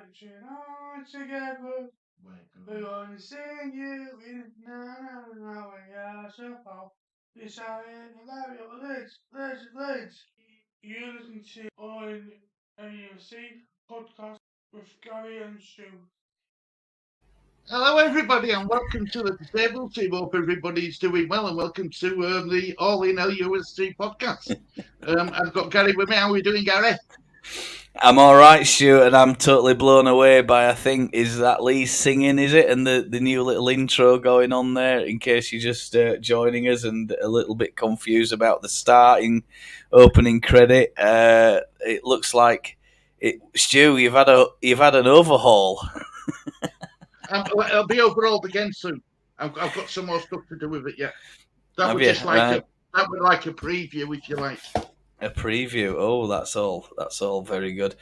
marching on together. We're gonna sing you in now we are so far. This out in the library of legs. You listen to on LUFC podcast with Gary and Stu. Hello, everybody, and welcome to the Disabled Team. Hope everybody's doing well, and welcome to the All In LUSC podcast. I've got Gary with me. How are we doing, Gary? I'm all right, Stuart, and I'm totally blown away by, I think, is that Lee singing, is it? And the new little intro going on there, in case you're just joining us and a little bit confused about the starting opening credit. It looks like, Stu, you've had an overhaul. I'll be overhauled again soon. I've got some more stuff to do with it yet. That was just like a preview, if you like. A preview. Oh, that's all. That's all very good.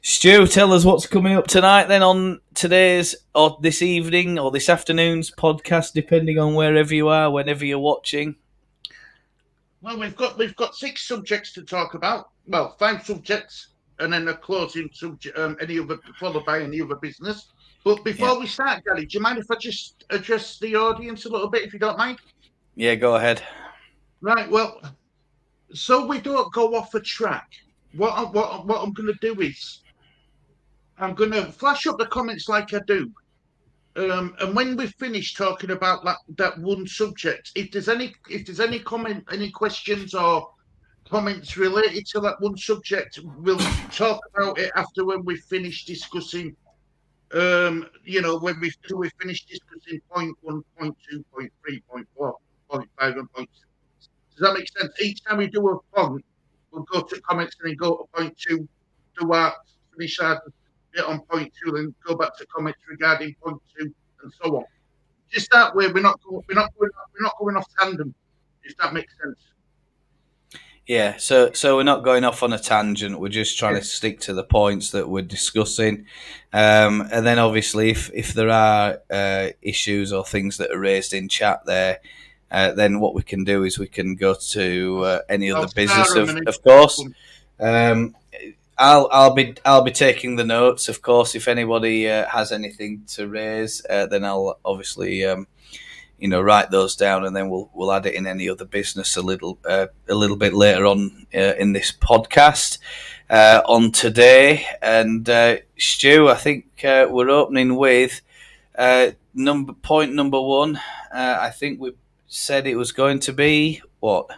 Stu, tell us what's coming up tonight then on today's or this evening or this afternoon's podcast, depending on wherever you are, whenever you're watching. Well, we've got 6 subjects to talk about. Well, 5 subjects, and then a closing subject, followed by any other business. But before we start, Gary, do you mind if I just address the audience a little bit, if you don't mind? Yeah, go ahead. Right. Well, so we don't go off a track. What I'm going to do is I'm going to flash up the comments like I do, and when we finish talking about that one subject, if there's any comment, any questions or comments related to that one subject, we'll talk about it after when we finish discussing. When we finish discussing point 1, point 2, point 3, point 4, point 5, and point 6. Does that make sense? Each time we do a point, we'll go to comments and then go to point 2, finish our bit on point 2, then go back to comments regarding point 2, and so on. Just that way, we're not going off tandem. If that makes sense. Yeah, so we're not going off on a tangent. We're just trying to stick to the points that we're discussing, and then obviously, if there are issues or things that are raised in chat there, then what we can do is we can go to any other business, of course. I'll be taking the notes, of course. If anybody has anything to raise, then I'll obviously write those down, and then we'll add it in any other business a little bit later on in this podcast on today. And Stu, I think we're opening with point number 1. I think we said it was going to be what?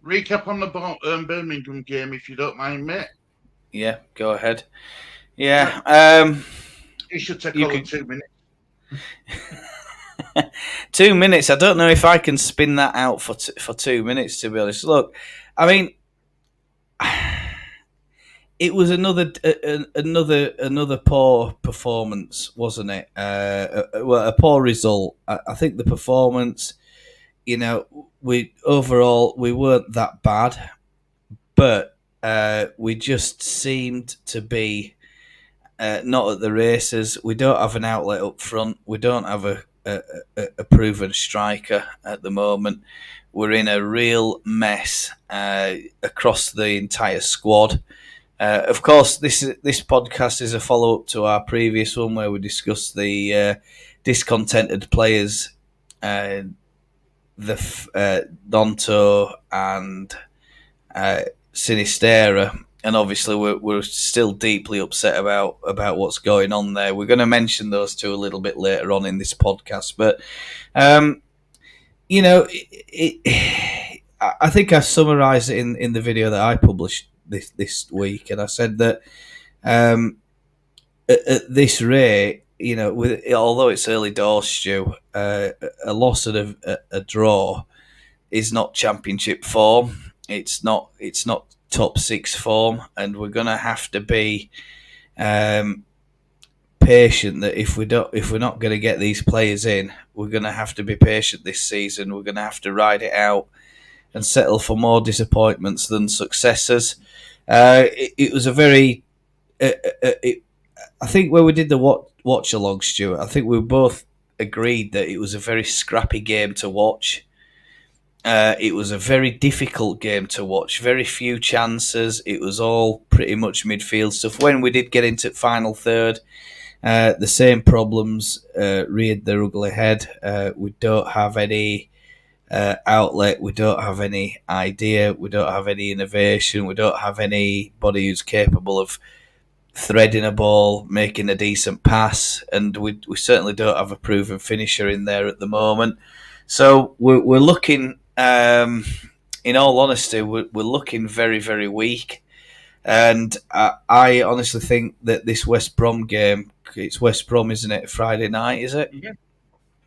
Recap on the Birmingham game, if you don't mind, mate. Yeah, go ahead. Yeah, it should take only 2 minutes. 2 minutes. I don't know if I can spin that out for 2 minutes. To be honest, look, I mean, it was another poor performance, wasn't it? A poor result. I think the performance, we weren't that bad, but we just seemed to be not at the races. We don't have an outlet up front. We don't have a proven striker at the moment. We're in a real mess across the entire squad. Of course, this podcast is a follow-up to our previous one where we discussed the discontented players, the Donto and Sinistera. And obviously, we're still deeply upset about what's going on there. We're going to mention those two a little bit later on in this podcast. But, I think I summarised it in the video that I published this week. And I said that at this rate, although it's early doors, Stu, a loss and a draw is not championship form. It's not top 6 form, and we're going to have to be patient. That if we're not going to get these players in, we're going to have to be patient this season. We're going to have to ride it out and settle for more disappointments than successes. It was a very I think when we did the watch along, Stuart, I think we both agreed that it was a very scrappy game to watch. It was a very difficult game to watch. Very few chances. It was all pretty much midfield stuff. When we did get into final third, the same problems reared their ugly head. We don't have any outlet. We don't have any idea. We don't have any innovation. We don't have anybody who's capable of threading a ball, making a decent pass, and we certainly don't have a proven finisher in there at the moment. So we're looking, in all honesty, we're looking very, very weak. And I honestly think that this West Brom game, it's West Brom, isn't it? Friday night, is it? Yeah.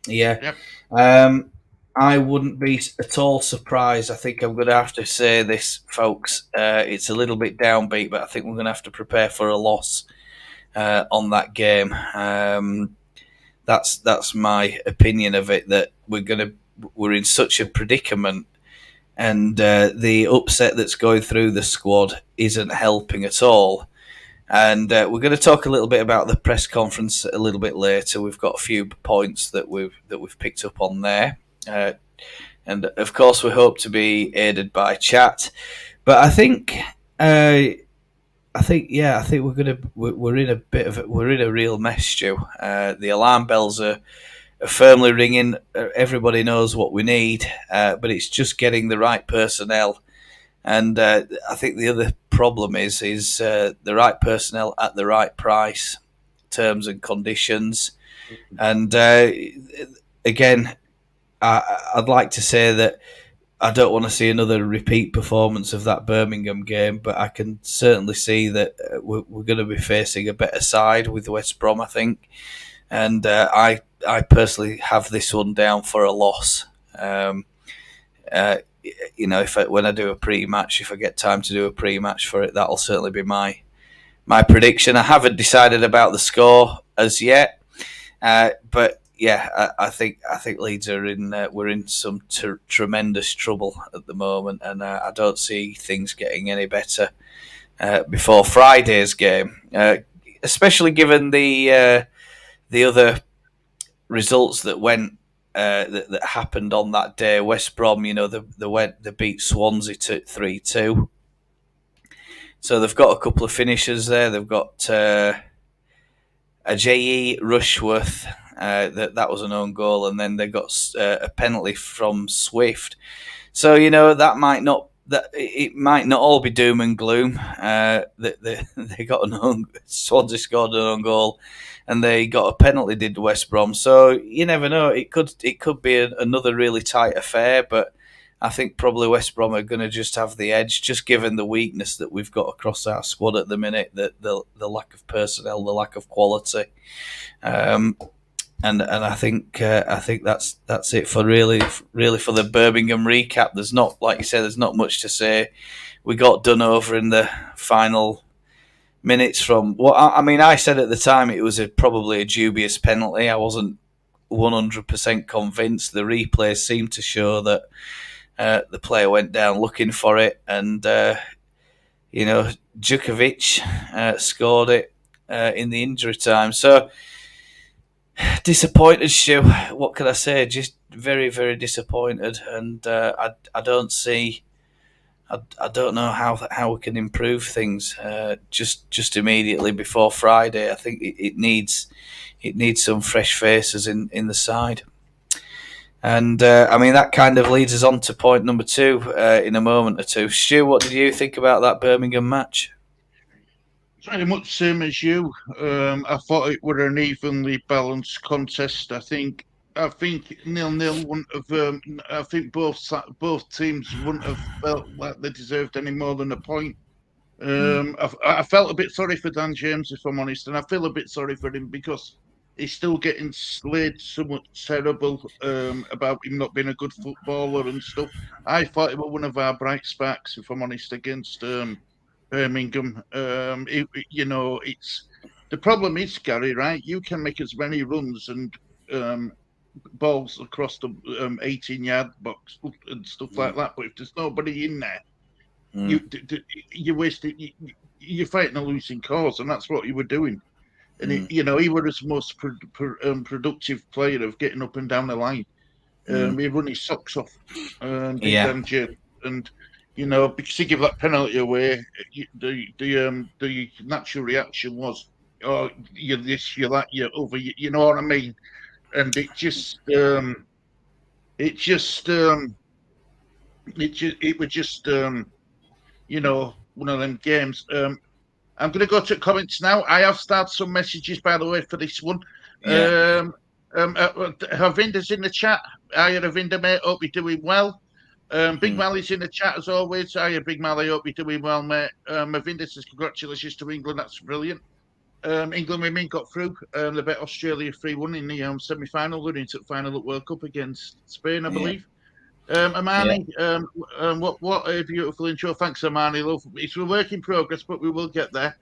Yeah. Yep. I wouldn't be at all surprised. I think I'm going to have to say this, folks. It's a little bit downbeat, but I think we're going to have to prepare for a loss on that game. That's my opinion of it. That we're in such a predicament, and the upset that's going through the squad isn't helping at all. And we're going to talk a little bit about the press conference a little bit later. We've got a few points that we've picked up on there, and of course we hope to be aided by chat. But I think we're in a bit of we're in a real mess, Stu. The alarm bells are firmly ringing. Everybody knows what we need, but it's just getting the right personnel. And I think the other problem is the right personnel at the right price, terms and conditions. And again, I'd like to say that I don't want to see another repeat performance of that Birmingham game, but I can certainly see that we're going to be facing a better side with West Brom, I think. And I personally have this one down for a loss. When I do a pre-match, if I get time to do a pre-match for it, that'll certainly be my prediction. I haven't decided about the score as yet, but yeah, I think Leeds are we're in some tremendous trouble at the moment, and I don't see things getting any better before Friday's game, especially given the other results that went. That happened on that day. West Brom, they beat Swansea 3-2. So they've got a couple of finishers there. They've got Ajayi Rushworth. That was an own goal, and then they got a penalty from Swift. So that might not all be doom and gloom. They got Swansea scored an own goal, and they got a penalty, did West Brom. So you never know. It could be another really tight affair, but I think probably West Brom are going to just have the edge, just given the weakness that we've got across our squad at the minute, the lack of personnel, the lack of quality. And I think that's it for really for the Birmingham recap. There's not, like you said, there's not much to say. We got done over in the final minutes from what I said at the time. It was probably a dubious penalty. I wasn't 100% convinced. The replay seemed to show that the player went down looking for it, and Djukovic scored it in the injury time. So disappointed, Stu. What can I say? Just very, very disappointed, and I don't see. I don't know how we can improve things just immediately before Friday. I think it needs some fresh faces in the side, and that kind of leads us on to point number 2 in a moment or two. Stu, what did you think about that Birmingham match? Pretty much same as you. I thought it were an evenly balanced contest. I think 0-0 wouldn't have. I think both teams wouldn't have felt like they deserved any more than a point. I felt a bit sorry for Dan James, if I'm honest, and I feel a bit sorry for him because he's still getting slayed somewhat terrible about him not being a good footballer and stuff. I thought he was one of our bright sparks, if I'm honest, against Birmingham. It's the problem is, Gary, right? You can make as many runs and balls across the 18-yard box and stuff like that, but if there's nobody in there, you wasted. You're fighting a losing cause, and that's what you were doing. And he was his most productive player of getting up and down the line. He run his socks off, big Yeah. danger, and because he gave that penalty away, the natural reaction was, oh, you're this, you're that, you're over, you know what I mean? And it was just one of them games. I'm going to go to comments now. I have started some messages, by the way, for this one. Yeah. Harvinder's in the chat. Hiya, Harvinder, mate. Hope you're doing well. Big Mally's in the chat as always. Hiya, Big Mally. Hope you're doing well, mate. Harvinder says congratulations to England. That's brilliant. England women got through. They bet Australia 3-1 in the semi-final. They're into the final at World Cup against Spain, I believe. Armani, what a beautiful intro. Thanks, Armani. Love. It's a work in progress, but we will get there.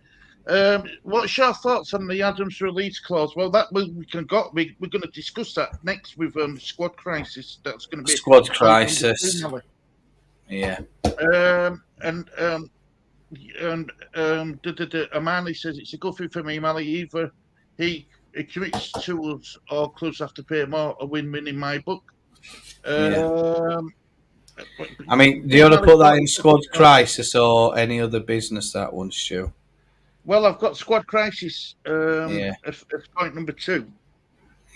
What's your thoughts on the Adams release clause? Well, we're going to discuss that next with squad crisis. That's going to be squad crisis. Yeah. Armani says it's a good thing for me, Mally. Either he commits to us or clubs have to pay more. A win-win in my book. I mean, do you want to put that in squad crisis or any other business, that one, Stu? Well, I've got squad crisis as point number 2.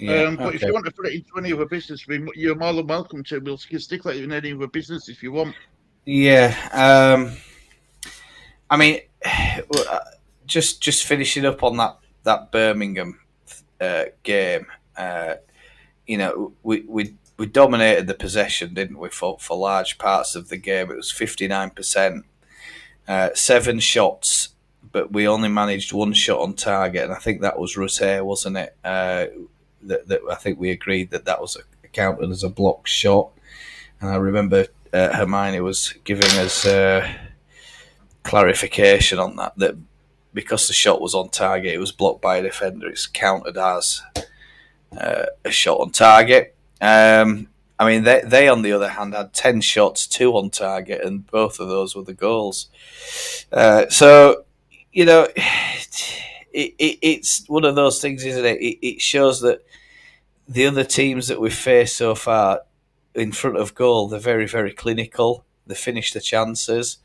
But if you want to put it into any other business, you're more than welcome to. We'll stick it in any other business if you want. Yeah. I mean, just finishing up on that Birmingham game. We dominated the possession, didn't we? For large parts of the game, it was 59%, 7 shots, but we only managed 1 shot on target, and I think that was Rousset, wasn't it? That I think we agreed that was counted as a blocked shot, and I remember Hermione was giving us clarification on that because the shot was on target, it was blocked by a defender. It's counted as a shot on target. I mean, they on the other hand had 10 shots, 2 on target, and both of those were the goals. So, it's one of those things, isn't it? It shows that the other teams that we've faced so far in front of goal, they're very, very clinical. They finish the chances.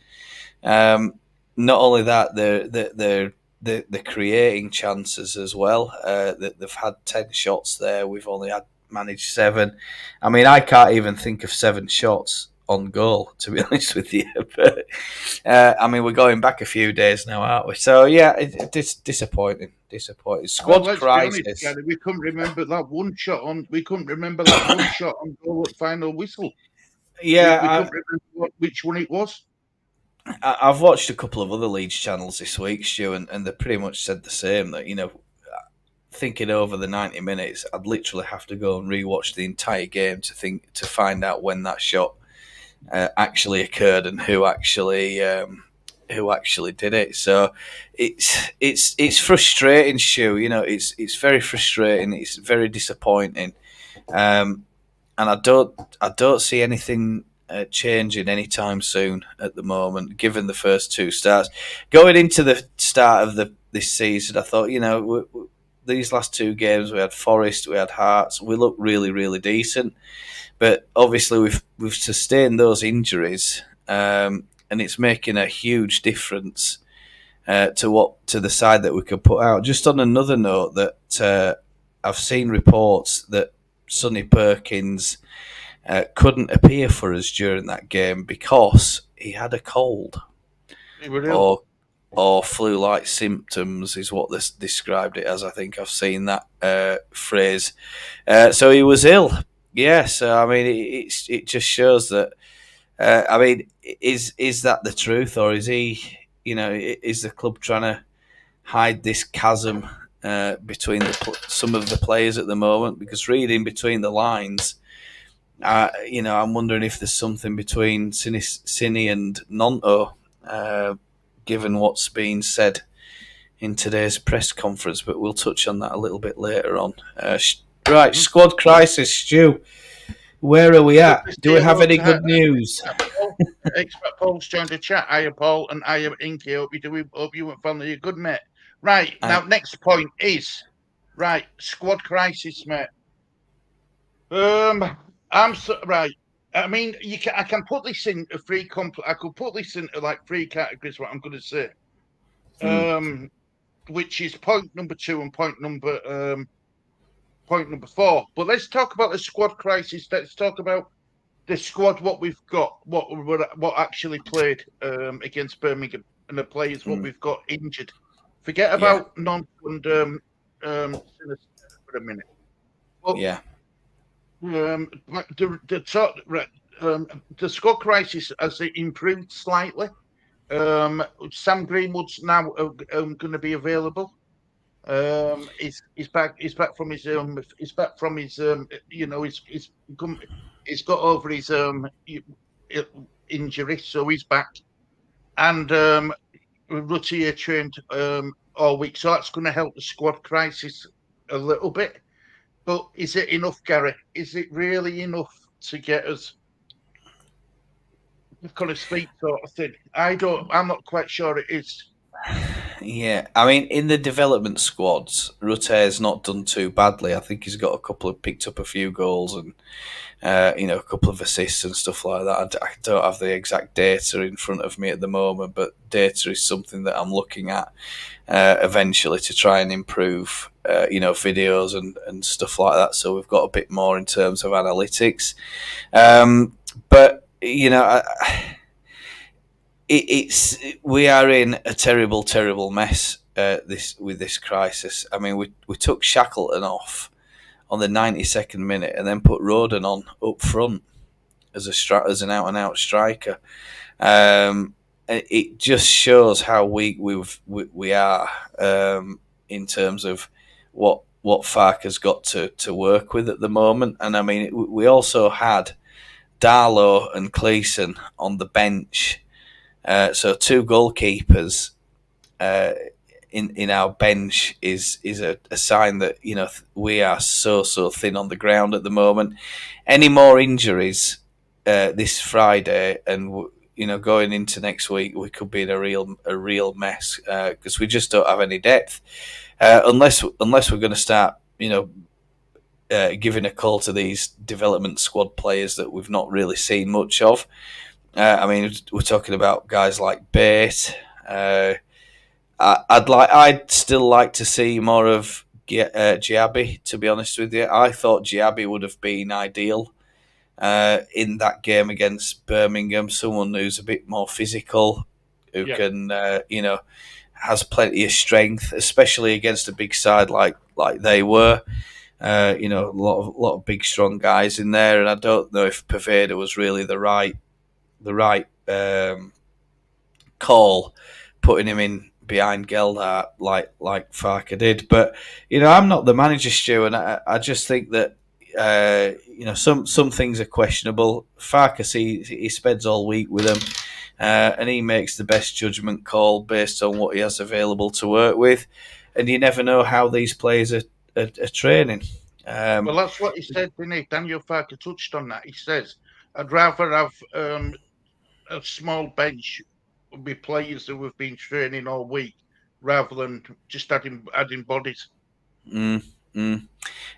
Not only that, they're creating chances as well. They've had 10 shots there. We've only managed 7. I mean, I can't even think of 7 shots on goal, to be honest with you. But I mean, we're going back a few days now, aren't we? So yeah, it's disappointing. Squad crisis. Honest, Gary, we couldn't remember that one shot on. We couldn't remember that one shot on goal at final whistle. Yeah, we couldn't remember which one it was. I've watched a couple of other Leeds channels this week, Stu, and they pretty much said the same. That thinking over the 90 minutes, I'd literally have to go and rewatch the entire game to find out when that shot actually occurred and who actually did it. So it's frustrating, Stu. It's very frustrating. It's very disappointing, and I don't see anything changing anytime soon at the moment. Given the first 2 starts, going into the start of this season, I thought these last 2 games we had Forest, we had Hearts. We looked really, really decent. But obviously we've sustained those injuries, and it's making a huge difference to the side that we could put out. Just on another note, that I've seen reports that Sonny Perkins couldn't appear for us during that game because he had a cold or flu-like symptoms, is what they described it as. I think I've seen that phrase. So he was ill. Yeah, so I mean, it just shows that. I mean, is that the truth, or is he? Is the club trying to hide this chasm between some of the players at the moment? Because reading between the lines, I'm wondering if there's something between Cine and Nonto, given what's been said in today's press conference. But we'll touch on that a little bit later on. Right, squad crisis, Stu. Where are we at? Do we have any good news? Expert Paul's joined the chat. Hiya, Paul, and hiya, Inky. Hope you went finally. You're good, mate. Right, now, next point is, squad crisis, mate. I'm right. I mean, I can put this in a I could put this into like three categories. What I'm going to say, which is point number 2 and point number 4. But let's talk about the squad crisis. Let's talk about the squad. What we've got. What actually played against Birmingham, and the players what we've got injured. Forget about non and for a minute. Well, Yeah. The squad crisis has improved slightly. Sam Greenwood's now going to be available. He's back. He's back from his. He's back from his. He's got over his injury, so he's back. And Rutier trained all week, so that's going to help the squad crisis a little bit. But is it enough, Gary? Is it really enough to get us kind of speed sort of thing? I'm not quite sure it is. Yeah, I mean, in the development squads, Rutier's not done too badly. I think he's got picked up a few goals and a couple of assists and stuff like that. I don't have the exact data in front of me at the moment, but data is something that I'm looking at eventually to try and improve, videos and stuff like that. So we've got a bit more in terms of analytics. But we are in a terrible, terrible mess with this crisis. I mean, we took Shackleton off on the 92nd minute and then put Roden on up front as an out and out striker. It just shows how weak we are in terms of what Farke's got to work with at the moment. And I mean, we also had Darlow and Cleeson on the bench. So 2 goalkeepers in our bench is a sign that we are so thin on the ground at the moment. Any more injuries this Friday and going into next week, we could be in a real mess because we just don't have any depth unless we're going to start giving a call to these development squad players that we've not really seen much of. I mean, we're talking about guys like Bate. I'd still like to see more of Giabi, to be honest with you. I thought Giabi would have been ideal in that game against Birmingham. Someone who's a bit more physical, who can, has plenty of strength, especially against a big side like they were. A lot of big, strong guys in there, and I don't know if Poveda was really the right call, putting him in behind Geldart like Farke did. But I'm not the manager, Stu, and I just think that some things are questionable. Farke, he spends all week with them, and he makes the best judgment call based on what he has available to work with, and you never know how these players are training. Well, that's what he said, didn't he? Daniel Farke touched on that. He says, I'd rather have a small bench with players who have been training all week rather than just adding bodies.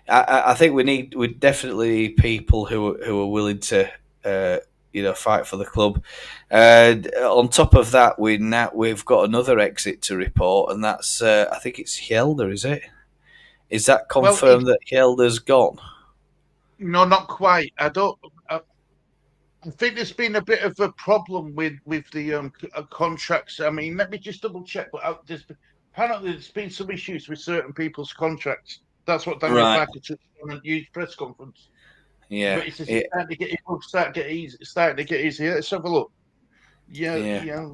I think we definitely need people who are willing to fight for the club. On top of that, we've got another exit to report, and that's I think it's Hjelde, is it? Is that confirmed that Hjelde's gone? No, not quite. I think there's been a bit of a problem with the contracts. I mean, let me just double check. But apparently there's been some issues with certain people's contracts. That's what Daniel Farke touched on a huge press conference. Yeah, but it's starting to get easier. Let's have a look. Yeah.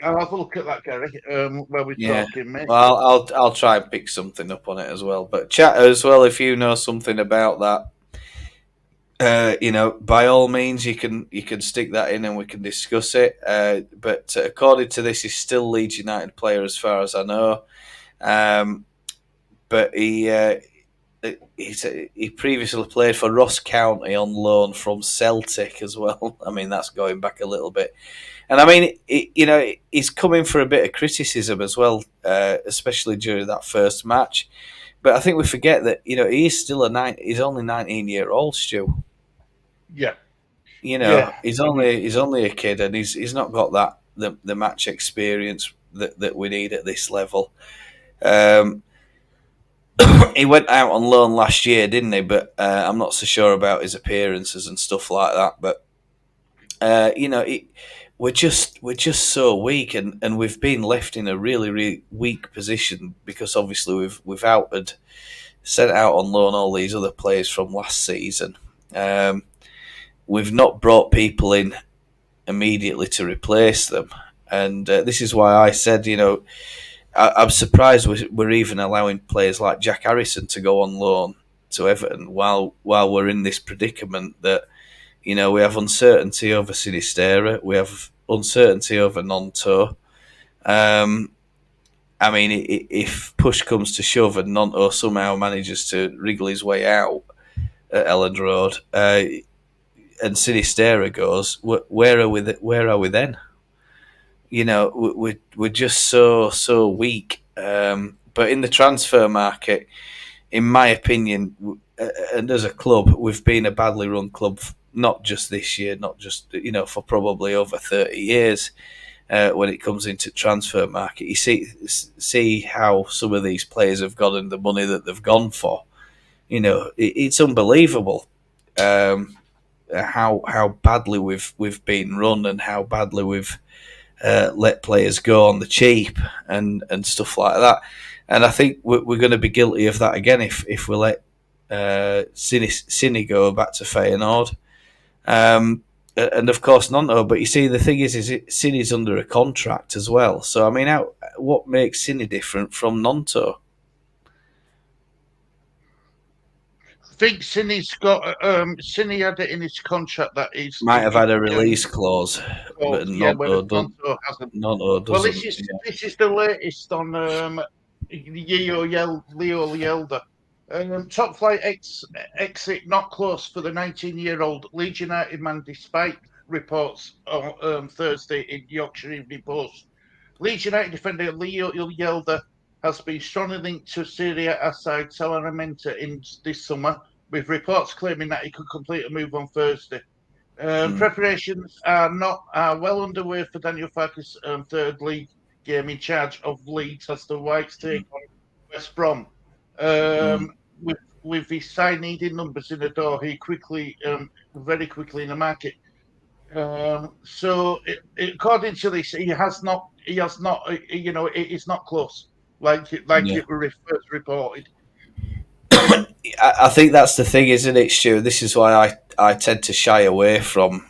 I'll have a look at that, Gary. While we're talking, mate. Well, I'll try and pick something up on it as well. But chat as well if you know something about that. By all means, you can stick that in and we can discuss it. But according to this, he's still Leeds United player as far as I know. But he previously played for Ross County on loan from Celtic as well. I mean, that's going back a little bit. And I mean, he's coming for a bit of criticism as well, especially during that first match. But I think we forget that he's still he's only 19-year-old, Stu. Yeah. You know, Yeah. he's only a kid, and he's not got that the match experience that we need at this level. Um, he went out on loan last year, didn't he? But I'm not so sure about his appearances and stuff like that. But you know, we're just so weak, and we've been left in a really weak position because obviously we've sent out on loan all these other players from last season. Um, we've not brought people in immediately to replace them, and this is why I said, you know, I'm surprised we're even allowing players like Jack Harrison to go on loan to Everton while we're in this predicament that, you know, we have uncertainty over Sinistera, we have uncertainty over Nonto. I mean, if push comes to shove and Nonto somehow manages to wriggle his way out at Elland Road, and Sinistera goes, where are we? Where are we then? You know, we're just so weak. But in the transfer market, in my opinion, and as a club, we've been a badly run club. Not just this year, not just, you know, for probably over 30 years. When it comes into transfer market, you see how some of these players have gotten the money that they've gone for. You know, it's unbelievable. How badly we've been run and how badly we've let players go on the cheap and stuff like that. And I think we're going to be guilty of that again if we let Cine go back to Feyenoord. And of course Nonto. But you see, the thing is Cine's under a contract as well. So I mean, what makes Cine different from Nonto? I think Cine's got Cine had it in his contract that he's Might have had a release clause, but yeah, whereas Nonto Gonzo hasn't. Well, doesn't. this is the latest on Leo Lielda. Top flight exit not close for the 19-year-old Leeds United man, despite reports on Thursday in Yorkshire Evening Post. Leeds United defender Leo Lielda has been strongly linked to Serie A side Salamanca in this summer, with reports claiming that he could complete a move on Thursday. Preparations are well underway for Daniel Farke's third league game in charge of Leeds as the Whites take on West Brom. With his side needing numbers in the door, he very quickly in the market. According to this, he has not, you know, it is not close Yeah. it was first reported. I think that's the thing, isn't it, Stu? This is why I tend to shy away from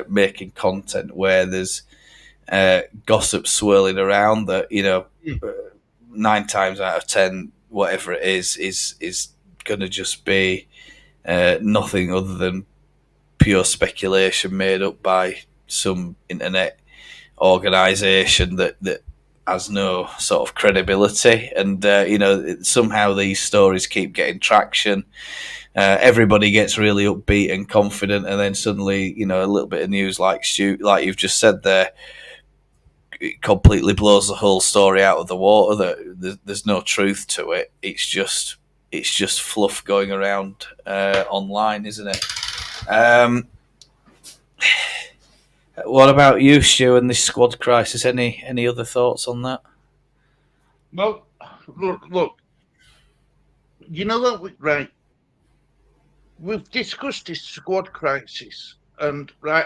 making content where there's gossip swirling around that, you know, 9 times out of 10, whatever it is going to just be nothing other than pure speculation made up by some internet organisation that has no sort of credibility. And you know, somehow these stories keep getting traction. Everybody gets really upbeat and confident, and then suddenly, you know, a little bit of news like you've just said there, it completely blows the whole story out of the water. That there's no truth to it. It's just fluff going around online, isn't it? What about you, Stu, and this squad crisis? Any other thoughts on that? Well, look, you know that right. We've discussed this squad crisis, and right,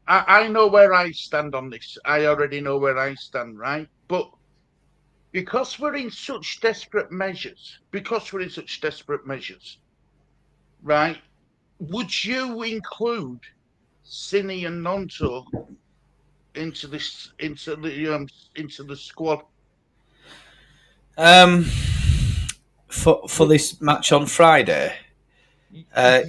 I know where I stand on this. I already know where I stand, right? But because we're in such desperate measures, right? Would you include Cine and Nonto into the squad? For this match on Friday. Yeah,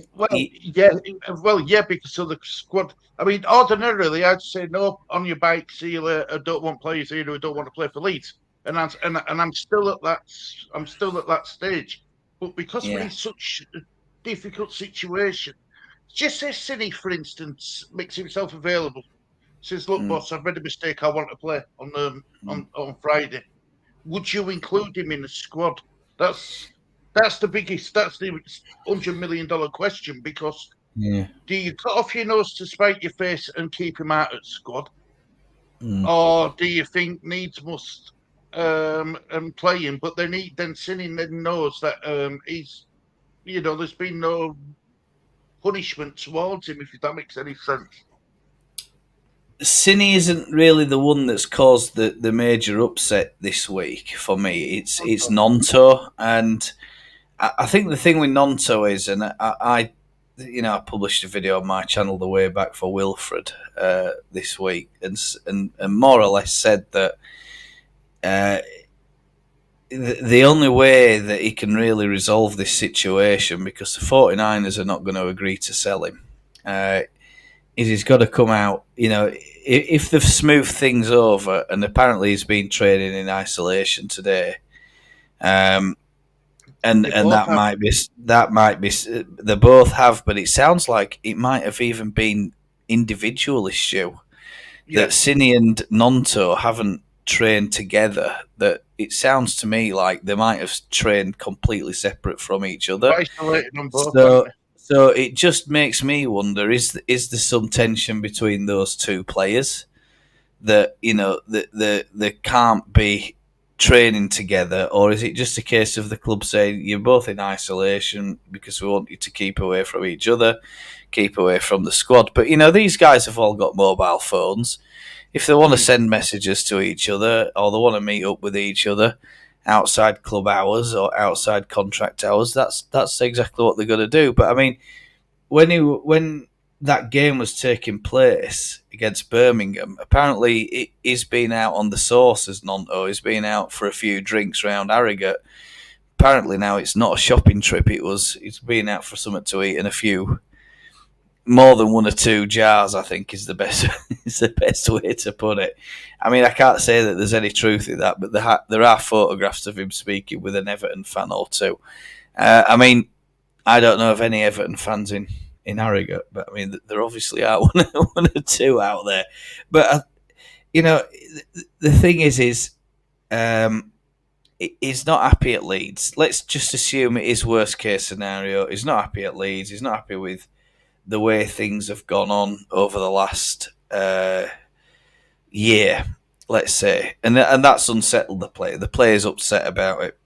because of the squad. I mean, ordinarily, I'd say no on your bike. See you later. I don't want players here who don't want to play for Leeds, and I'm still at that. I'm still at that stage. But because we're in such a difficult situation, just say Cine, for instance, makes himself available. Says, "Look, boss, I've made a mistake. I want to play on Friday." Would you include him in the squad? That's the biggest. That's the $100 million question, because Yeah. Do you cut off your nose to spite your face and keep him out at squad? Mm. Or do you think needs must and play him, but then Sinning then knows that he's, there's been no punishment towards him, if that makes any sense. Cine isn't really the one that's caused the major upset this week for me. It's Nonto, and I think the thing with Nonto is, and I published a video on my channel the way back for Wilfred this week, and more or less said that the only way that he can really resolve this situation, because the 49ers are not going to agree to sell him, is he's got to come out. If they've smoothed things over, and apparently he's been training in isolation today, and that might be they both have, but it sounds like it might have even been individual issue that Cine and Nonto haven't trained together. That it sounds to me like they might have trained completely separate from each other. Isolated them both. So it just makes me wonder: is there some tension between those two players that they can't be training together, or is it just a case of the club saying you're both in isolation because we want you to keep away from each other, keep away from the squad? But these guys have all got mobile phones. If they want to send messages to each other, or they want to meet up with each other outside club hours or outside contract hours, that's exactly what they're going to do. But I mean, when that game was taking place against Birmingham, apparently he's been out on the sauce as Nonto. He's been out for a few drinks round Harrogate. Apparently now it's not a shopping trip. He's been out for something to eat, and a few, more than one or two jars, I think is the best way to put it. I mean, I can't say that there's any truth in that, but there are photographs of him speaking with an Everton fan or two. I mean, I don't know of any Everton fans in Harrogate, but I mean, there obviously are one or two out there. But the thing is he's not happy at Leeds. Let's just assume it is worst case scenario. He's not happy at Leeds. He's not happy with the way things have gone on over the last year, let's say, and that's unsettled the player. The player's upset about it.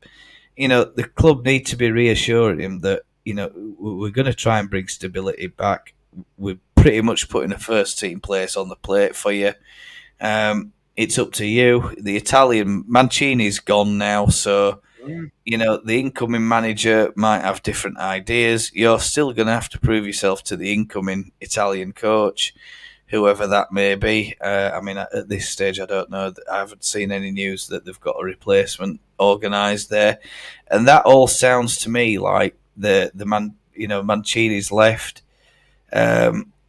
The club need to be reassuring him that we're going to try and bring stability back. We're pretty much putting a first team place on the plate for you. It's up to you. The Italian Mancini's gone now, so the incoming manager might have different ideas. You're still going to have to prove yourself to the incoming Italian coach, whoever that may be. I mean, at this stage, I don't know. I haven't seen any news that they've got a replacement organised there, and that all sounds to me like Mancini's left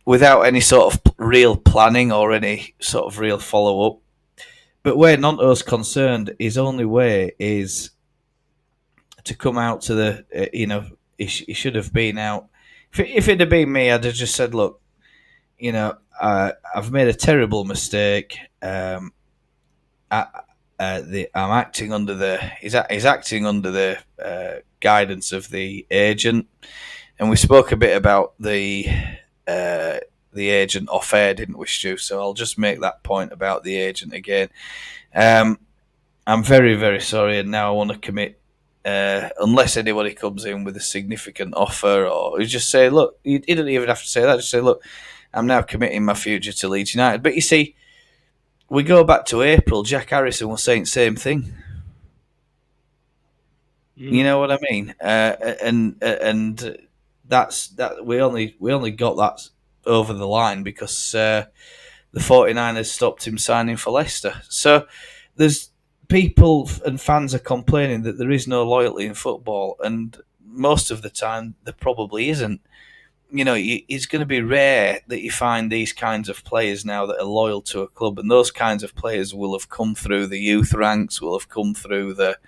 without any sort of real planning or any sort of real follow up. But where Nonto's concerned, his only way is to come out to the, he should have been out. If it had been me, I'd have just said, look, I've made a terrible mistake. I'm acting under he's acting under the guidance of the agent, and we spoke a bit about the agent off air, didn't we, Stu? So I'll just make that point about the agent again. I'm very, very sorry, and now I want to commit. Unless anybody comes in with a significant offer, or you just say, look, you didn't even have to say that. Just say, look, I'm now committing my future to Leeds United. But you see, we go back to April. Jack Harrison was saying the same thing. You know what I mean? And that's that. We only got that over the line because the 49ers stopped him signing for Leicester. So there's people and fans are complaining that there is no loyalty in football, and most of the time there probably isn't. It's going to be rare that you find these kinds of players now that are loyal to a club, and those kinds of players will have come through the youth ranks, will have come through the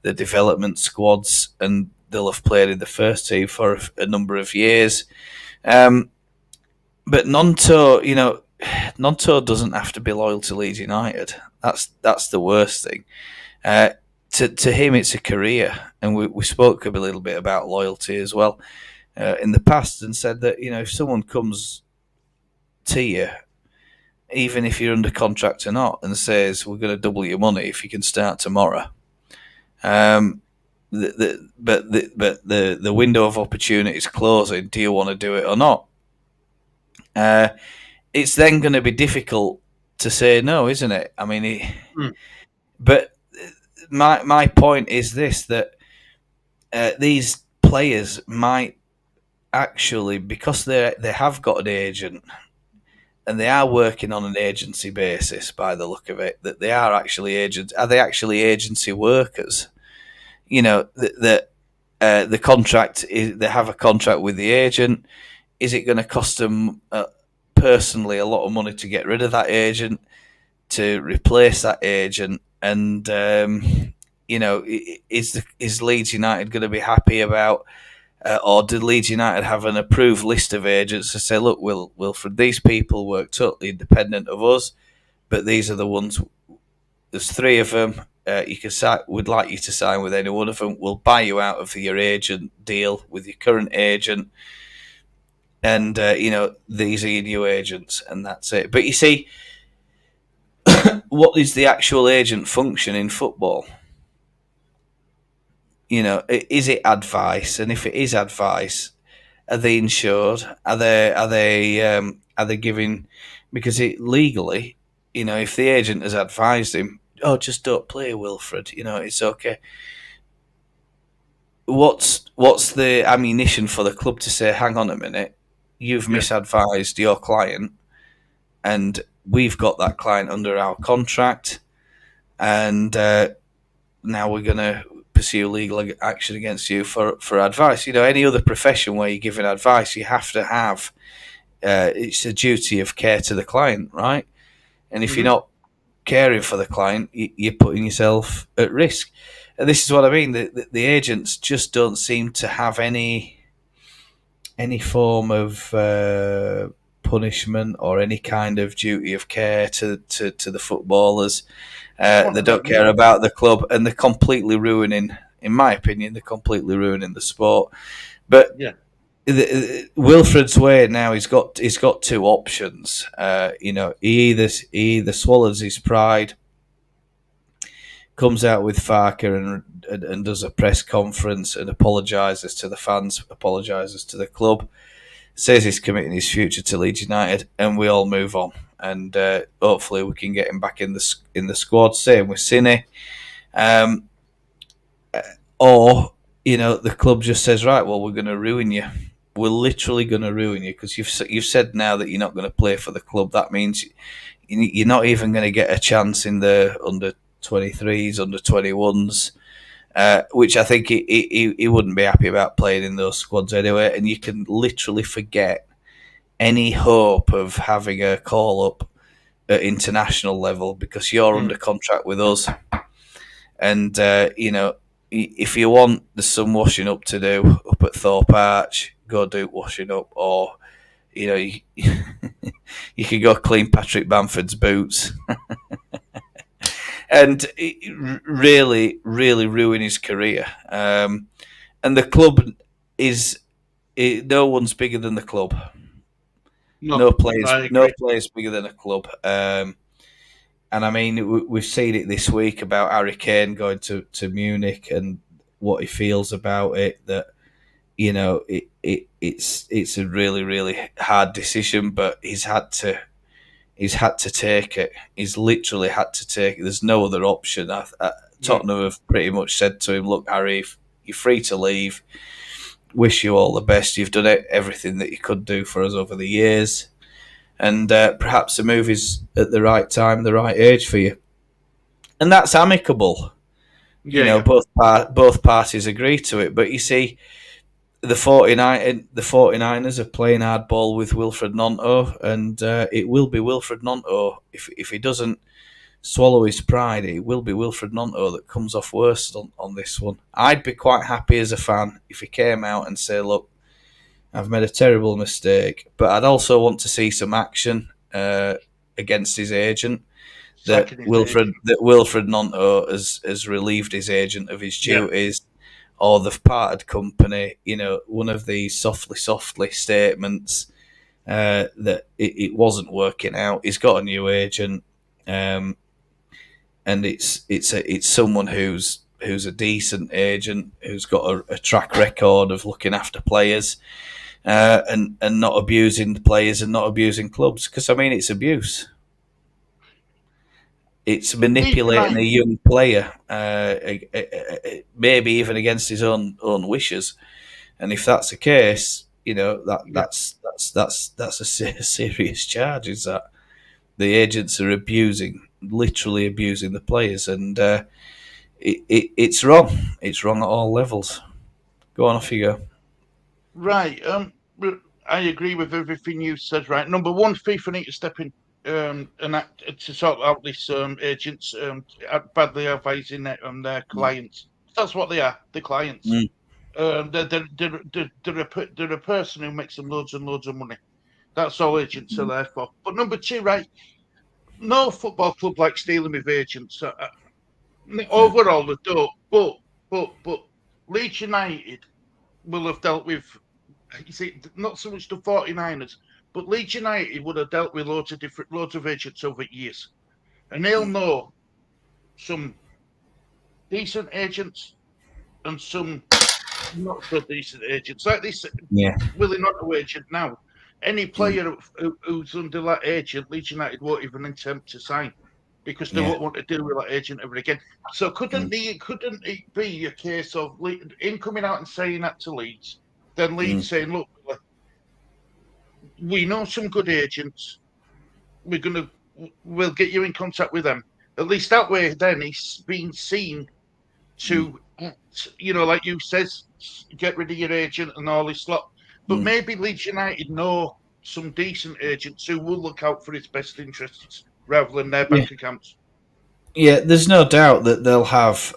development squads, and they'll have played in the first team for a number of years. But Nonto, Nonto doesn't have to be loyal to Leeds United. That's the worst thing. To him, it's a career, and we spoke a little bit about loyalty as well. in the past and said that, if someone comes to you, even if you're under contract or not, and says we're going to double your money if you can start tomorrow, but the window of opportunity is closing. Do you want to do it or not? It's then going to be difficult to say no, isn't it? I mean, but my point is this, that these players might actually, because they have got an agent and they are working on an agency basis by the look of it, that they are actually agents. Are they actually agency workers? That the contract is, they have a contract with the agent. Is it going to cost them personally a lot of money to get rid of that agent, to replace that agent? And is Leeds United going to be happy about, or did Leeds United have an approved list of agents to say, look, Wilfred, these people work totally independent of us, but these are the ones. There's 3 of them. You can would like you to sign with any one of them. We'll buy you out of your agent deal with your current agent, and these are your new agents, and that's it. But you see, what is the actual agent function in football? Is it advice? And if it is advice, are they insured? Are they giving? Because legally, if the agent has advised him, oh, just don't play Wilfred, it's okay. What's the ammunition for the club to say, hang on a minute, you've misadvised your client, and we've got that client under our contract, and now we're going to pursue legal action against you for advice. Any other profession where you're giving advice, you have to have it's a duty of care to the client, right? And if you're not caring for the client, you're putting yourself at risk. And this is what I mean. The agents just don't seem to have any form of punishment or any kind of duty of care to the footballers. They don't care about the club, and they're completely ruining, in my opinion, the sport. But Wilfred's way now, he's got 2 options. He either swallows his pride, comes out with Farker and does a press conference and apologises to the fans, apologises to the club, says he's committing his future to Leeds United, and we all move on. And hopefully we can get him back in the squad. Same with Cine. Or the club just says, right, well, we're going to ruin you. We're literally going to ruin you, because you've said now that you're not going to play for the club. That means you're not even going to get a chance in the under 23s, under 21s, which I think he wouldn't be happy about playing in those squads anyway. And you can literally forget any hope of having a call up at international level, because you're under contract with us. And if you want, there's some washing up to do up at Thorpe Arch, go do washing up, or you could go clean Patrick Bamford's boots. And really, really ruin his career. And the club is, no one's bigger than the club. No players bigger than a club. And I mean, we've seen it this week about Harry Kane going to Munich and what he feels about it. That it's a really, really hard decision, but he's had to take it. He's literally had to take it. There's no other option. Tottenham have pretty much said to him, look, Harry, you're free to leave. Wish you all the best. You've done everything that you could do for us over the years. And perhaps the move is at the right time, the right age for you. And that's amicable. Both parties agree to it. But you see, the 49ers are playing hardball with Wilfred Gnonto, and it will be Wilfred Gnonto. If he doesn't swallow his pride, it will be Wilfred Gnonto that comes off worst on this one. I'd be quite happy as a fan if he came out and say, look, I've made a terrible mistake, but I'd also want to see some action against his agent. That Wilfred Gnonto has relieved his agent of his duties, or they've parted company. One of these softly statements that it wasn't working out. He's got a new agent, and it's someone who's a decent agent, who's got a track record of looking after players, and not abusing the players and not abusing clubs. Because it's abuse. It's manipulating a young player, maybe even against his own wishes. And if that's the case, that's a serious charge. Is that the agents are literally abusing the players, and it's wrong. It's wrong at all levels. Go on, off you go. Right. I agree with everything you said. Right. Number one, FIFA need to step in and act to sort out this agents badly advising their clients. That's what they are. The clients. They're a person who makes them loads and loads of money. That's all agents are there for. But number two, right? No football club likes dealing with agents. Overall, they don't. But Leeds United will have dealt with. You see, not so much the 49ers, but Leeds United would have dealt with loads of agents over years, and they'll know some decent agents and some not so decent agents. Like this, Willie Notto agent now. Any player who's under that agent, Leeds United won't even attempt to sign because they won't want to deal with that agent ever again. So couldn't it be a case of him coming out and saying that to Leeds, then Leeds saying, "Look, we know some good agents. We'll get you in contact with them." At least that way, then he's been seen to, like you says, get rid of your agent and all this lot. But maybe Leeds United know some decent agents who will look out for his best interests rather than their bank accounts. Yeah, there's no doubt that they'll have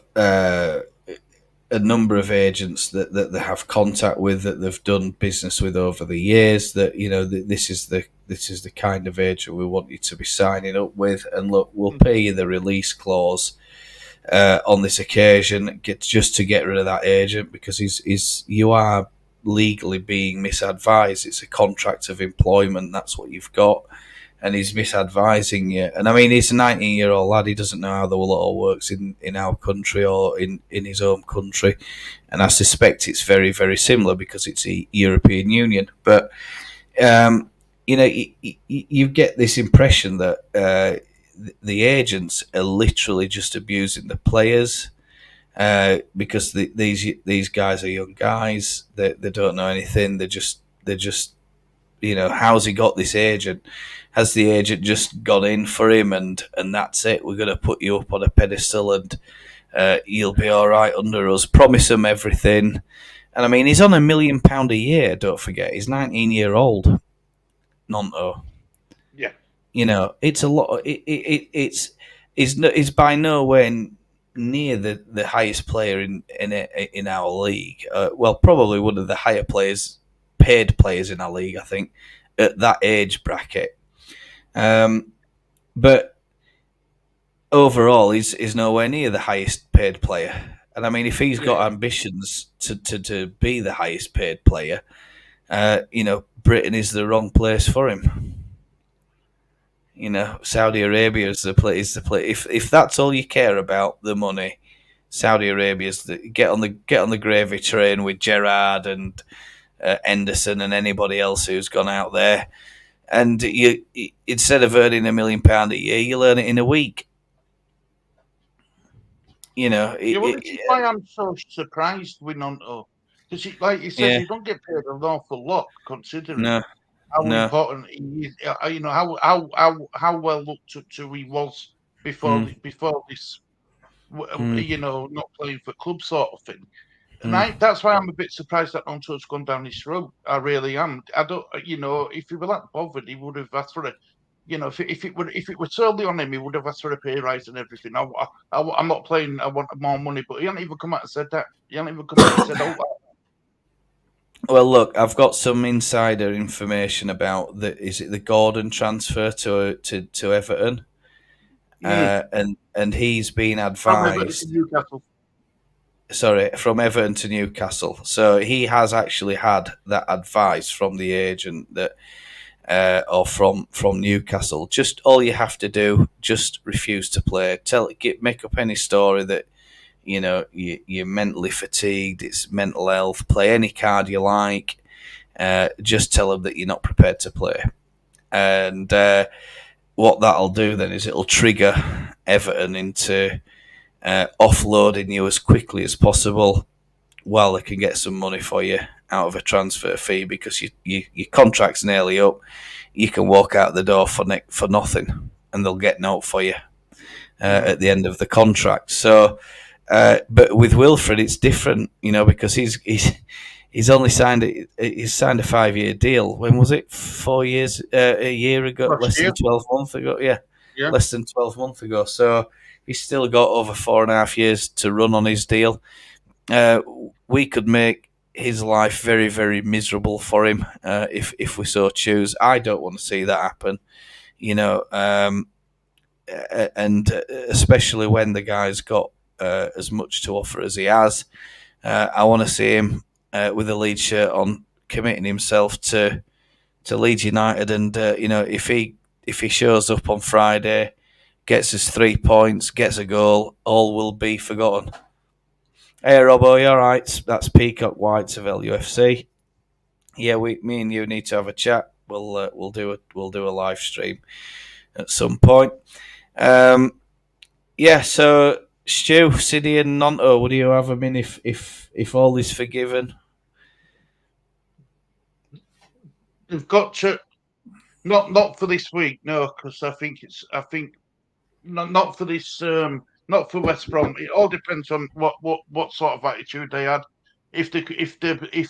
a number of agents that they have contact with, that they've done business with over the years. That this is the kind of agent we want you to be signing up with, and look, we'll pay you the release clause on this occasion, just to get rid of that agent, because you are legally being misadvised. It's a contract of employment. That's what you've got. And he's misadvising you. And he's a 19-year-old lad. He doesn't know how the law works in our country or in his home country. And I suspect it's very, very similar because it's the European Union. But, you get this impression that the agents are literally just abusing the players because these guys are young guys. They don't know anything. They're just how's he got this agent? Has the agent just gone in for him and that's it? We're going to put you up on a pedestal and you'll be all right under us. Promise him everything. And he's on £1 million a year. Don't forget, he's 19-year-old. Nonto. Yeah. It's a lot. It's by nowhere near the highest player in our league. Well, probably one of the higher paid players in our league, I think, at that age bracket. But overall, he's nowhere near the highest paid player. And if he's got ambitions to be the highest paid player, Britain is the wrong place for him. Saudi Arabia is the place. If that's all you care about, the money, Saudi Arabia's get on the gravy train with Gerrard and Henderson and anybody else who's gone out there. And you instead of earning £1 million a year, you'll earn it in a week. Which is why I'm so surprised with Nonto, because, like you said, he don't get paid an awful lot considering how important he is. How well looked up to he was before this. Not playing for club sort of thing. And that's why I'm a bit surprised that Nonto's gone down this road. I really am. I don't, if he were that bothered, he would have asked for it. If it were solely on him, he would have asked for a pay rise and everything. I'm not playing. I want more money, but he hasn't even come out and said that. He hasn't even come out and said, "Oh." Well, look, I've got some insider information about is it the Gordon transfer to Everton? And he's been advised. from Everton to Newcastle. So he has actually had that advice from the agent that, or from Newcastle. Just all you have to do, just refuse to play. Make up any story that you're mentally fatigued. It's mental health. Play any card you like. Just tell them that you're not prepared to play, and what that'll do then is it'll trigger Everton into offloading you as quickly as possible while they can get some money for you out of a transfer fee, because your contract's nearly up. You can walk out the door for nothing, and they'll get note for you at the end of the contract. So, but with Wilfred, it's different, because he's only signed a 5-year deal. When was it? 4 years, a year ago, less than 12 months ago. Yeah, less than 12 months ago. So he's still got over 4.5 years to run on his deal. We could make his life very, very miserable for him if we so choose. I don't want to see that happen, and especially when the guy's got as much to offer as he has. I want to see him with a Leeds shirt on, committing himself to Leeds United, and if he shows up on Friday, gets his 3 points, gets a goal, all will be forgotten. Hey Robbo, you alright? That's Peacock Whites of LUFC. Yeah, me and you need to have a chat. We'll do a live stream at some point. So Stu, City and Nonto, would you have him in if all is forgiven? They've got to not for this week, no, because I think not for this, not for West Brom. It all depends on what sort of attitude they had. If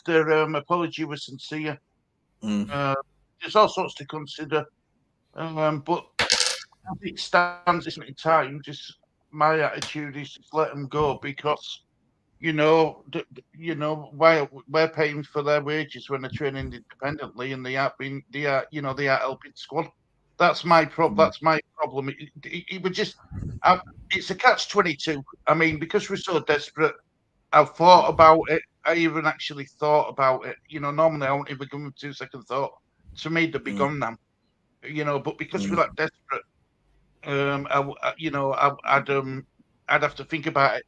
their apology was sincere, there's all sorts to consider. But as it stands this time, just my attitude is just let them go, because while we're paying for their wages when they're training independently, and they are helping squad. That's my problem. That's my problem. It would just, it's a catch-22. I mean, because we're so desperate, I've thought about it. I even actually thought about it. Normally I won't even give them 2-second thought. To me, they'd be gone now. But because we're that desperate, I'd have to think about it.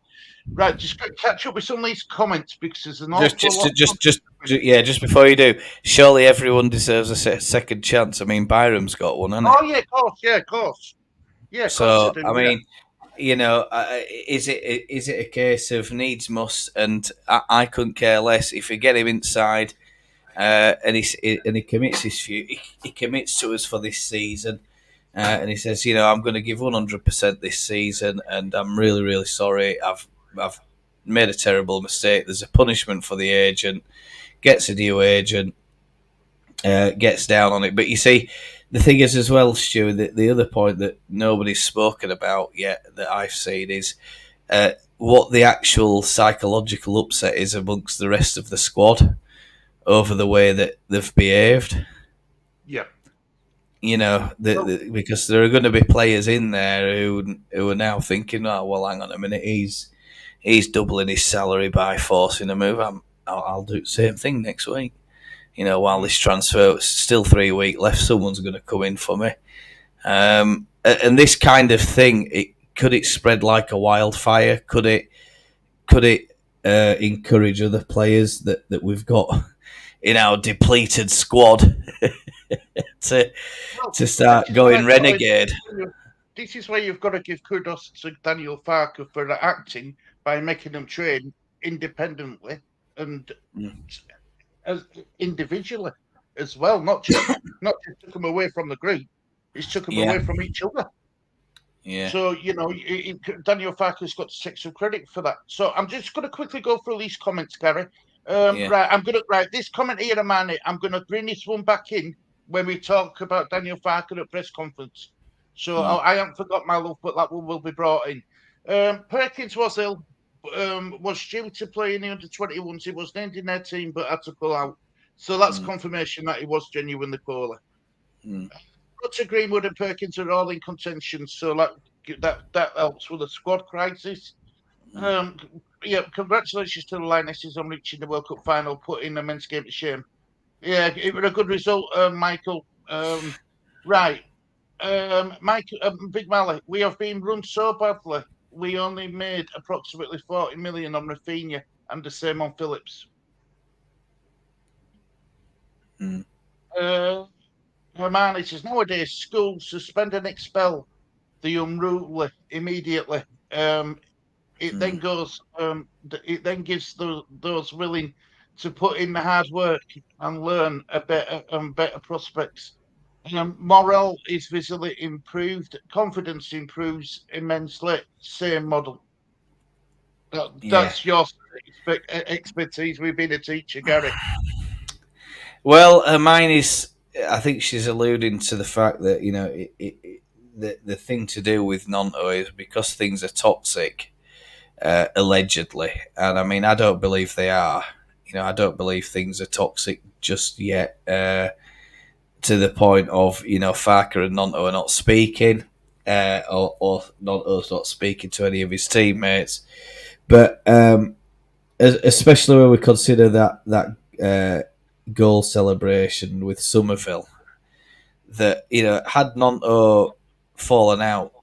Right, just catch up with some of these comments, because there's an awful lot. Just before you do, surely everyone deserves a second chance. I mean, Byram's got one, hasn't he? Oh yeah, of course. So I mean, is it a case of needs must? And I couldn't care less if we get him inside, and he commits he commits to us for this season. And he says, I'm going to give 100% this season, and I'm really, really sorry. I've made a terrible mistake. There's a punishment for the agent. Gets a new agent. Gets down on it. But you see, the thing is as well, Stu, the other point that nobody's spoken about yet that I've seen is what the actual psychological upset is amongst the rest of the squad over the way that they've behaved. Yeah. Because there are going to be players in there who are now thinking, oh, well, hang on a minute, he's doubling his salary by forcing a move. I'll do the same thing next week. While this transfer, still 3 weeks left, someone's going to come in for me. And this kind of thing, could it spread like a wildfire? Could it encourage other players that we've got in our depleted squad to start going renegade? This is where you've got to give kudos to Daniel Farker for acting by making them train independently and as individually as well. Not just took them away from the group; it's took them away from each other. Yeah. So Daniel Farker's got to take some credit for that. So I'm just going to quickly go through these comments, Gary. Right, this comment here, Amani, I'm going to bring this one back in when we talk about Daniel Farker at press conference. So I haven't forgot my love, but that one will be brought in. Perkins was ill, was due to play in the under-21s. He was named in their team, but had to pull out. So that's confirmation that he was genuinely poorly. Rutter, Greenwood and Perkins are all in contention, so that helps with the squad crisis. congratulations to the Lionesses on reaching the World Cup final, putting the men's game to shame. Yeah, it was a good result, Michael. Right, Big Mally, we have been run so badly. We only made approximately 40 million on Rafinha and the same on Phillips. Mm. Harmonie says nowadays schools suspend and expel the unruly immediately. It then goes. It then gives those willing to put in the hard work and learn a better prospects. Morale is visibly improved. Confidence improves immensely. Same model. That's your expertise with being a teacher, Gary. Well, mine is. I think she's alluding to the fact that the thing to do with Nonto is because things are toxic, allegedly, and I mean I don't believe they are. I don't believe things are toxic just yet. To the point of Farker and Nonto are not speaking, or Nonto's not speaking to any of his teammates, but especially when we consider that goal celebration with Somerville, that had Nonto fallen out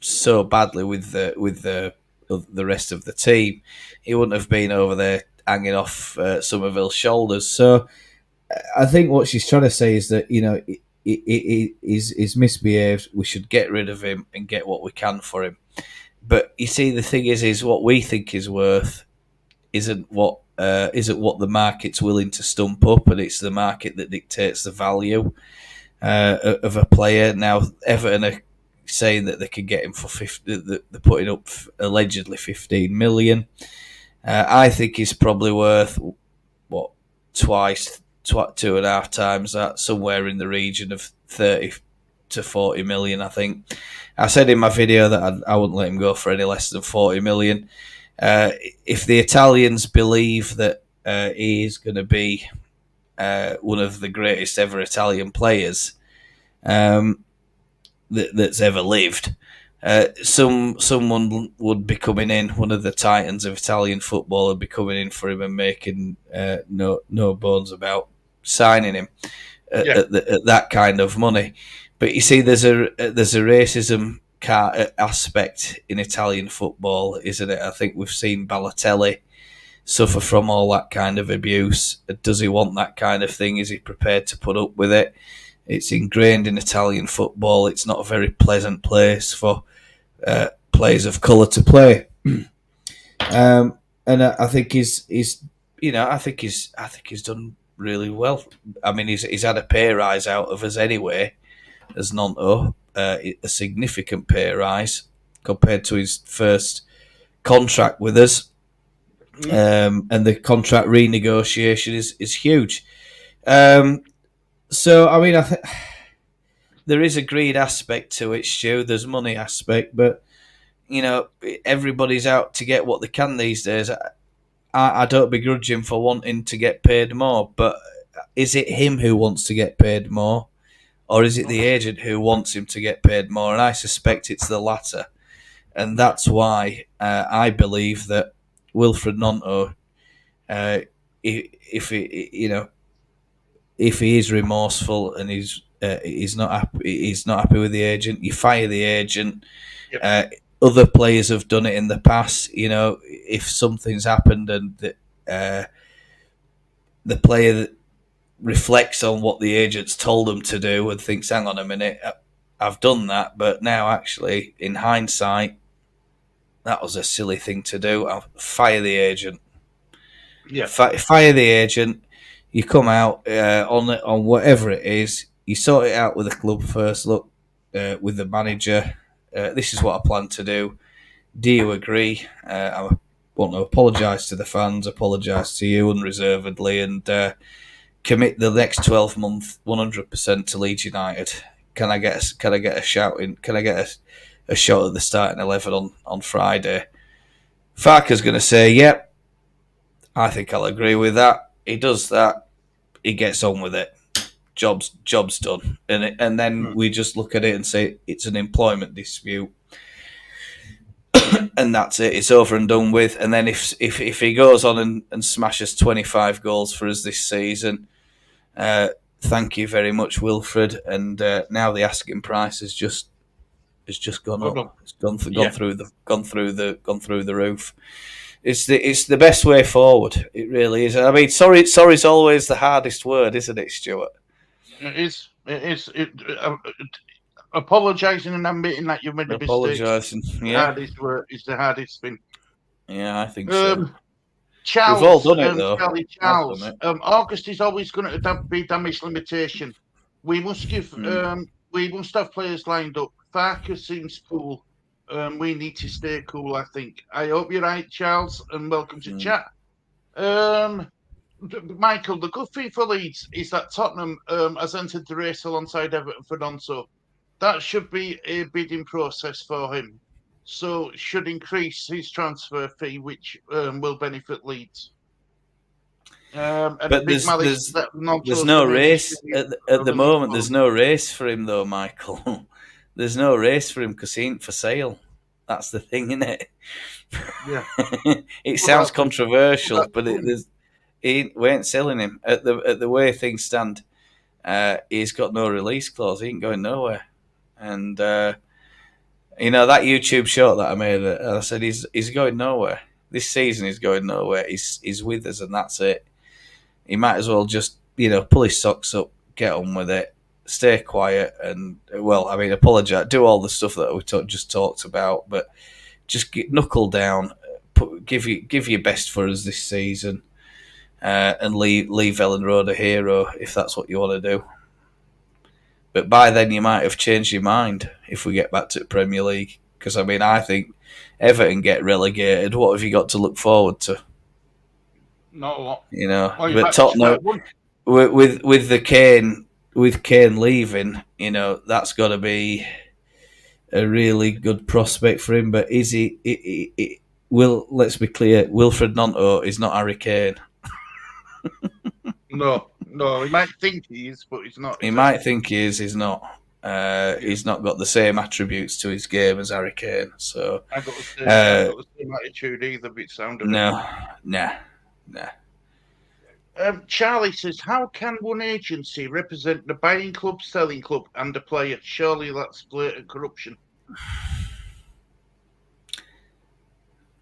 so badly with the rest of the team, he wouldn't have been over there hanging off Somerville's shoulders. So I think what she's trying to say is that he's misbehaved. We should get rid of him and get what we can for him. But you see, the thing is what we think is worth isn't what the market's willing to stump up, and it's the market that dictates the value of a player. Now, Everton are saying that they can get him for 50. They're putting up allegedly 15 million. I think he's probably worth twice, 2.5 times that, somewhere in the region of 30 to 40 million. I think I said in my video that I wouldn't let him go for any less than 40 million. If the Italians believe that he is going to be one of the greatest ever Italian players that's ever lived, someone would be coming in. One of the titans of Italian football would be coming in for him and making no bones about signing him at that kind of money. But you see, there's a racism aspect in Italian football, isn't it? I think we've seen Balotelli suffer from all that kind of abuse. Does he want that kind of thing? Is he prepared to put up with it? It's ingrained in Italian football. It's not a very pleasant place for players of colour to play. And I think he's done really well. I mean, he's had a pay rise out of us anyway, as Nonto, a significant pay rise compared to his first contract with us. And the contract renegotiation is huge. So, I mean, I think there is a greed aspect to it, Stu. There's money aspect, but everybody's out to get what they can these days. I don't begrudge him for wanting to get paid more, but is it him who wants to get paid more, or is it the agent who wants him to get paid more? And I suspect it's the latter, and that's why I believe that Wilfred Nonto, if he is remorseful and he's not happy with the agent, you fire the agent. Yep. Other players have done it in the past. If something's happened and the player that reflects on what the agent's told them to do and thinks, hang on a minute, I've done that, but now actually, in hindsight, that was a silly thing to do. I'll fire the agent. Yeah. Fire the agent. You come out on whatever it is. You sort it out with the club first. Look, with the manager. This is what I plan to do. Do you agree? I want to apologise to the fans, apologise to you unreservedly, and commit the next 12 months 100% to Leeds United. Can I get a shout in? Can I get a shot at the starting 11 on Friday? Farker's going to say, "Yep, I think I'll agree with that." He does that. He gets on with it. Job's done, and then we just look at it and say it's an employment dispute. and that's it. It's over and done with. And then if he goes on and smashes 25 goals for us this season, thank you very much, Wilfred. And now the asking price has just gone up. It's gone through the roof. It's the best way forward. It really is. I mean, sorry's always the hardest word, isn't it, Stuart? It is. Apologising and admitting that you've made a mistake. Apologising, yeah. Is the hardest thing. Yeah, I think so. Charles, we've all done it though. Charles, August is always going to be damage limitation. We must give. We must have players lined up. Farker seems cool. We need to stay cool, I think. I hope you're right, Charles, and welcome to chat. Michael, the good thing for Leeds is that Tottenham has entered the race alongside Everton for Nonso. That should be a bidding process for him. So should increase his transfer fee, which will benefit Leeds. But there's no race at the moment. There's no race for him, though, Michael. There's no race for him because he ain't for sale. That's the thing, isn't it? Yeah. It sounds controversial, but we ain't selling him at the way things stand. He's got no release clause. He ain't going nowhere. And that YouTube short that I made, I said he's going nowhere. This season he's going nowhere. He's with us, and that's it. He might as well just pull his socks up, get on with it, stay quiet, and apologise, do all the stuff that we just talked about, but just knuckle down, give your best for us this season, and leave Ellen Road a hero if that's what you want to do. But by then you might have changed your mind if we get back to the Premier League. Because, I think Everton get relegated. What have you got to look forward to? Not a lot. But Tottenham, with Kane leaving, that's got to be a really good prospect for him. But is he? Let's be clear, Wilfred Gnonto is not Harry Kane. No, he might think he is, but he's not. He might think he is. He's not. He's not got the same attributes to his game as Harry Kane. So I got the same attitude either. But it sounded nah. Charlie says, "How can one agency represent the buying club, selling club, and the player? Surely that's blatant corruption."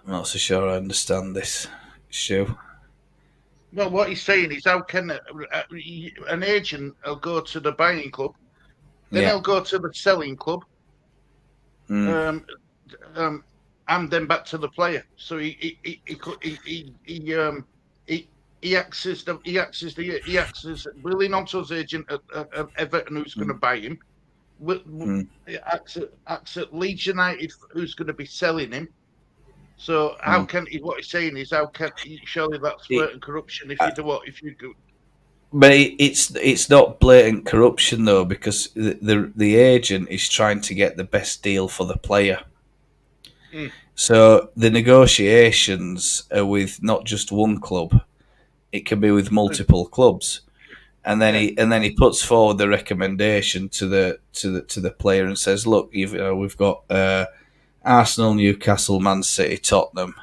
I'm not so sure I understand this, Stu. Well, what he's saying is, how can an agent will go to the buying club, then he'll go to the selling club, and then back to the player. So he acts as Willie Gnonto's agent at Everton, who's going to buy him. Acts at Leeds United, who's going to be selling him. So how can what he's saying is, how can surely that's blatant corruption if you do what if you do? But it's not blatant corruption though, because the agent is trying to get the best deal for the player. So the negotiations are with not just one club; it can be with multiple clubs, and then he puts forward the recommendation to the player and says, "Look, we've got." Arsenal, Newcastle, Man City, Tottenham.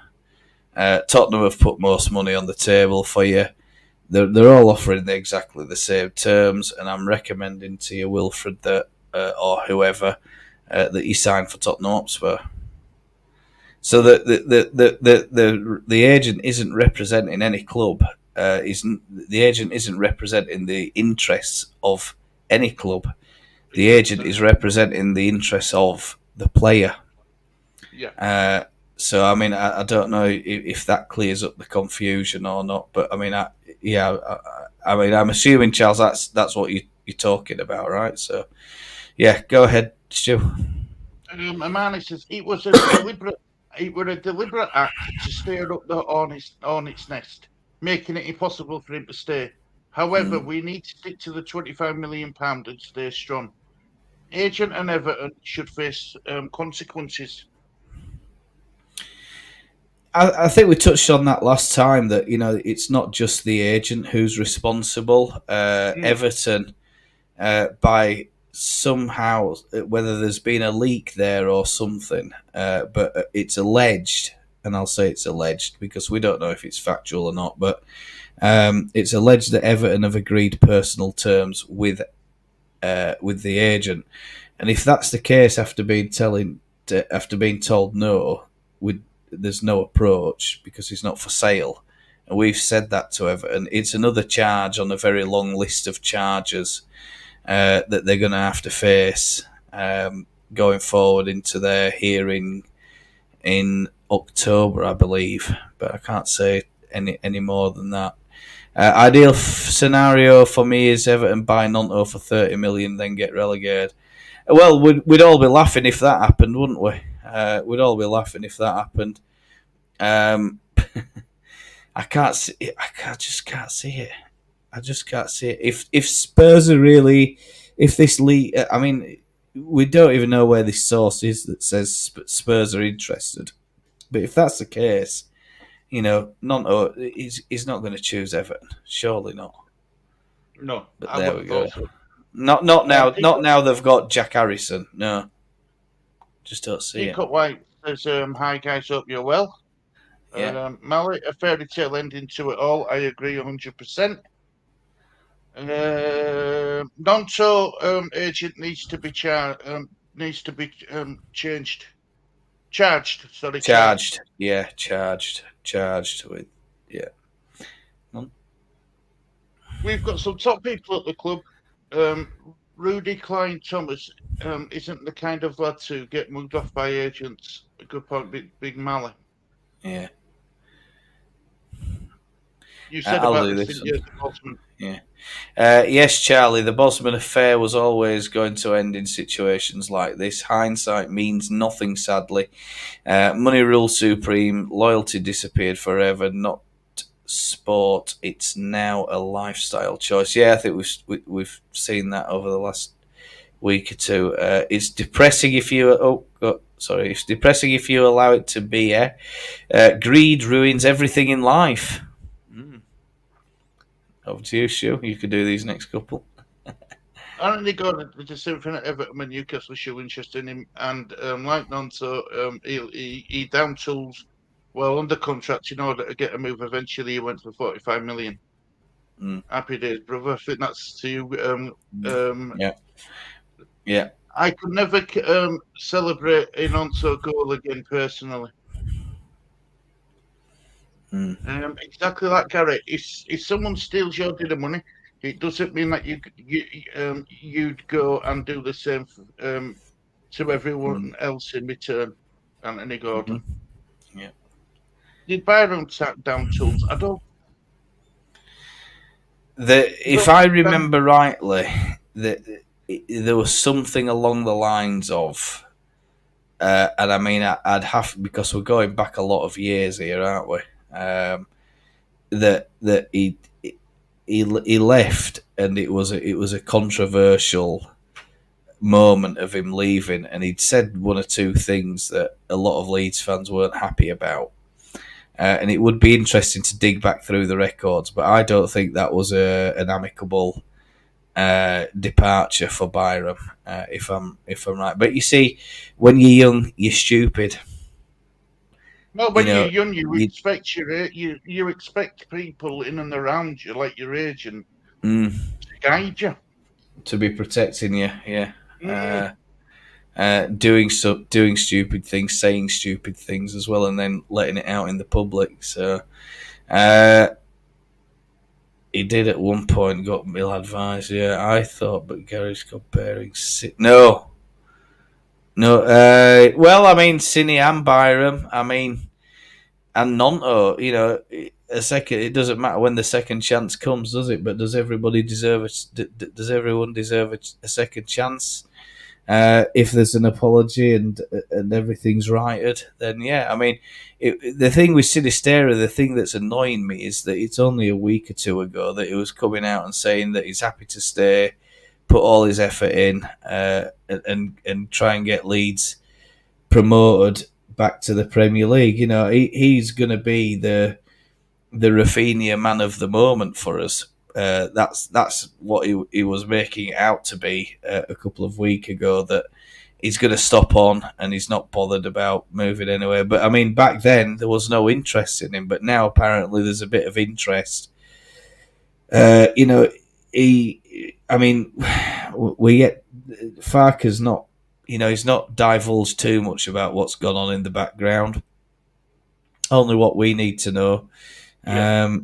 Tottenham have put most money on the table for you. They're all offering exactly the same terms, and I'm recommending to you, Wilfred, that or whoever that you sign for Tottenham Hotspur. So that the agent isn't representing any club. The agent isn't representing the interests of any club. The agent is representing the interests of the player. Yeah. So I don't know if that clears up the confusion or not, but I'm assuming, Charles, that's what you're talking about, right? So, yeah, go ahead, Stu. Amani says it was a deliberate act to stir up the hornet's nest, making it impossible for him to stay. However, we need to stick to the £25 million and stay strong. Agent and Everton should face consequences. I think we touched on that last time, that it's not just the agent who's responsible. Everton, by somehow, whether there's been a leak there or something, but it's alleged, and I'll say it's alleged because we don't know if it's factual or not, but it's alleged that Everton have agreed personal terms with the agent, and if that's the case, after being told no, there's no approach because he's not for sale, and we've said that to Everton. It's another charge on a very long list of charges that they're going to have to face going forward into their hearing in October, I believe, but I can't say any more than that. Ideal scenario for me is Everton buy Nonto for 30 million, then get relegated. Well, we'd all be laughing if that happened, wouldn't we? We'd all be laughing if that happened. I can't see it. I just can't see it. I just can't see it. If Spurs are really, if this league, I mean, we don't even know where this source is that says Spurs are interested. But if that's the case, Nonto he's not going to choose Everton. Surely not. No, But I there we wouldn't go. thought so. Not now. Not now. They've got Jack Harrison. No, just don't see it. Teacup White says, "Hi guys, hope you're well." Yeah. Mally, a fairy tale ending to it all. I agree 100%. Nonto agent needs to be changed. Charged. Sorry, Charged. Yeah, charged with. Yeah. We've got some top people at the club. Rudy Klein Thomas isn't the kind of lad to get moved off by agents. A good point, Big Mally. Yeah. You said I'll about do this, this didn't you, the Bosman? Yeah. Yes, Charlie, the Bosman affair was always going to end in situations like this. Hindsight means nothing, sadly. Money rules supreme. Loyalty disappeared forever. Not sport. It's now a lifestyle choice. Yeah, I think we've seen that over the last week or two. It's depressing if you. It's depressing if you allow it to be. Greed ruins everything in life. Over to you, Shu. You could do these next couple. Aren't they going to Symphony Everton and Newcastle show interest in him? And like Nonto, he down tools well under contract in order to get a move. Eventually, he went for 45 million. Happy days, brother. I think that's to you. Yeah. I could never celebrate a Nonto goal again personally. Exactly like Gary. If someone steals your bit of money, it doesn't mean that you'd go and do the same to everyone else in return. Anthony Gordon. Yeah. Did Byron tap down tools? I don't. If I remember rightly, there was something along the lines of, and I mean, I'd have, because we're going back a lot of years here, aren't we? That he left, and it was a controversial moment of him leaving, and he'd said one or two things that a lot of Leeds fans weren't happy about. And it would be interesting to dig back through the records, but I don't think that was an amicable departure for Byram, if I'm right. But you see, when you're young, you're stupid. No, when you're young, you expect people in and around you, like your agent, to guide you, to be protecting you. Yeah. Doing stupid things, saying stupid things as well, and then letting it out in the public. So he did at one point got ill advised. Yeah, I thought, but Gary's comparing. No. Well, I mean, Cine and Byram. I mean, and Nonto. It doesn't matter when the second chance comes, does it? But does everybody deserve does everyone deserve a second chance? If there's an apology and everything's righted, then yeah. I mean, the thing with Sinistera, the thing that's annoying me is that it's only a week or two ago that he was coming out and saying that he's happy to stay, put all his effort in, and try and get Leeds promoted back to the Premier League. He's going to be the Rafinha man of the moment for us. That's what he was making it out to be a couple of weeks ago, that he's going to stop on and he's not bothered about moving anywhere. But I mean, back then there was no interest in him, but now apparently there's a bit of interest. We get Farker's not, he's not divulged too much about what's gone on in the background. Only what we need to know. Yeah.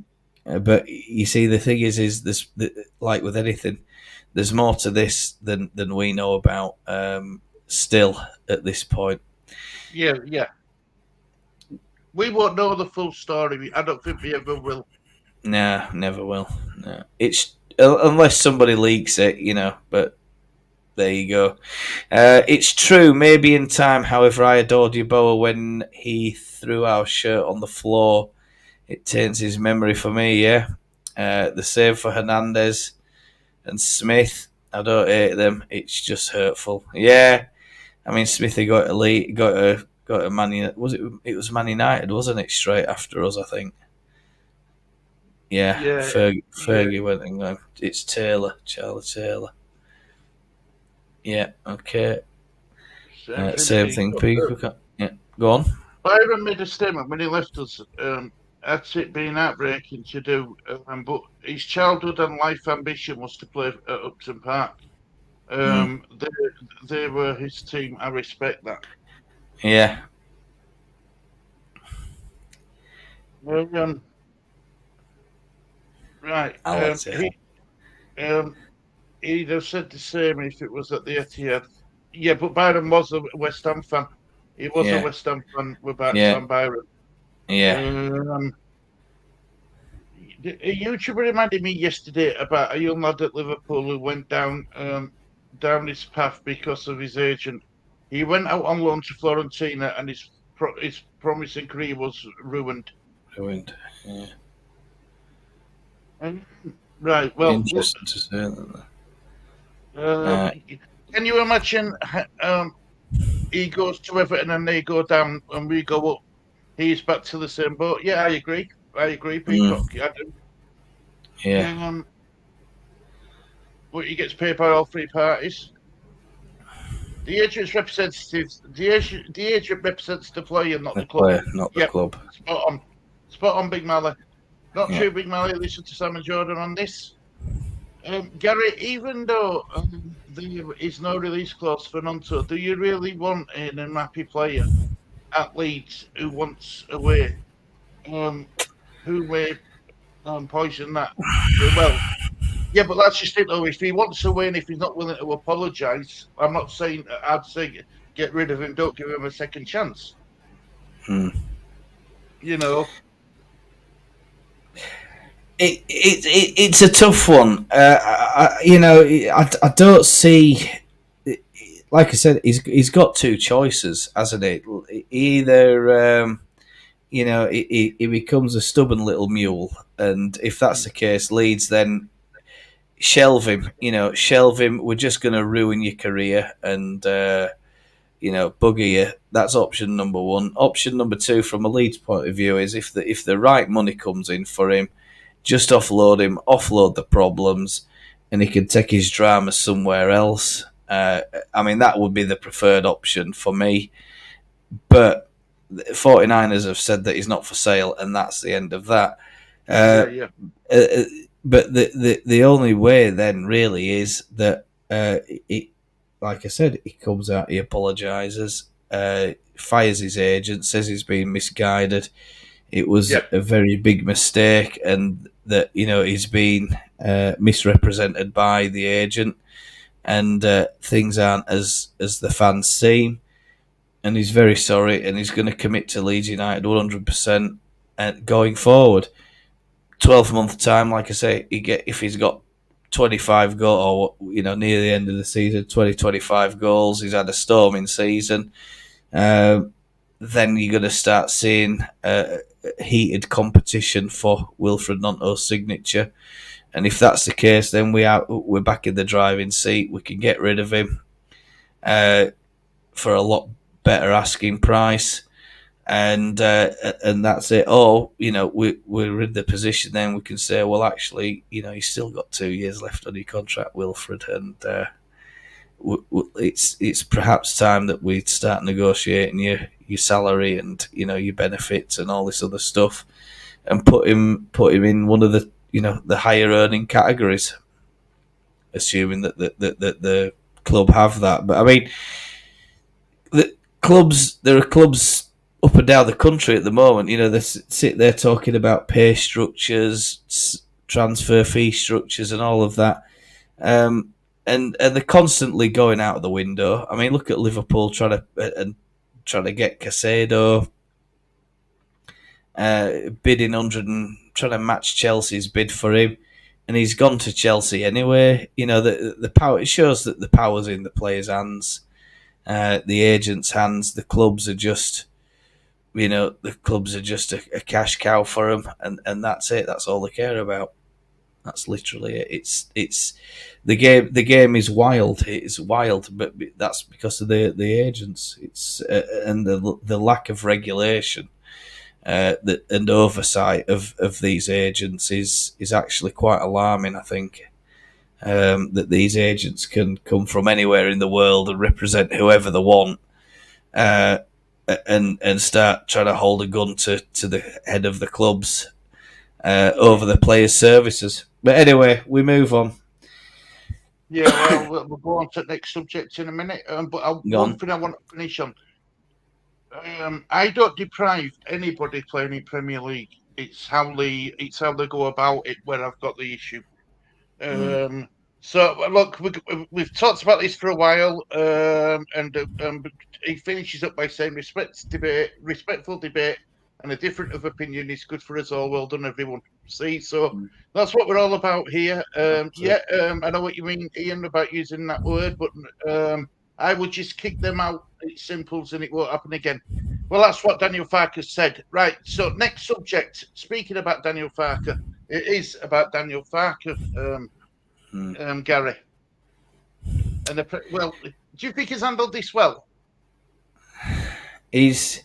But you see, the thing is this, like with anything, there's more to this than we know about. Still, at this point. Yeah. We won't know the full story. I don't think we ever will. Nah, never will. No. It's unless somebody leaks it, But there you go. It's true. Maybe in time. However, I adored Yeboah when he threw our shirt on the floor. It taints his memory for me. Yeah. The same for Hernandez and Smith. I don't hate them. It's just hurtful. Yeah. I mean, Smithy got a Man United. It was Man United, wasn't it? Straight after us, I think. Yeah. Fergie went and go. It's Charlie Taylor. Yeah. Okay. Same thing. People. Yeah. Go on. Byron made a statement when he left us. That's it being heartbreaking to do, but his childhood and life ambition was to play at Upton Park. They were his team. I respect that. Yeah. Right. He'd have said the same if it was at the Etihad. Yeah, but Byron was a West Ham fan. He was a West Ham fan about Sam Byron. Yeah. A YouTuber reminded me yesterday about a young lad at Liverpool who went down his path because of his agent. He went out on loan to Fiorentina, and his promising career was ruined. Yeah. Right. Well, interesting to say that. Can you imagine? He goes to Everton and they go down, and we go up. He's back to the same boat. Yeah, I agree, Peacock. I do. Yeah. But he gets paid by all three parties. The agent's representatives. The agent represents the player, not the club. Player, not the club. Spot on, Big Mally. Not true, Big Mally. Listen to Sam and Jordan on this. Gary, even though there is no release clause for Nonto, do you really want an unhappy player at Leeds who wants away? Who may poison that? Well, yeah, but that's just it though. If he wants away and if he's not willing to apologise, I'm not saying, I'd say get rid of him, don't give him a second chance. It's a tough one. I don't see. Like I said, he's got two choices, hasn't he? Either he becomes a stubborn little mule, and if that's the case, Leeds then shelve him. We're just going to ruin your career and bugger you. That's option number one. Option number two, from a Leeds point of view, is if the right money comes in for him, just offload him, offload the problems, and he can take his drama somewhere else. That would be the preferred option for me. But the 49ers have said that he's not for sale, and that's the end of that. But the only way then really is that, like I said, he comes out, he apologises, fires his agent, says he's been misguided. It was a very big mistake, and that he's been misrepresented by the agent, and things aren't as the fans seem. And he's very sorry, and he's going to commit to Leeds United 100% going forward. 12-month time, like I say, if he's got 25 goals, or near the end of the season, 25 goals, he's had a storming season. Then you're going to start seeing heated competition for Wilfred Gnonto's signature, and if that's the case, then we're back in the driving seat. We can get rid of him for a lot better asking price, and that's it. Or we're in the position then we can say, well, actually, you've still got 2 years left on your contract, Wilfred, and it's perhaps time that we start negotiating your salary and your benefits and all this other stuff, and put him in one of the the higher earning categories, assuming that the club have that. But I mean, there are clubs up and down the country at the moment. They sit there talking about pay structures, transfer fee structures, and all of that. And they're constantly going out of the window. I mean, look at Liverpool trying to get Casado, bidding 100 and trying to match Chelsea's bid for him, and he's gone to Chelsea anyway. The power, it shows that the power's in the players' hands, the agents' hands. The clubs are just, a cash cow for them, and that's it. That's all they care about. That's literally it. It's the game. The game is wild. It's wild, but that's because of the agents. It's and the lack of regulation, and oversight of these agents is actually quite alarming. I think that these agents can come from anywhere in the world and represent whoever they want, and start trying to hold a gun to the head of the clubs over the players' services. But anyway, we move on. Yeah, well, we'll go on to the next subject in a minute. But one thing I want to finish on. I don't deprive anybody playing in Premier League. It's how they go about it where I've got the issue. So look, we've talked about this for a while, and he finishes up by saying respectful debate, and a difference of opinion is good for us all. Well done, everyone. See, so that's what we're all about here. I know what you mean, Ian, about using that word, but I would just kick them out. It's simple, and it won't happen again. Well, that's what Daniel Farke said. Right, so next subject. Speaking about Daniel Farke, it is about Daniel Farke, Gary. And do you think he's handled this well? His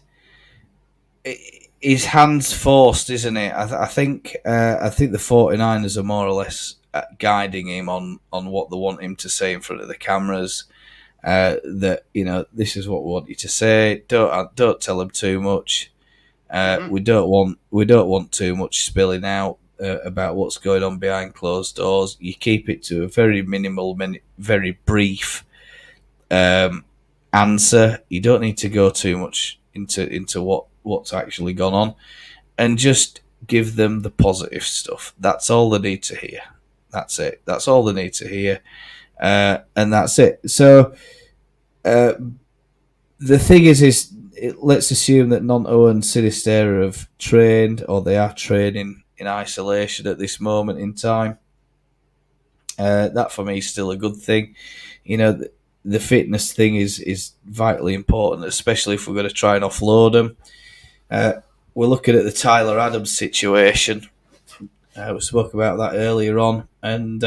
hands forced, isn't it? I think the 49ers are more or less guiding him on what they want him to say in front of the cameras. That this is what we want you to say. Don't tell them too much. We don't want too much spilling out about what's going on behind closed doors. You keep it to a very minimal, very brief answer. You don't need to go too much into what's actually gone on, and just give them the positive stuff. That's all they need to hear. That's it. That's all they need to hear, and that's it. So the thing is let's assume that Nonto and Sinisterra have trained, or they are training in isolation at this moment in time. That for me is still a good thing. The fitness thing is vitally important, especially if we're going to try and offload them. We're looking at the Tyler Adams situation. We spoke about that earlier on, and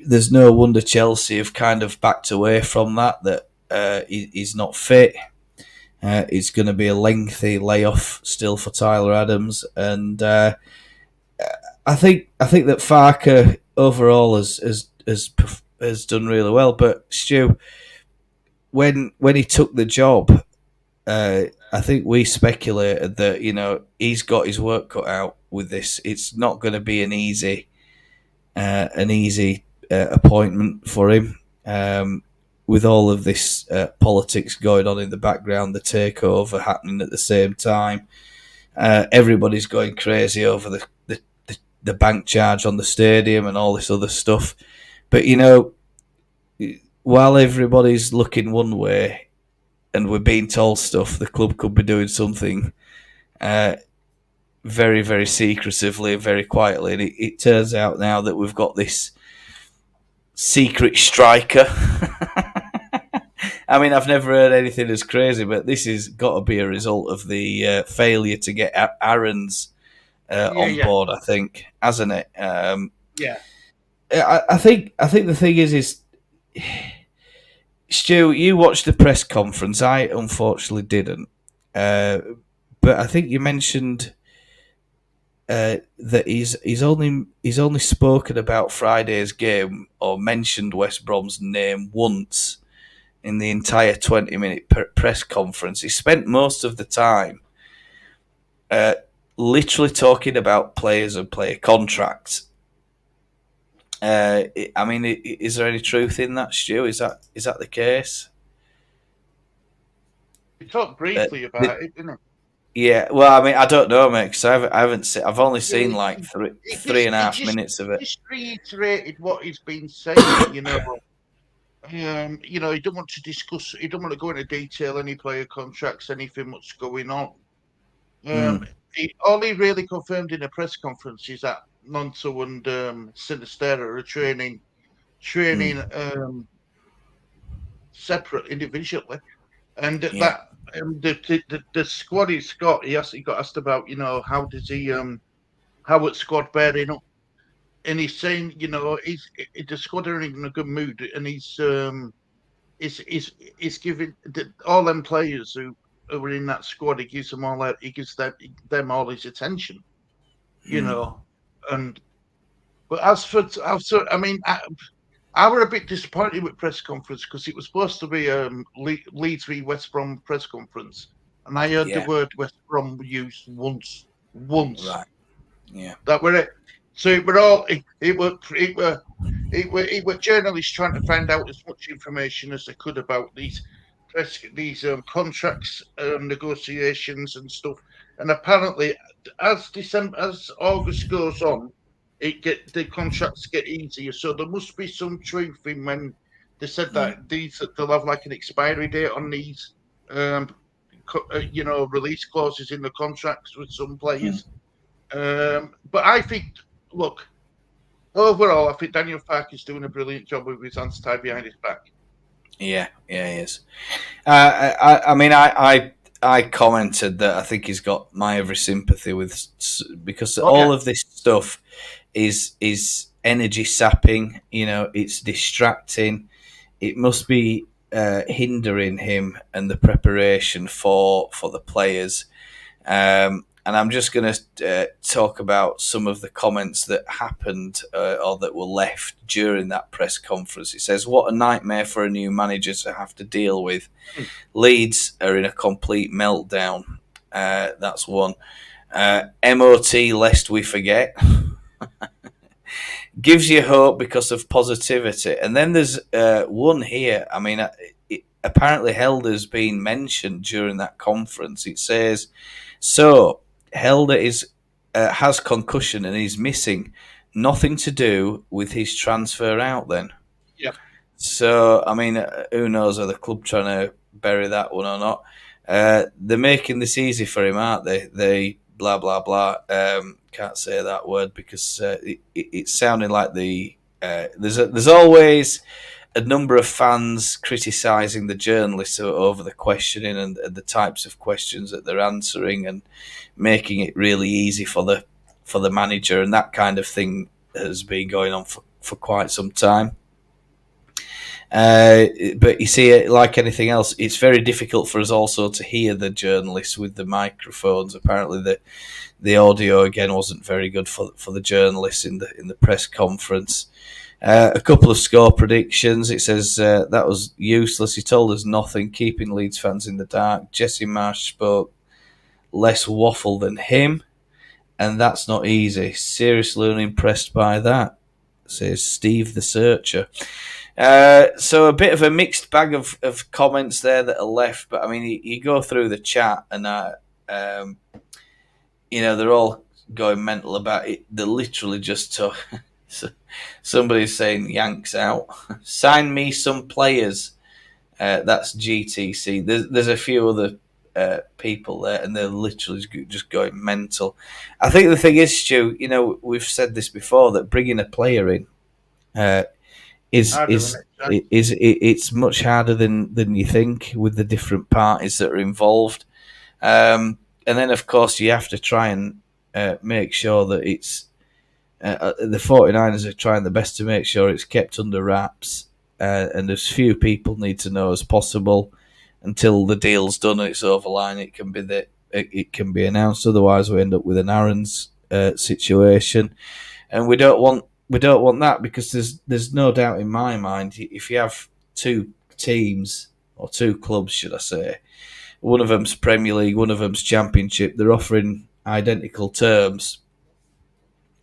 there's no wonder Chelsea have kind of backed away from that he's not fit. It's going to be a lengthy layoff still for Tyler Adams, and I think that Farke overall has done really well. But Stu, when he took the job, I think we speculated that he's got his work cut out with this. It's not going to be an easy appointment for him, with all of this politics going on in the background, the takeover happening at the same time. Everybody's going crazy over the bank charge on the stadium and all this other stuff. But while everybody's looking one way and we're being told stuff, the club could be doing something very, very secretively and very quietly. And it turns out now that we've got this secret striker. I mean, I've never heard anything as crazy, but this has got to be a result of the failure to get Aaron's on board, I think, hasn't it? Yeah. I think the thing is Stu, you watched the press conference. I unfortunately didn't. but I think you mentioned that he's only spoken about Friday's game or mentioned West Brom's name once in the entire 20-minute press conference. He spent most of the time literally talking about players and player contracts. I mean, is there any truth in that, Stu? Is that the case? We talked briefly about it, didn't it? Yeah, well, I mean, I don't know, mate, because I haven't seen. I've only seen like It three and a half just minutes of it. Just reiterated what he's been saying. You know, he don't want to discuss. He don't want to go into detail any player contracts, anything what's going on. All he really confirmed in a press conference is that Nonto and Sinistera are training separate individually, and that the squad he's got. He got asked about, how does he how it's squad bearing up, and he's saying, the squad are in a good mood, and he's giving all them players who are in that squad. He gives them all his attention, and but I mean, I were a bit disappointed with press conference because it was supposed to be Leeds v West Brom press conference, and I heard the word West Brom used once. Right. Yeah. That were it. So it were all it were journalists trying to find out as much information as they could about these contracts, negotiations and stuff. And apparently, as August goes on, the contracts get easier. So there must be some truth in when they said that they'll have like an expiry date on these, release clauses in the contracts with some players. But I think, look, overall, I think Daniel Farke is doing a brilliant job with his hands tied behind his back. Yeah, he is. I mean, I commented that I think he's got my every sympathy because all of this stuff is energy sapping. It's distracting. It must be hindering him and the preparation for the players. And I'm just going to talk about some of the comments that happened or that were left during that press conference. It says, "What a nightmare for a new manager to have to deal with. Leeds are in a complete meltdown." That's one. MOT, lest we forget. Gives you hope because of positivity. And then there's one here. I mean, apparently Helder's been mentioned during that conference. It says, "So, Helder has concussion and he's missing. Nothing to do with his transfer out then." Yeah. So, I mean, who knows, are the club trying to bury that one or not? They're making this easy for him, aren't they? They blah, blah, blah. Can't say that word because it's sounding like there's always a number of fans criticising the journalists over the questioning and the types of questions that they're answering and making it really easy for the manager, and that kind of thing has been going on for quite some time. But you see, like anything else, it's very difficult for us also to hear the journalists with the microphones. Apparently, the audio again wasn't very good for the journalists in the press conference. A couple of score predictions. It says that was useless. He told us nothing, keeping Leeds fans in the dark. Jesse Marsh spoke less waffle than him, and that's not easy. Seriously unimpressed by that, says Steve the Searcher. So a bit of a mixed bag of comments there that are left, but I mean, you go through the chat and they're all going mental about it. They're literally just somebody's saying Yanks out. Sign me some players. That's GTC. There's a few other people there, and they're literally just going mental. I think the thing is, Stu, we've said this before, that bringing a player in it's much harder than you think with the different parties that are involved. And then, of course, you have to try and make sure that it's the 49ers are trying their best to make sure it's kept under wraps, and as few people need to know as possible. until the deal's done and it's over line. It can be announced. Otherwise, we end up with an Aaron's situation, and we don't want that, because there's no doubt in my mind, if you have two teams, or two clubs, should I say, one of them's Premier League, one of them's Championship, they're offering identical terms.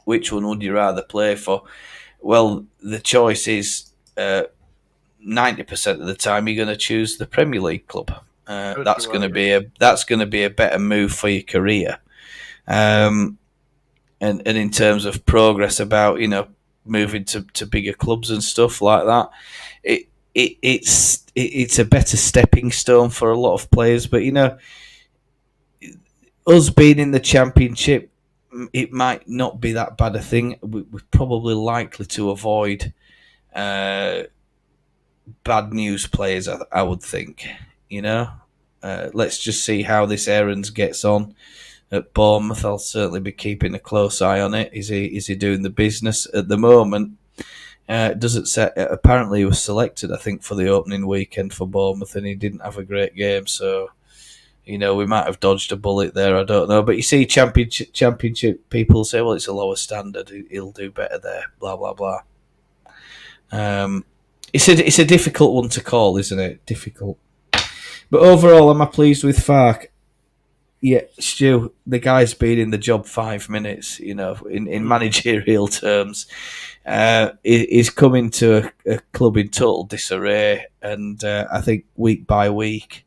Which one would you rather play for? Well, the choice is 90% of the time you're going to choose the Premier League club. That's going to be a better move for your career. And in terms of progress about, moving to bigger clubs and stuff like that, it's a better stepping stone for a lot of players. But us being in the Championship, it might not be that bad a thing. We're probably likely to avoid bad news players, I would think. Let's just see how this Aarons gets on at Bournemouth. I'll certainly be keeping a close eye on it. Is he doing the business at the moment? Apparently he was selected, I think, for the opening weekend for Bournemouth, and he didn't have a great game. So, we might have dodged a bullet there. I don't know. But you see, championship people say, well, it's a lower standard. He'll do better there. Blah blah blah. It's a difficult one to call, isn't it? Difficult. But overall, am I pleased with Farke? Yeah, Stu, the guy's been in the job 5 minutes, in managerial terms. He's coming to a club in total disarray, and I think week by week,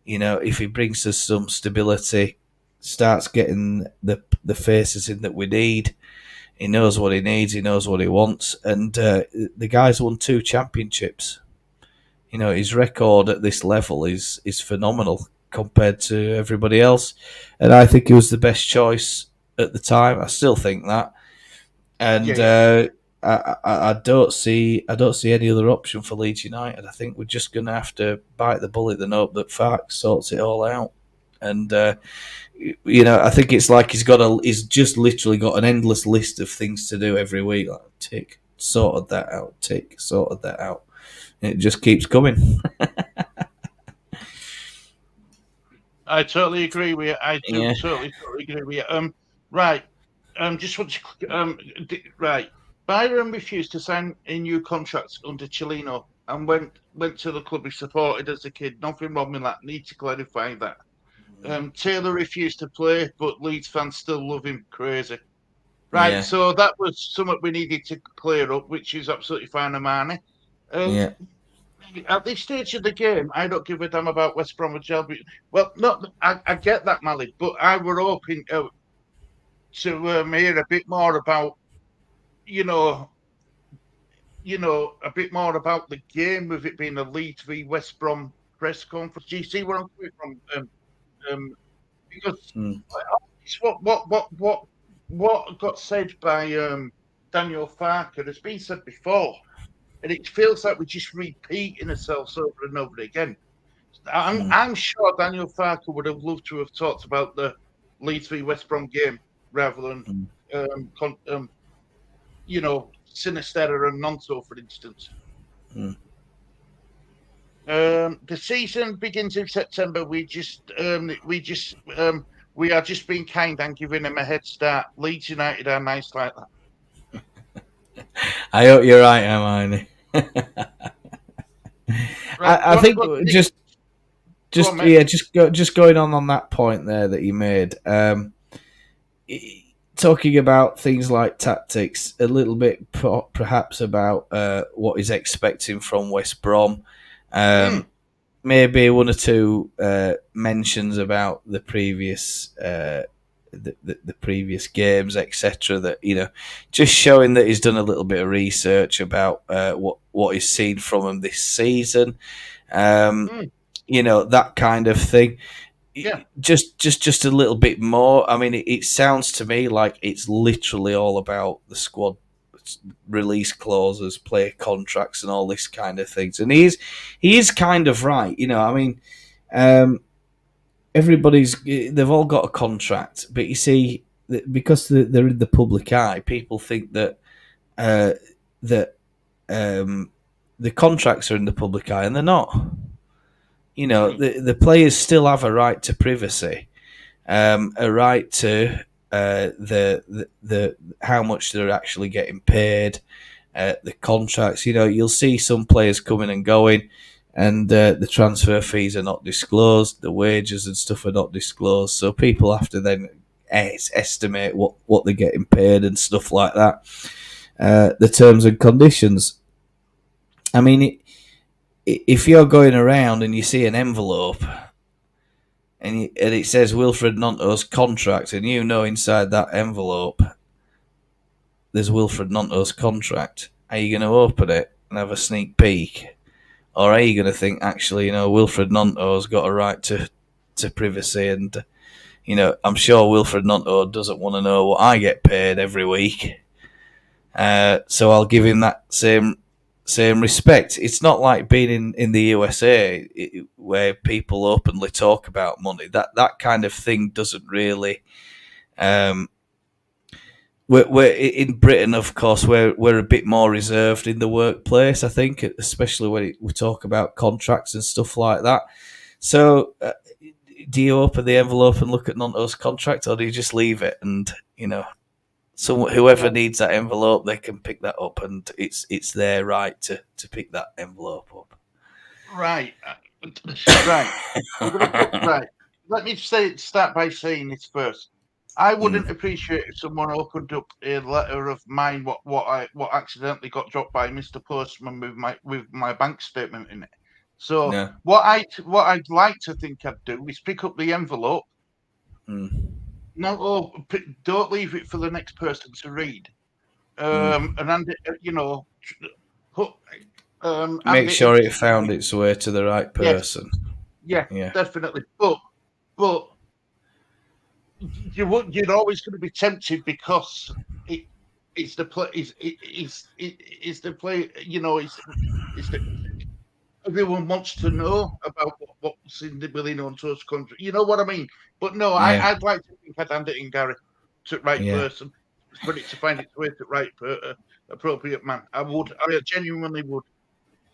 if he brings us some stability, starts getting the faces in that we need, he knows what he needs, he knows what he wants, and the guy's won 2 championships. His record at this level is phenomenal compared to everybody else, and I think he was the best choice at the time. I still think that, and I don't see any other option for Leeds United. I think we're just going to have to bite the bullet and hope that Farke sorts it all out. And I think it's like he's just literally got an endless list of things to do every week. Like, tick, sorted that out. Tick, sorted that out. And it just keeps coming. I totally agree with you. Totally agree with you. Right. Just want to right. Byron refused to sign a new contract under Chilino and went to the club he supported as a kid. Nothing wrong with that. Need to clarify that. Taylor refused to play, but Leeds fans still love him crazy. Right. Yeah. So that was something we needed to clear up, which is absolutely fine, Armani. Yeah. At this stage of the game, I don't give a damn about West Bromwich Albion. Well, I get that, Malik, but I were hoping to hear a bit more about, a bit more about the game, with it being a Leeds v West Brom press conference. Do you see where I'm coming from? Because what got said by Daniel Farke has been said before. And it feels like we're just repeating ourselves over and over again. I'm sure Daniel Farke would have loved to have talked about the Leeds v West Brom game rather than, Sinisterra and Nonto, for instance. The season begins in September. We are just being kind and giving them a head start. Leeds United are nice like that. I hope you're right, Hermione. I think just going on that point there that you made, talking about things like tactics, a little bit perhaps about what he's expecting from West Brom. Maybe 1 or 2 mentions about the previous the previous games, etc. That just showing that he's done a little bit of research about what he's seen from him this season. That kind of thing. Yeah. Just a little bit more. I mean, it sounds to me like it's literally all about the squad release clauses, player contracts, and all this kind of things. And he is kind of right. I mean, they've all got a contract, but you see, because they're in the public eye, people think that the contracts are in the public eye, and they're not. you know, the players still have a right to privacy, a right to the how much they're actually getting paid, the contracts. You know, you'll see some players coming and going, and the transfer fees are not disclosed, the wages and stuff are not disclosed, so people have to then estimate what they're getting paid and stuff like that. The terms and conditions. I mean, if you're going around and you see an envelope and it says Wilfred Nonto's contract, and you know inside that envelope there's Wilfred Nonto's contract, are you going to open it and have a sneak peek? Or are you going to think, actually, you know, Wilfred Nonto's got a right to privacy, and, you know, I'm sure Wilfred Nonto doesn't want to know what I get paid every week, so I'll give him that same respect. It's not like being in the USA where people openly talk about money. That kind of thing doesn't really. We're in Britain, of course, we're a bit more reserved in the workplace, I think, especially when we talk about contracts and stuff like that. So, do you open the envelope and look at Nonto's contract, or do you just leave it and, you know, whoever needs that envelope, they can pick that up, and it's their right to pick that envelope up. Right. Right. Right. Let me start by saying this first. I wouldn't appreciate if someone opened up a letter of mine what accidentally got dropped by Mr. Postman with my bank statement in it. So Yeah. what I'd like to think I'd do is pick up the envelope. No, don't leave it for the next person to read. And you know, make sure it found its way to the right person. Yeah, definitely. But you're always going to be tempted because it's the play. It's the play. You know, it's the. Everyone wants to know about what's in the Willie Nonto's country. You know what I mean? But no, I'd like to think I'd hand it in, Gary, to the right person, for it to find its way to the right appropriate man. I genuinely would.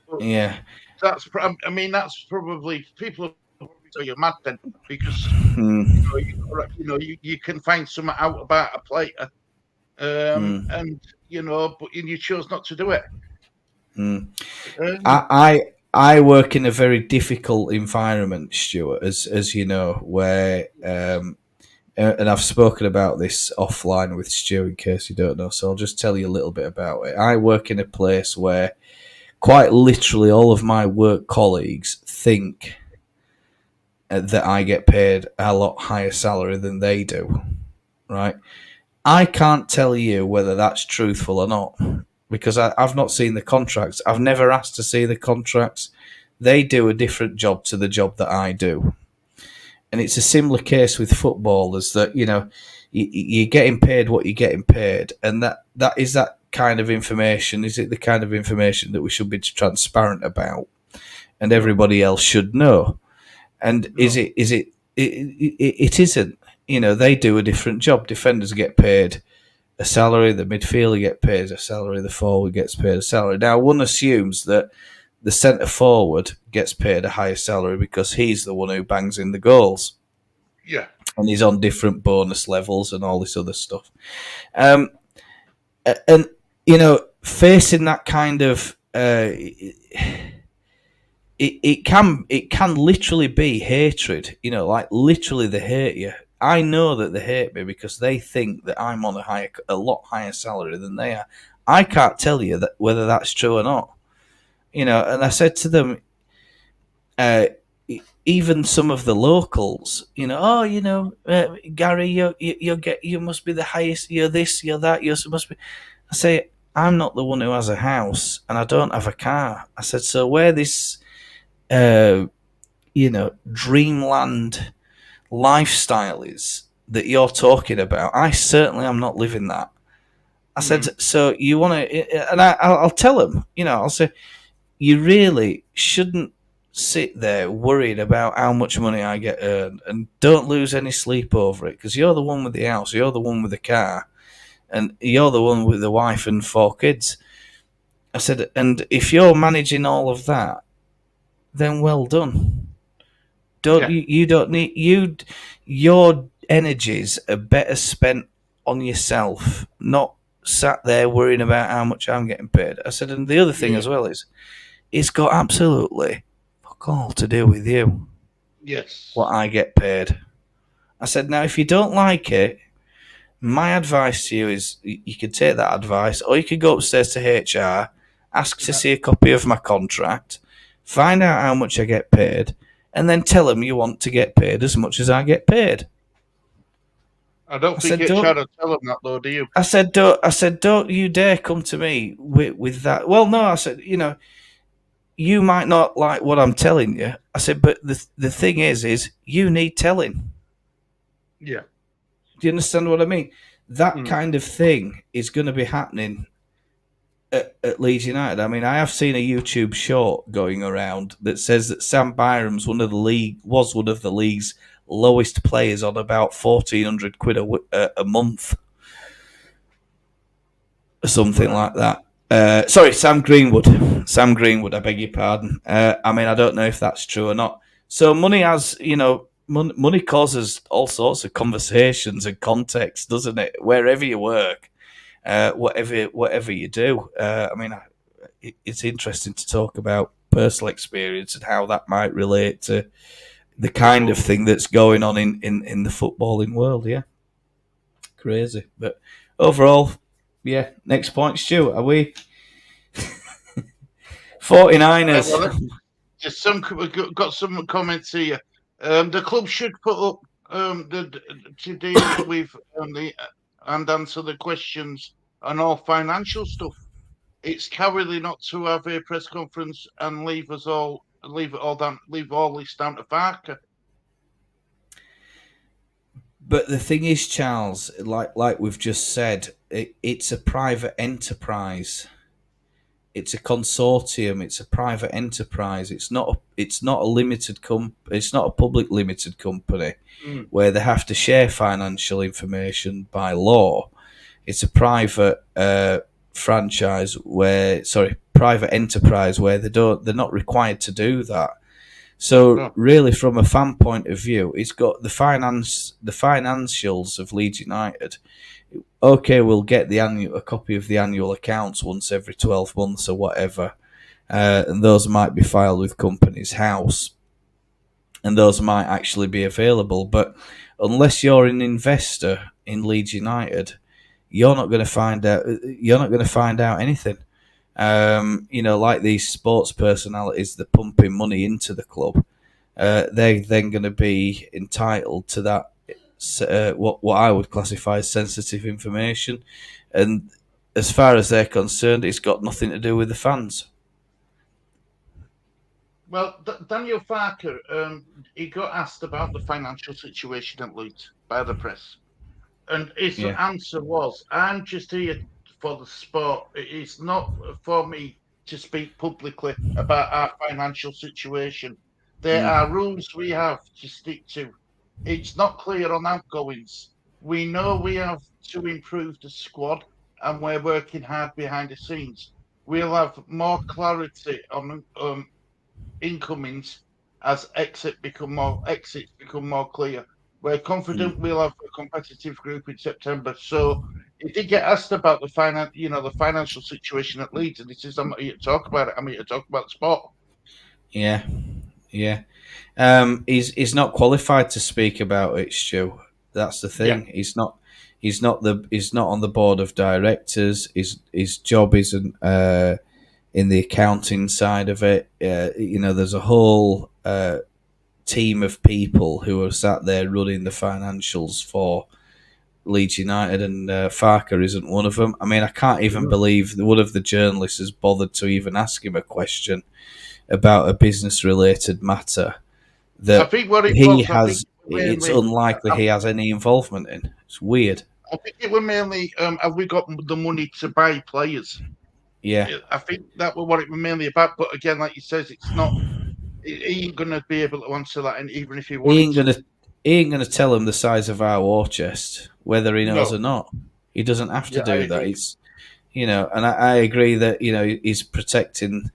But that's probably people so you're mad then, because you can find something out about a player, and you know, but you chose not to do it. I work in a very difficult environment, Stuart, as you know, where and I've spoken about this offline with Stu in case you don't know, so I'll just tell you a little bit about it. I work in a place where quite literally all of my work colleagues think that I get paid a lot higher salary than they do, right? I can't tell you whether that's truthful or not, because I've not seen the contracts. I've never asked to see the contracts. They do a different job to the job that I do. And it's a similar case with footballers, that, you know, you're getting paid what you're getting paid, and that is that kind of information. Is it the kind of information that we should be transparent about and everybody else should know? And it isn't. You know, they do a different job. Defenders get paid a salary, the midfielder gets paid a salary, the forward gets paid a salary. Now, one assumes that the centre forward gets paid a higher salary because he's the one who bangs in the goals. Yeah. And he's on different bonus levels and all this other stuff. And, you know, facing that kind of... It can literally be hatred, you know, like literally they hate you. I know that they hate me because they think that I'm on a lot higher salary than they are. I can't tell you that whether that's true or not, you know. And I said to them, even some of the locals, you know, oh, you know, Gary, you must be the highest. You're this, you're that. You must be. I say, I'm not the one who has a house and I don't have a car. I said, so where this. You know, dreamland lifestyle is that you're talking about, I certainly am not living that. I said, so you want to, and I'll tell them, you know, I'll say, you really shouldn't sit there worried about how much money I get earned, and don't lose any sleep over it, because you're the one with the house, you're the one with the car, and you're the one with the wife and 4 kids. I said, and if you're managing all of that, then well done. Don't you don't need your energies are better spent on yourself, not sat there worrying about how much I'm getting paid. I said, and the other thing as well is it's got absolutely fuck all to do with you. Yes. What I get paid. I said, now if you don't like it, my advice to you is you can take that advice, or you could go upstairs to HR, ask to see a copy of my contract, find out how much I get paid, and then tell them you want to get paid as much as I get paid. I don't think HR will tell them that, though, do you? I said, don't you dare come to me with that. Well, no, I said, you might not like what I'm telling you. I said, but the thing is you need telling. Yeah. Do you understand what I mean? That kind of thing is going to be happening at Leeds United. I mean, I have seen a YouTube short going around that says that Sam Byram's was one of the league's lowest players on about £1,400 a month, or something like that. Sorry, Sam Greenwood. Sam Greenwood. I beg your pardon. I mean, I don't know if that's true or not. So money has, money causes all sorts of conversations and context, doesn't it? Wherever you work, whatever you do. I mean, it's interesting to talk about personal experience and how that might relate to the kind of thing that's going on in the footballing world. Yeah, crazy. But overall, yeah. Next point, Stu. Are we 49ers? We've got some comments here. The club should put up to deal with and answer the questions on all financial stuff. It's cowardly not to have a press conference and leave all this down to Farker. But the thing is, Charles, like we've just said, it's a private enterprise. It's a consortium. It's a private enterprise. It's not a limited It's not a public limited company where they have to share financial information by law. It's a private private enterprise where they're not required to do that. So really, from a fan point of view, it's got the financials of Leeds United. Okay, we'll get a copy of the annual accounts once every 12 months or whatever, and those might be filed with Companies House, and those might actually be available. But unless you're an investor in Leeds United, you're not going to find out. You're not going to find out anything. Like these sports personalities that pumping money into the club, they're then going to be entitled to that. What I would classify as sensitive information, and as far as they're concerned, it's got nothing to do with the fans. Well, Daniel Farker, he got asked about the financial situation at Leeds by the press, and his answer was, "I'm just here for the sport. It's not for me to speak publicly about our financial situation. There are rules we have to stick to. It's not clear on outgoings. We know we have to improve the squad, and we're working hard behind the scenes. We'll have more clarity on incomings as exits become more clear. We're confident we'll have a competitive group in September." So he did get asked about the financial situation at Leeds, and he says, "I'm not here to talk about it. I'm here to talk about the sport." Yeah. He's not qualified to speak about it, Stu. That's the thing. Yeah. He's not on the board of directors. His job isn't in the accounting side of it. There's a whole team of people who are sat there running the financials for Leeds United, and Farker isn't one of them. I mean, I can't even believe that one of the journalists has bothered to even ask him a question about a business-related matter that I think what it was, it's unlikely he has any involvement in. It's weird. I think it was mainly, have we got the money to buy players? Yeah. I think that was what it was mainly about. But again, like he says, it's not. He ain't going to be able to answer that, and even if he wanted he ain't going to tell him the size of our war chest, whether he knows or not. He doesn't have to do that. It's, and I agree that he's protecting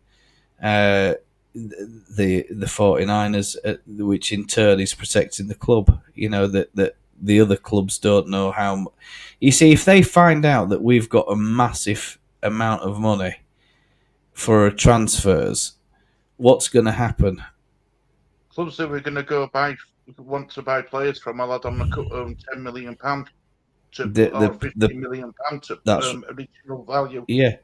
the 49ers, which in turn is protecting the club. That the other clubs don't know how. You see, if they find out that we've got a massive amount of money for transfers, what's going to happen? Clubs that we're going to want to buy players from, I'll add on £10 million to or £15 million to additional value. Yeah,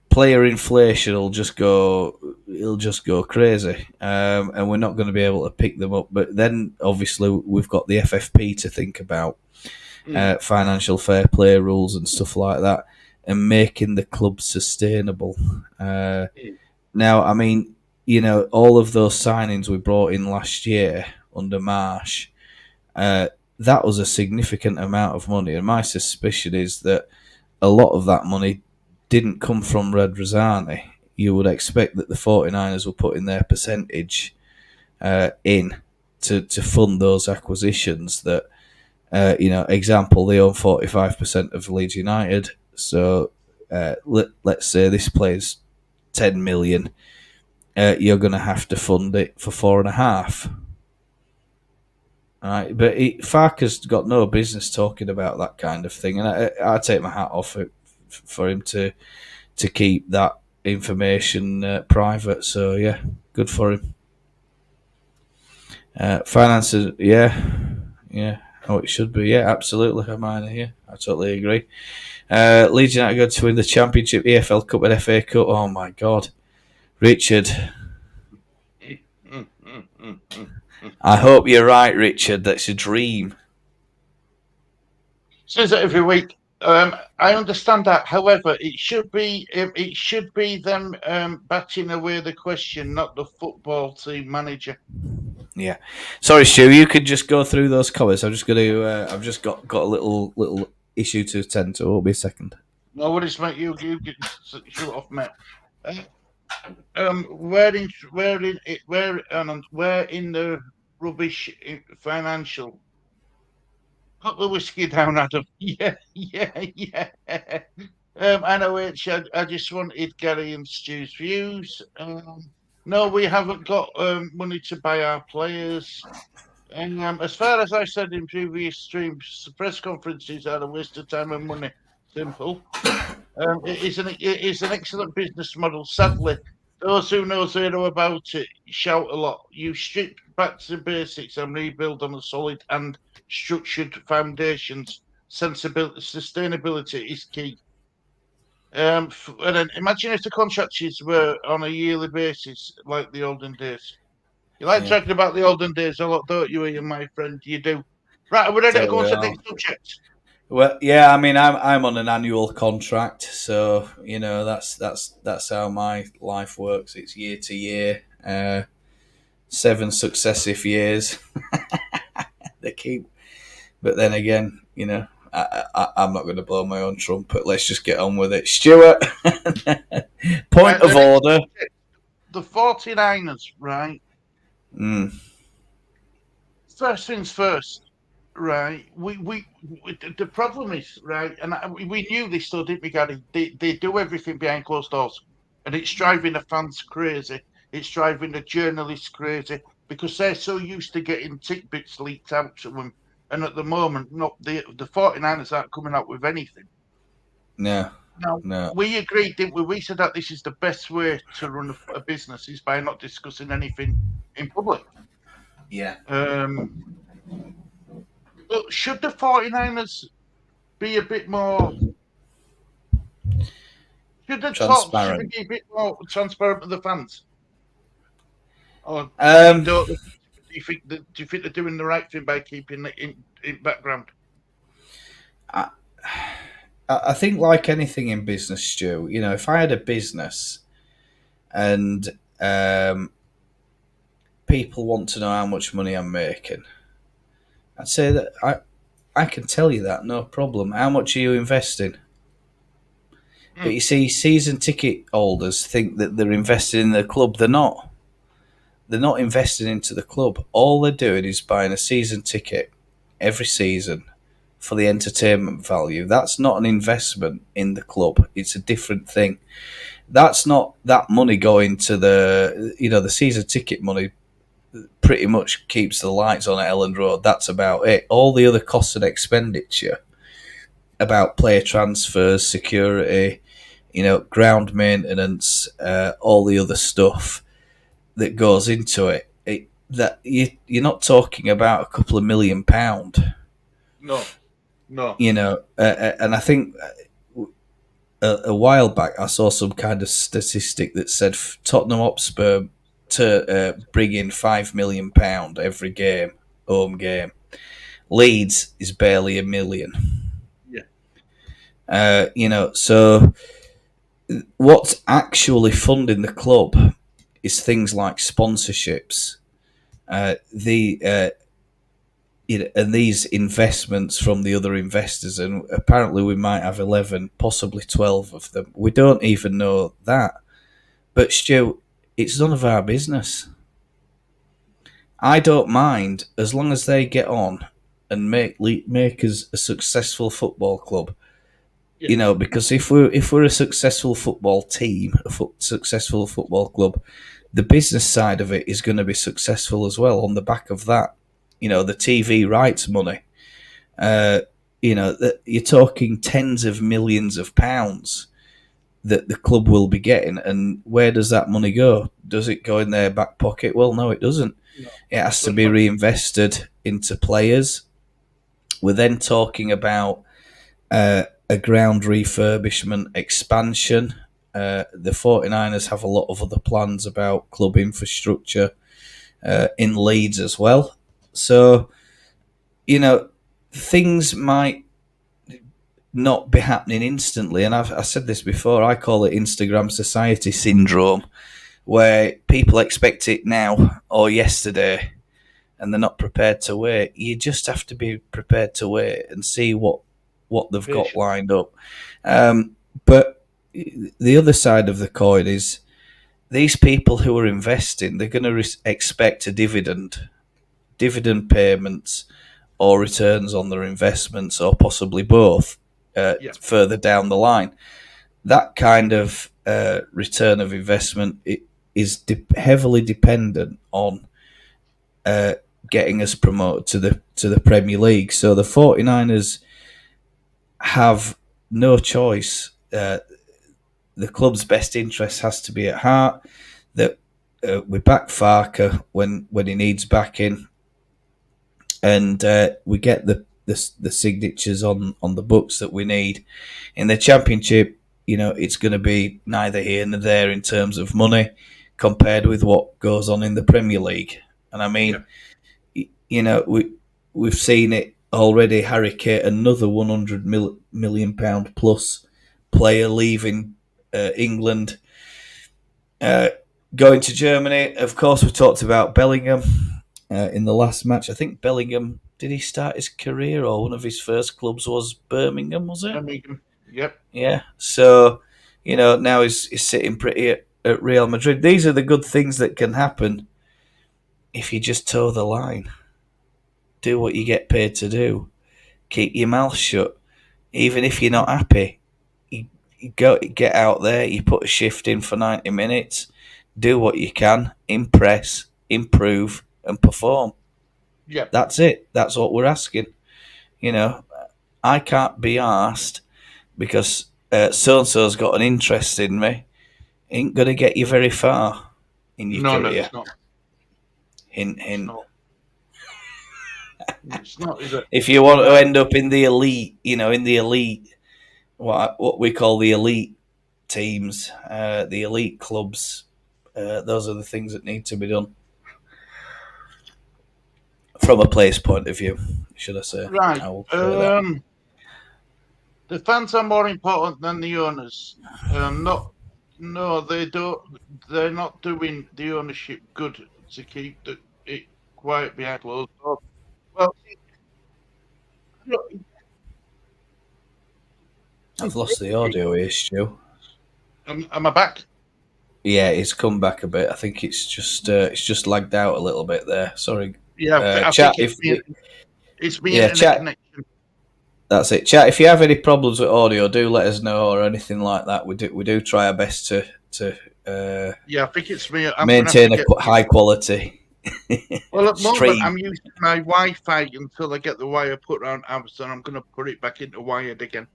player inflation will just go. It'll just go crazy, and we're not going to be able to pick them up. But then, obviously, we've got the FFP to think about, financial fair play rules and stuff like that, and making the club sustainable. Now, I mean, all of those signings we brought in last year under Marsh, that was a significant amount of money, and my suspicion is that a lot of that money didn't come from Red Rosani. You would expect that the 49ers were putting their percentage in to fund those acquisitions. That, example, they own 45% of Leeds United. So let's say this plays 10 million. You're going to have to fund it for 4.5. All right, but Farker's got no business talking about that kind of thing, and I take my hat off for him to keep that information private. So yeah, good for him. Finances, yeah, oh, it should be, yeah, absolutely, Hermione. Yeah, I totally agree. Leeds United go to win the Championship, EFL Cup, and FA Cup. Oh my God, Richard. I hope you're right, Richard. That's a dream. Says it every week. I understand that. However, it should be them batting away the question, not the football team manager. Yeah, sorry, Stu. You could just go through those comments. I'm just going to. I've just got a little issue to attend to. It'll be a second. No worries, mate. You get shut off, mate. Where in the rubbish financial? Put the whiskey down, Adam. Yeah. I know which. I just wanted Gary and Stu's views. No, we haven't got money to buy our players. And as far as I said in previous streams, press conferences are a waste of time and money. Simple. It is an excellent business model. Sadly, those who know zero about it shout a lot. You strip back to basics and rebuild on a solid and structured foundations. Sustainability is key. And then imagine if the contracts were on a yearly basis, like the olden days. You like talking about the olden days a lot, don't you, Ian, my friend? You do. Right, we're ready to go on to the next subject. Well, yeah, I mean, I'm on an annual contract, so that's how my life works. It's year to year, 7 successive years. They keep, but then again, I'm not going to blow my own trumpet. Let's just get on with it, Stuart. Point of order. The 49ers, right? First things first. Right, we the problem is, right, and we knew this, though, didn't we, Gary? They do everything behind closed doors, and it's driving the fans crazy. It's driving the journalists crazy because they're so used to getting tidbits leaked out to them, and at the moment, the 49ers aren't coming out with anything. No. We agreed, didn't we? We said that this is the best way to run a business is by not discussing anything in public. Yeah. But should the 49ers be a bit more... Should the transparent. Should be a bit more transparent with the fans? Or do you think they're doing the right thing by keeping it in background? I think, like anything in business, Stu, if I had a business and people want to know how much money I'm making, I'd say that I can tell you that, no problem. How much are you investing? But you see, season ticket holders think that they're investing in the club. They're not. They're not investing into the club. All they're doing is buying a season ticket every season for the entertainment value. That's not an investment in the club. It's a different thing. that's not that money going to the season ticket money. Pretty much keeps the lights on at Elland Road. That's about it. All the other costs and expenditure about player transfers, security, ground maintenance, all the other stuff that goes into it. That you're not talking about a couple of £1 million. No. And I think a while back I saw some kind of statistic that said Tottenham Hotspur to bring in £5 million every game, home game. Leeds is barely £1 million. Yeah. So what's actually funding the club is things like sponsorships, and these investments from the other investors, and apparently we might have 11, possibly 12 of them. We don't even know that. But Stu, it's none of our business. I don't mind as long as they get on and make us a successful football club. Yeah. Because if we're a successful football team, successful football club, the business side of it is going to be successful as well on the back of that. The TV rights money. You're talking tens of millions of pounds that the club will be getting, and where does that money go? Does it go in their back pocket? Well, no, it doesn't. No. It has to be reinvested into players. We're then talking about a ground refurbishment expansion. The 49ers have a lot of other plans about club infrastructure in Leeds as well. So, things might not be happening instantly. And I said this before, I call it Instagram society syndrome, where people expect it now or yesterday and they're not prepared to wait. You just have to be prepared to wait and see what they've got lined up. But the other side of the coin is these people who are investing, they're going to expect a dividend payments or returns on their investments, or possibly both. Further down the line, that kind of return of investment is heavily dependent on getting us promoted to the Premier League. So the 49ers have no choice. The club's best interest has to be at heart. That we back Farker when he needs backing, and we get the signatures on the books that we need. In the Championship, it's going to be neither here nor there in terms of money compared with what goes on in the Premier League. And I mean, we've seen it already. Harry Kane, another £100 million plus player leaving England, going to Germany. Of course, we talked about Bellingham in the last match. I think Bellingham, did he start his career, or one of his first clubs was Birmingham, was it? Birmingham, yep. Yeah, so, now he's sitting pretty at Real Madrid. These are the good things that can happen if you just toe the line. Do what you get paid to do. Keep your mouth shut. Even if you're not happy, you get out there, you put a shift in for 90 minutes, do what you can, impress, improve, and perform. Yeah, that's it. That's what we're asking. I can't be arsed because so-and-so's got an interest in me. Ain't going to get you very far in your career. No, it's not. Hint. It's not, is it? If you want to end up in the elite, what we call the elite teams, the elite clubs, those are the things that need to be done. From a player's point of view, should I say? Right. The fans are more important than the owners. No, they don't. They're not doing the ownership good to keep it quiet behind closed doors. Well, I've lost the audio here, Stu. Am I back? Yeah, it's come back a bit. I think it's just lagged out a little bit there. Sorry. Yeah, chat. It's the internet connection. That's it, chat. If you have any problems with audio, do let us know or anything like that. We do try our best to to Yeah, I think it's me. I'm maintain gonna have a high quality. Well, at the moment, stream. I'm using my Wi-Fi until I get the wire put on Amazon. I'm going to put it back into wired again.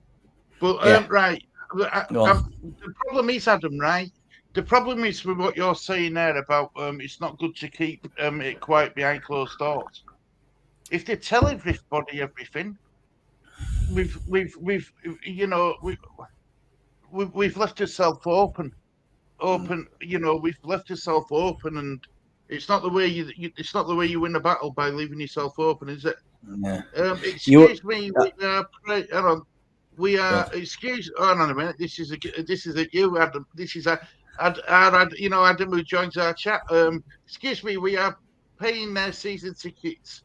But Yeah. right, Go on. the problem is, Adam, right? The problem is with what you're saying there about it's not good to keep it quiet behind closed doors. If they tell everybody everything, we've you know we've left ourselves open. You know, we've left yourself open, and it's not the way it's not the way you win a battle by leaving yourself open, is it? Yeah. Excuse me, we are. Hang on, we Go are. on. Excuse. Hold on a minute. This is a you, Adam. This is Adam who joins our chat. Excuse me, we are paying their season tickets.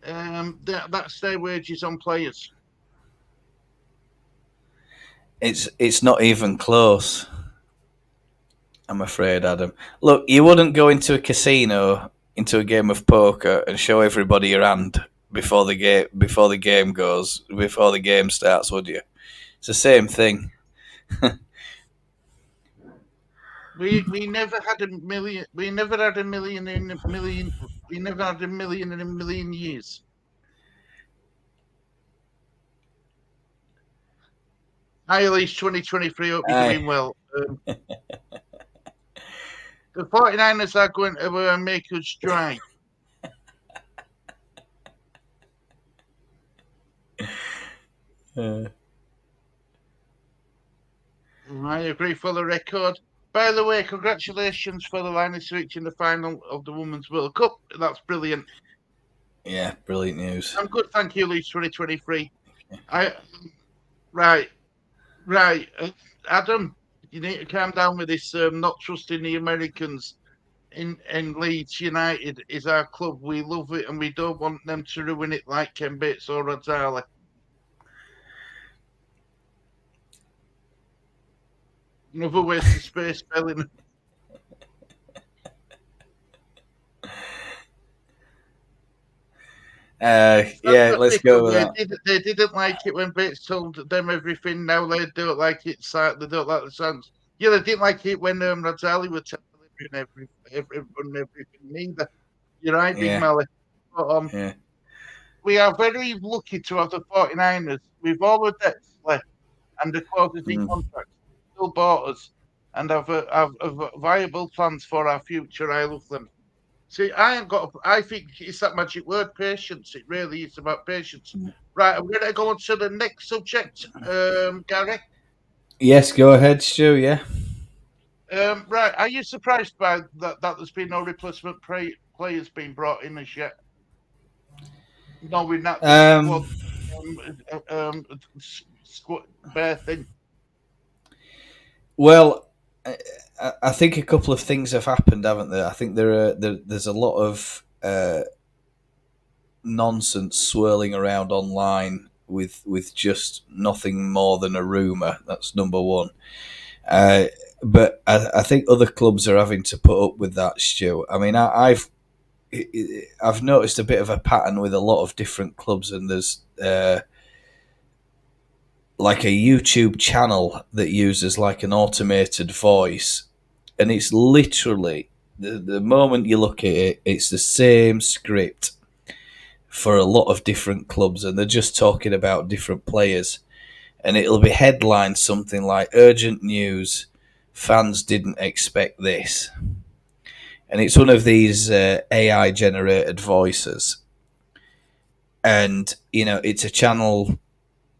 That's their wages on players. It's not even close. I'm afraid, Adam. Look, you wouldn't go into a casino, into a game of poker, and show everybody your hand before the game starts, would you? It's the same thing. We never had a million. We never had a million in a million. We never had a million in a million years. Hi, Elise, 2023. Hope you're doing well. The 49ers are going to make us dry. I agree for the record. By the way, congratulations for the Liners reaching the final of the Women's World Cup. That's brilliant. Yeah, brilliant news. I'm good, thank you, Elise, 2023. Right. Adam, you need to calm down with this not trusting the Americans in Leeds United is our club. We love it and we don't want them to ruin it like Ken Bates or Radzali. Another waste of space spelling. Yeah, let's go with that. They didn't like it when Bates told them everything. Now they don't like it. They don't like the sounds. Yeah, they didn't like it when Radzali was telling everyone everything neither. You're right, Big Mally. But, we are very lucky to have the 49ers with all the debts left and the clauses in contracts still bought us and have viable plans for our future. I love them. See, I think it's that magic word, patience. It really is about patience. Right, I'm going to go on to the next subject, Gary. Yes, go ahead, Stu. Yeah. Right, are you surprised by that there's been no replacement players being brought in as yet? Knowing that squad bare thing. Well, I think a couple of things have happened, haven't there? I think there's a lot of nonsense swirling around online with just nothing more than a rumor. That's number one. But I think other clubs are having to put up with that, Stu. I mean, I've noticed a bit of a pattern with a lot of different clubs, and there's like a YouTube channel that uses like an automated voice, and it's literally the moment you look at it, it's the same script for a lot of different clubs, and they're just talking about different players, and it'll be headlined something like "Urgent news: fans didn't expect this," and it's one of these AI generated voices, and it's a channel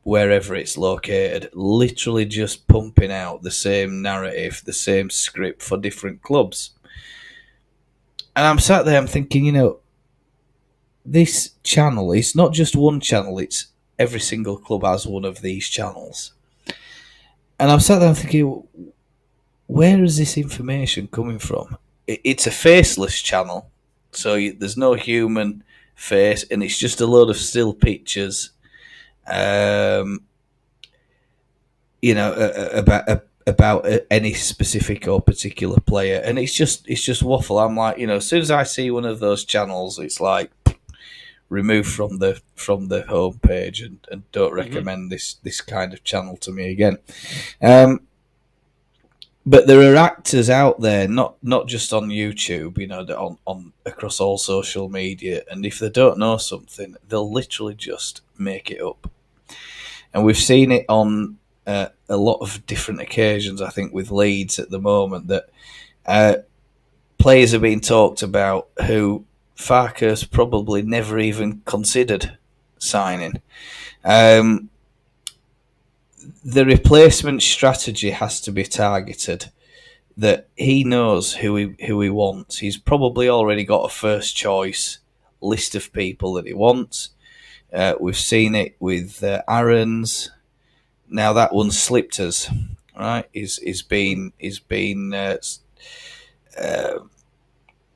wherever it's located, literally just pumping out the same narrative, the same script for different clubs. And I'm sat there, I'm thinking, this channel, it's not just one channel, it's every single club has one of these channels. And I'm sat there, I'm thinking, where is this information coming from? It's a faceless channel, so there's no human face, and it's just a load of still pictures. About any specific or particular player, and it's just waffle. I'm like, as soon as I see one of those channels, it's like remove from the homepage and don't recommend this kind of channel to me again. But there are actors out there, not just on YouTube, on across all social media, and if they don't know something, they'll literally just make it up. And we've seen it on a lot of different occasions. I think with Leeds at the moment that players are being talked about who Farker's probably never even considered signing. The replacement strategy has to be targeted. That he knows who he wants. He's probably already got a first choice list of people that he wants. We've seen it with Aaron's. Now that one slipped us. Right? He's been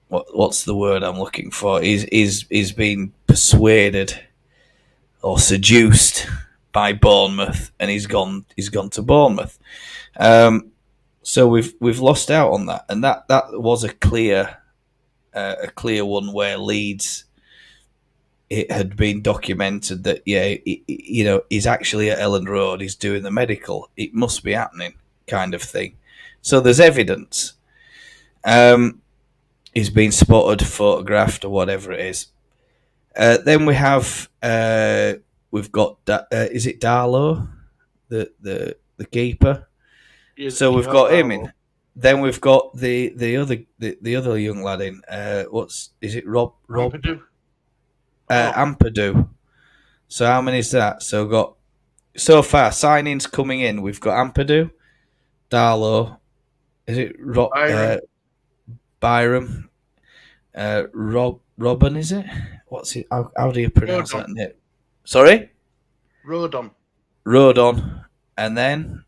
what's the word I'm looking for? He's been persuaded or seduced by Bournemouth, and he's gone to Bournemouth. So we've lost out on that, and that was a clear one where Leeds, it had been documented that he's actually at Elland Road, he's doing the medical, it must be happening, kind of thing. So there's evidence. He's been spotted, photographed, or whatever it is. Then we've got is it Darlow, the keeper? So we've got him in. Then we've got the other young lad in. Is it Rob? Ampadu. Ampadu. So how many is that? So we've got so far signings coming in. We've got Ampadu, Darlow. Is it Rob? Byram. Robin, is it? What's it? How do you pronounce that name? Sorry? Rodon. And then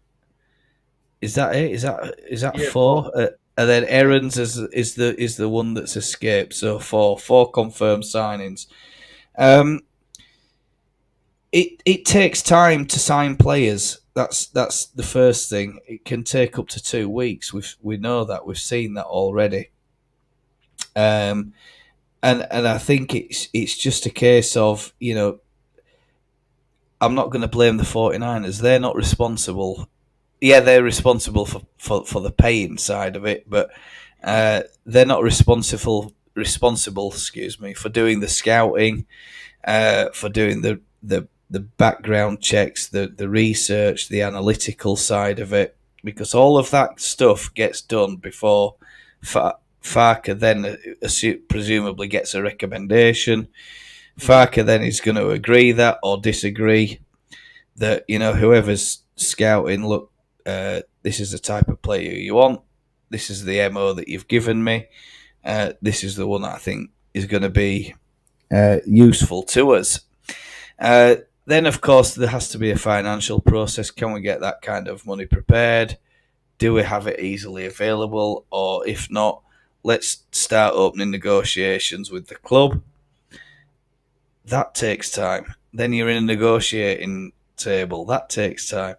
is that it? Is that four? And then Aaron's is the one that's escaped. So four confirmed signings. It takes time to sign players. That's the first thing. It can take up to 2 weeks. We know that. We've seen that already. And I think it's just a case of, I'm not going to blame the 49ers. They're not responsible. Yeah, they're responsible for the paying side of it, but they're not responsible. For doing the scouting, for doing the background checks, the research, the analytical side of it, because all of that stuff gets done before Farker then presumably gets a recommendation. Farker then is going to agree that or disagree that, whoever's scouting, look, this is the type of player you want. This is the MO that you've given me. This is the one that I think is going to be useful to us. Then, of course, there has to be a financial process. Can we get that kind of money prepared? Do we have it easily available? Or if not, let's start opening negotiations with the club. That takes time. Then you're in a negotiating table. That takes time.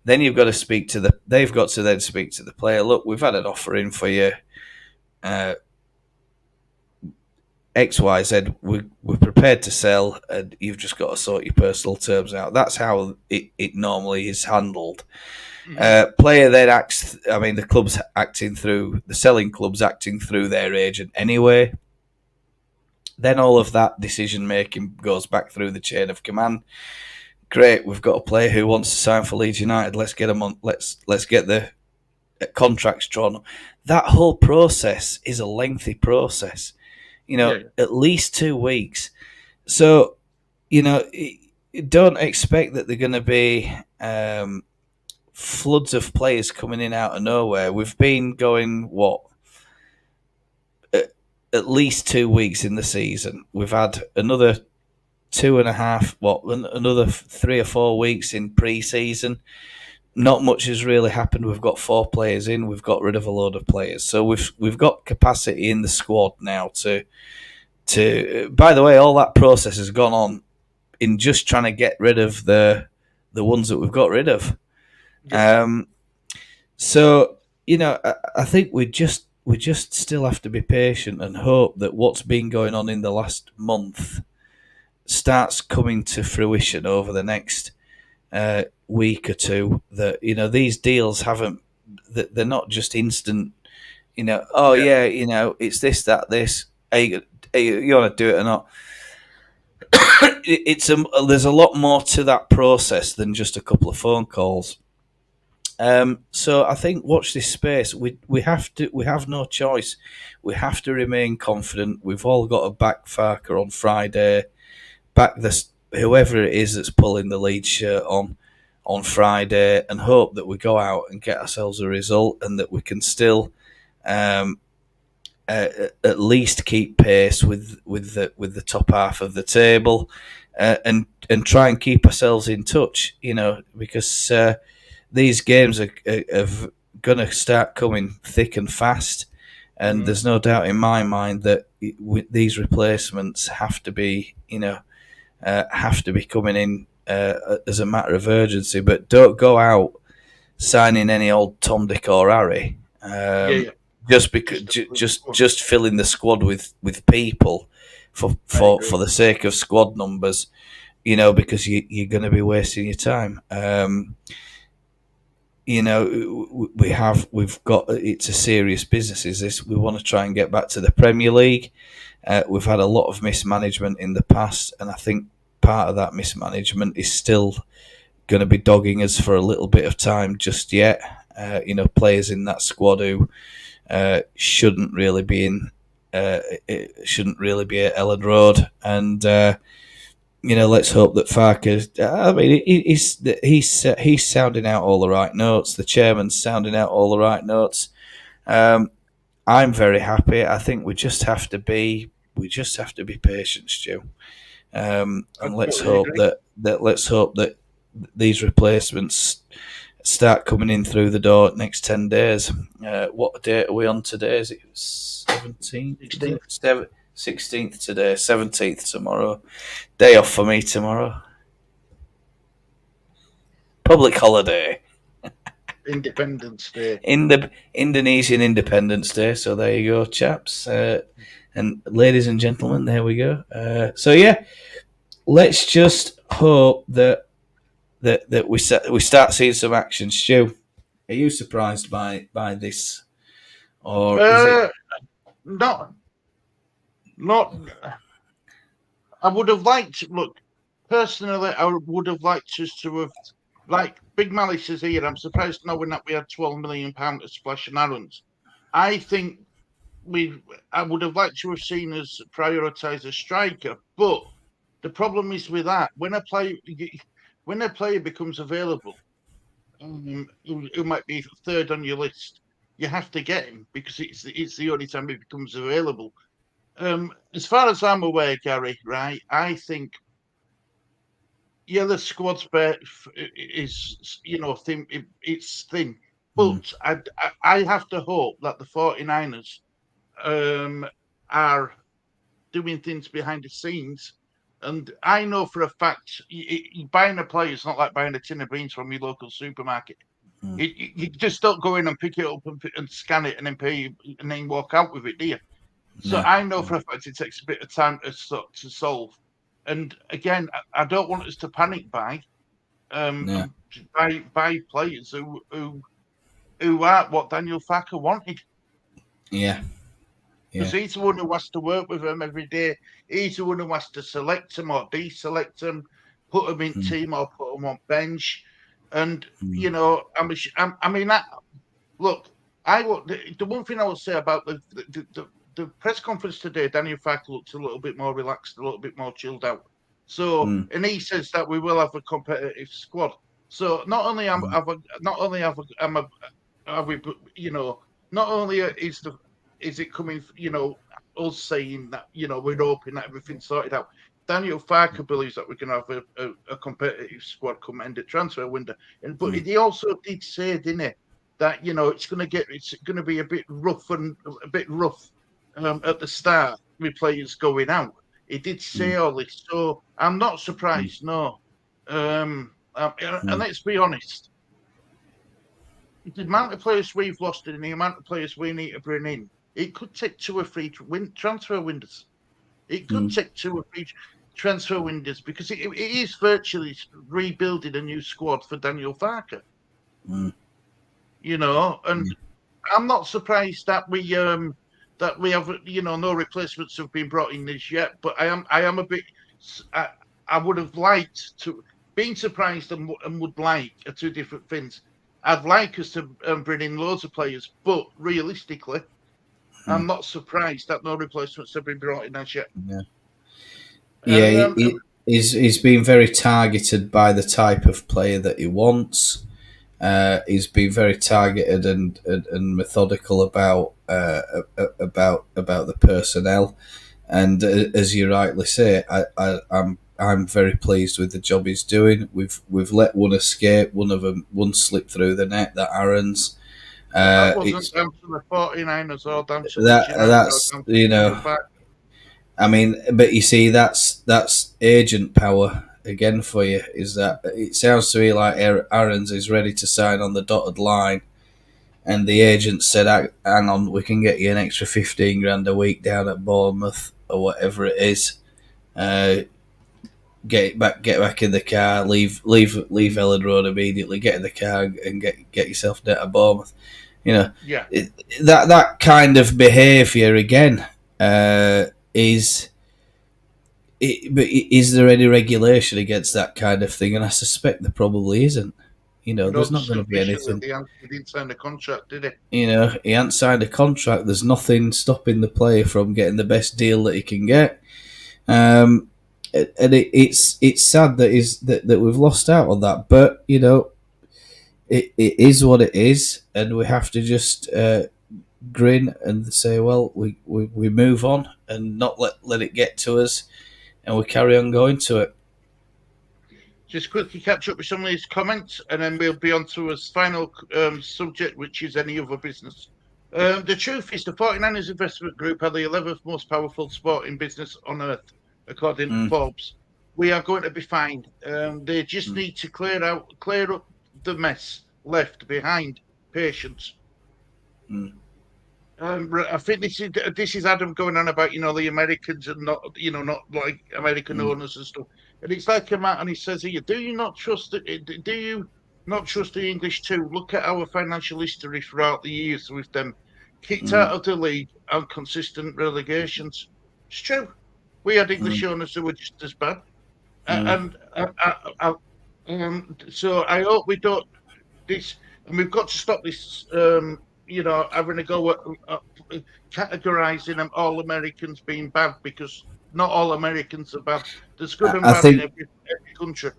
Then you've got to they've got to then speak to the player. Look, we've had an offer in for you. XYZ, we're prepared to sell, and you've just got to sort your personal terms out. That's how it normally is handled. Player then acts. I mean, the selling club's acting through their agent anyway. Then all of that decision making goes back through the chain of command. Great, we've got a player who wants to sign for Leeds United. Let's get him on. Let's get the contracts drawn. That whole process is a lengthy process. At least 2 weeks. So, don't expect that they're going to be floods of players coming in out of nowhere. We've been going, at least 2 weeks in the season. We've had another 2.5, another 3 or 4 weeks in pre-season. Not much has really happened. We've got 4 players in. We've got rid of a load of players. So we've got capacity in the squad now to. By the way, all that process has gone on in just trying to get rid of the ones that we've got rid of. Yeah. So I think we just still have to be patient and hope that what's been going on in the last month starts coming to fruition over the next week or two. That these deals haven't they're not just instant. Oh yeah, it's this, that, this. You want to do it or not? There's a lot more to that process than just a couple of phone calls. So I think watch this space. We have no choice. We have to remain confident. We've all got to back Farker on Friday. Back whoever it is that's pulling the lead shirt on Friday, and hope that we go out and get ourselves a result, and that we can still at least keep pace with the top half of the table, and try and keep ourselves in touch. Because these games are going to start coming thick and fast, and there's no doubt in my mind that these replacements have to be coming in as a matter of urgency. But don't go out signing any old Tom, Dick, or Harry. Just because, just filling the squad with people for the sake of squad numbers, because you're going to be wasting your time. We've got, it's a serious business. Is this? We want to try and get back to the Premier League. We've had a lot of mismanagement in the past, and I think part of that mismanagement is still going to be dogging us for a little bit of time just yet. Players in that squad who shouldn't really be at Ellen Road, and let's hope that Farker. I mean, he's sounding out all the right notes. The chairman's sounding out all the right notes. I'm very happy. I think we just have to be patient, Stu. And let's hope that these replacements start coming in through the door next 10 days. What date are we on today? Is it 17th? 16th today, 17th tomorrow. Day off for me tomorrow. Public holiday. Independence Day. Indonesian Independence Day. So there you go, chaps. And ladies and gentlemen, there we go. So yeah, let's just hope that we start seeing some action. Stu, are you surprised by this, or is it? Not. I would have liked. Look, personally, I would have liked us to have. Like Big Malice is here. I'm surprised knowing that we had £12 million to splash and errands. I think I would have liked to have seen us prioritise a striker, but the problem is with that when a player becomes available, who might be third on your list, you have to get him because it's the only time he becomes available. As far as I'm aware, Gary, right? I think the squad's is thin. It's thin, but I have to hope that the 49ers are doing things behind the scenes. And I know for a fact, buying a player is not like buying a tin of beans from your local supermarket. You just don't go in and pick it up and scan it and then pay and then walk out with it, do you? So I know for a fact it takes a bit of time to solve. And again, I don't want us to panic buy players who are what Daniel Farker wanted. Yeah. Because he's the one who has to work with them every day. He's the one who has to select them or deselect them, put them in team or put them on bench. And, I mean, look, the one thing I will say about the press conference today, Daniel Farker looks a little bit more relaxed, a little bit more chilled out. So, and he says that we will have a competitive squad. So not only is it coming, us saying that, we're hoping that everything's sorted out. Daniel Farker believes that we can have a competitive squad come end of transfer window. But he also did say, didn't he, that, it's going to be a bit rough at the start with players going out. He did say all this, so I'm not surprised, no. And let's be honest, the amount of players we've lost and the amount of players we need to bring in, it could take 2 or 3 transfer windows. It could take 2 or 3 transfer windows because it is virtually rebuilding a new squad for Daniel Farker. and I'm not surprised that we have, no replacements have been brought in this yet. But I am a bit. I would have liked to been surprised and would like are two different things. I'd like us to bring in loads of players, but realistically, I'm not surprised that no replacements have been brought in as yet. Yeah, he's been very targeted by the type of player that he wants. He's been very targeted and methodical about the personnel. And as you rightly say, I'm very pleased with the job he's doing. We've let one escape, one slip through the net. That Aaron's. That wasn't down to the 49ers or down to that's I mean, but you see, that's agent power again for you. Is that it sounds to me like Aaron's is ready to sign on the dotted line, and the agent said, "Hang on, we can get you an extra 15 grand a week down at Bournemouth or whatever it is. Get back in the car, leave Ellen Road immediately, get in the car and get yourself down to Bournemouth." That kind of behaviour again. Is there any regulation against that kind of thing? And I suspect there probably isn't. There's not going to be anything. He didn't sign a contract, did he? He hadn't signed a contract. There's nothing stopping the player from getting the best deal that he can get. And it's sad that we've lost out on that. But it is what it is, and we have to just grin and say, well, we move on and not let it get to us, and we carry on going to it. Just quickly catch up with some of these comments, and then we'll be on to his final subject, which is any other business. The truth is, the 49ers investment group are the 11th most powerful sporting business on earth, according to Forbes. We are going to be fine. They just need to clear up the mess left behind. Patience. I think this is Adam going on about the Americans and not like American owners and stuff. And it's like him out and he says here, do you not trust the English too? Look at our financial history throughout the years with them kicked out of the league and consistent relegations. It's true. We had English owners who were just as bad, so I hope we don't this, and we've got to stop this. Having a go at categorising all Americans being bad, because not all Americans are bad. There's good and bad in every country.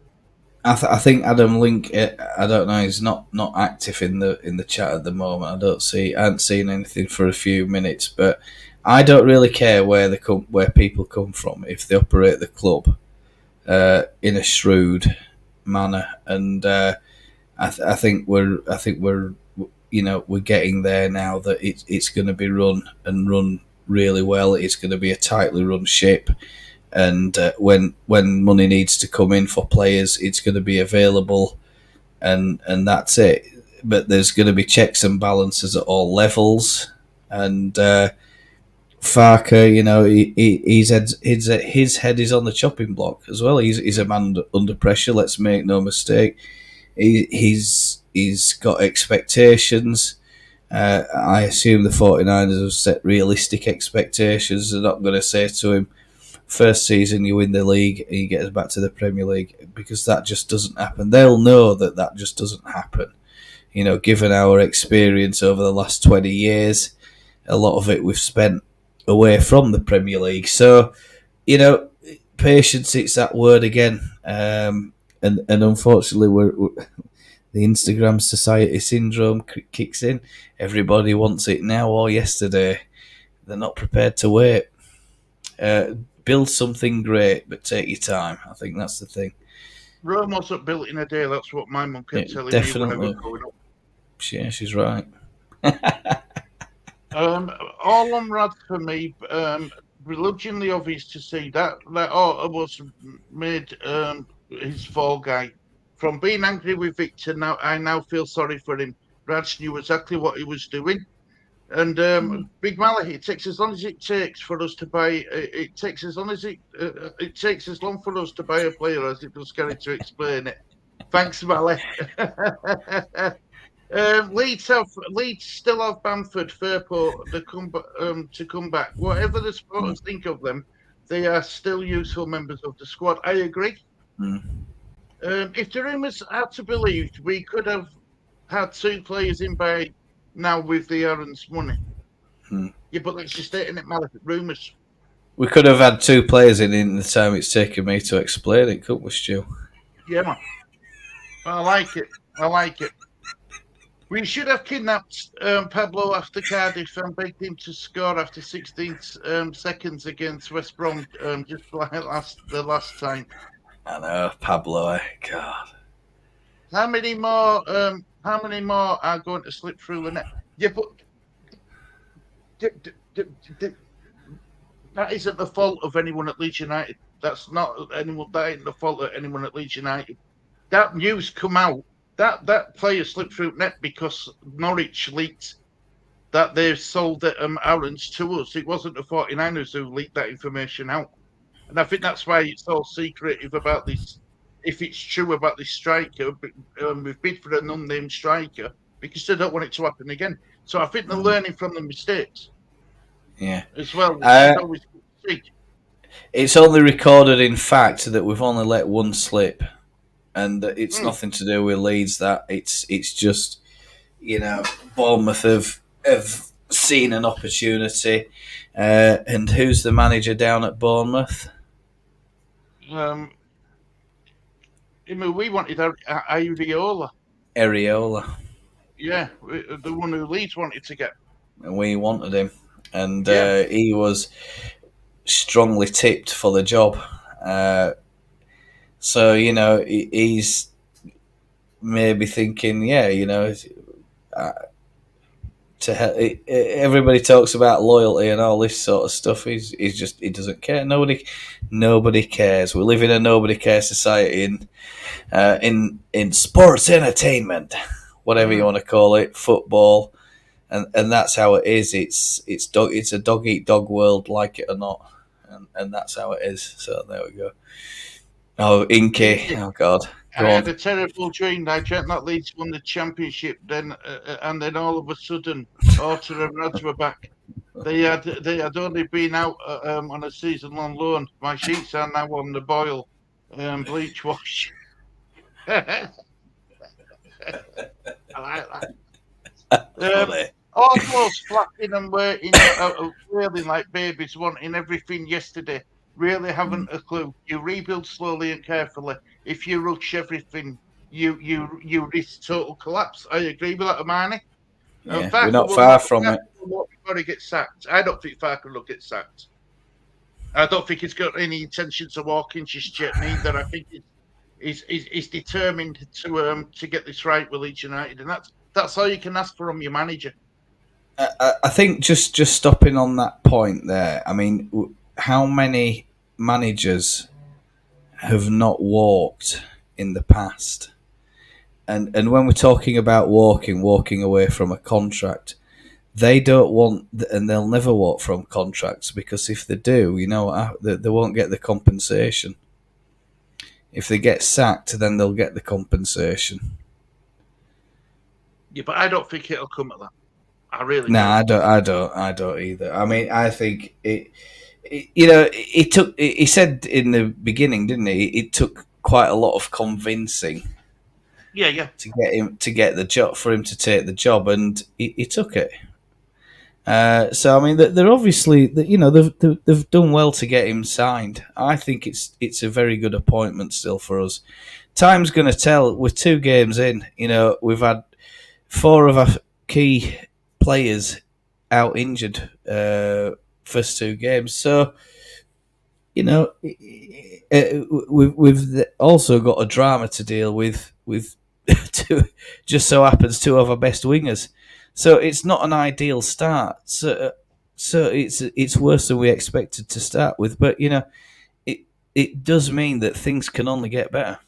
I think Adam Link, I don't know, he's not active in the chat at the moment. I haven't seen anything for a few minutes, but I don't really care where people come from if they operate the club in a shrewd manner, and I think we're we're getting there now that it's going to be run really well. It's going to be a tightly run ship, and when money needs to come in for players, it's going to be available, and that's it. But there's going to be checks and balances at all levels, and Farker, his head is on the chopping block as well. He's a man under pressure. Let's make no mistake. He's got expectations. I assume the 49ers have set realistic expectations. They're not going to say to him, first season you win the league and you get us back to the Premier League, because that just doesn't happen. They'll know that just doesn't happen. Given our experience over the last 20 years, a lot of it we've spent away from the Premier League. So, patience, it's that word again. And unfortunately, the Instagram society syndrome kicks in. Everybody wants it now or yesterday. They're not prepared to wait. Build something great, but take your time. I think that's the thing. Rome wasn't built in a day. That's what my mum kept telling me when I was growing up. Yeah, she's right. All on Rad for me, reluctantly obvious to see that was made his fall guy. From being angry with Victor, I now feel sorry for him. Raj knew exactly what he was doing. And Big Mallet, it takes as long as it takes for us to buy. It takes as long for us to buy a player as it does Gary to explain it. Thanks, Mallet. Leeds still have Bamford, Fairport to come back. Whatever the supporters think of them, they are still useful members of the squad. I agree. If the rumours are to be believed, we could have had 2 players in by now with the Aaron's money. Yeah, but that's just stating it, Malik. Rumours. We could have had 2 players in the time it's taken me to explain it, couldn't we, Stu? Yeah, man. I like it. We should have kidnapped Pablo after Cardiff and begged him to score after 16 seconds against West Brom, just like the last time. I know, Pablo. God. How many more are going to slip through the net? Yeah, but that isn't the fault of anyone at Leeds United. That's not anyone. That ain't the fault of anyone at Leeds United. That news come out. That player slipped through net because Norwich leaked that they've sold Aaron's to us. It wasn't the 49ers who leaked that information out. And I think that's why it's all secretive about this. If it's true about this striker, we've bid for an unnamed striker because they don't want it to happen again. So I think they're learning from the mistakes. Yeah. As well. It's only recorded in fact that we've only let 1 slip. And it's nothing to do with Leeds. That it's just, Bournemouth have seen an opportunity. And who's the manager down at Bournemouth? We wanted Areola. Yeah, the one who Leeds wanted to get. And we wanted him. And he was strongly tipped for the job. So, he's maybe thinking, everybody talks about loyalty and all this sort of stuff. He doesn't care. Nobody cares. We live in a nobody cares society in sports entertainment, whatever you want to call it, football, and that's how it is. It's a dog eat dog world, like it or not, and that's how it is. So there we go. Oh, Inky! Oh God! I had a terrible dream. I dreamt that Leeds won the championship. Then all of a sudden, Orta and Raj were back. They had only been out on a season-long loan. My sheets are now on the boil, bleach wash. I like that. Almost flapping and wailing like babies, wanting everything yesterday. Really haven't a clue. You rebuild slowly and carefully. If you rush everything, you risk total collapse. I agree with that, Harmonie. Yeah, we're not far from it. Before he gets sacked, I don't think Farker will get sacked. I don't think he's got any intentions of walking just yet. Neither. I think he's determined to get this right with Leeds United, and that's all you can ask from your manager. I think just stopping on that point there. I mean, how many managers have not walked in the past? And when we're talking about walking away from a contract, they don't want, and they'll never walk from contracts, because if they do, they won't get the compensation. If they get sacked, then they'll get the compensation. Yeah, but I don't think it'll come at that. I really don't. I don't either. I mean, I think it took. He said in the beginning, didn't he? It took quite a lot of convincing. Yeah. To get the job, for him to take the job, and he took it. So I mean, they're obviously, they've done well to get him signed. I think it's a very good appointment still for us. Time's going to tell. We're 2 games in. We've had 4 of our key players out injured first 2 games. So, we've also got a drama to deal with just so happens 2 of our best wingers. So it's not an ideal start. So it's worse than we expected to start with. But it does mean that things can only get better.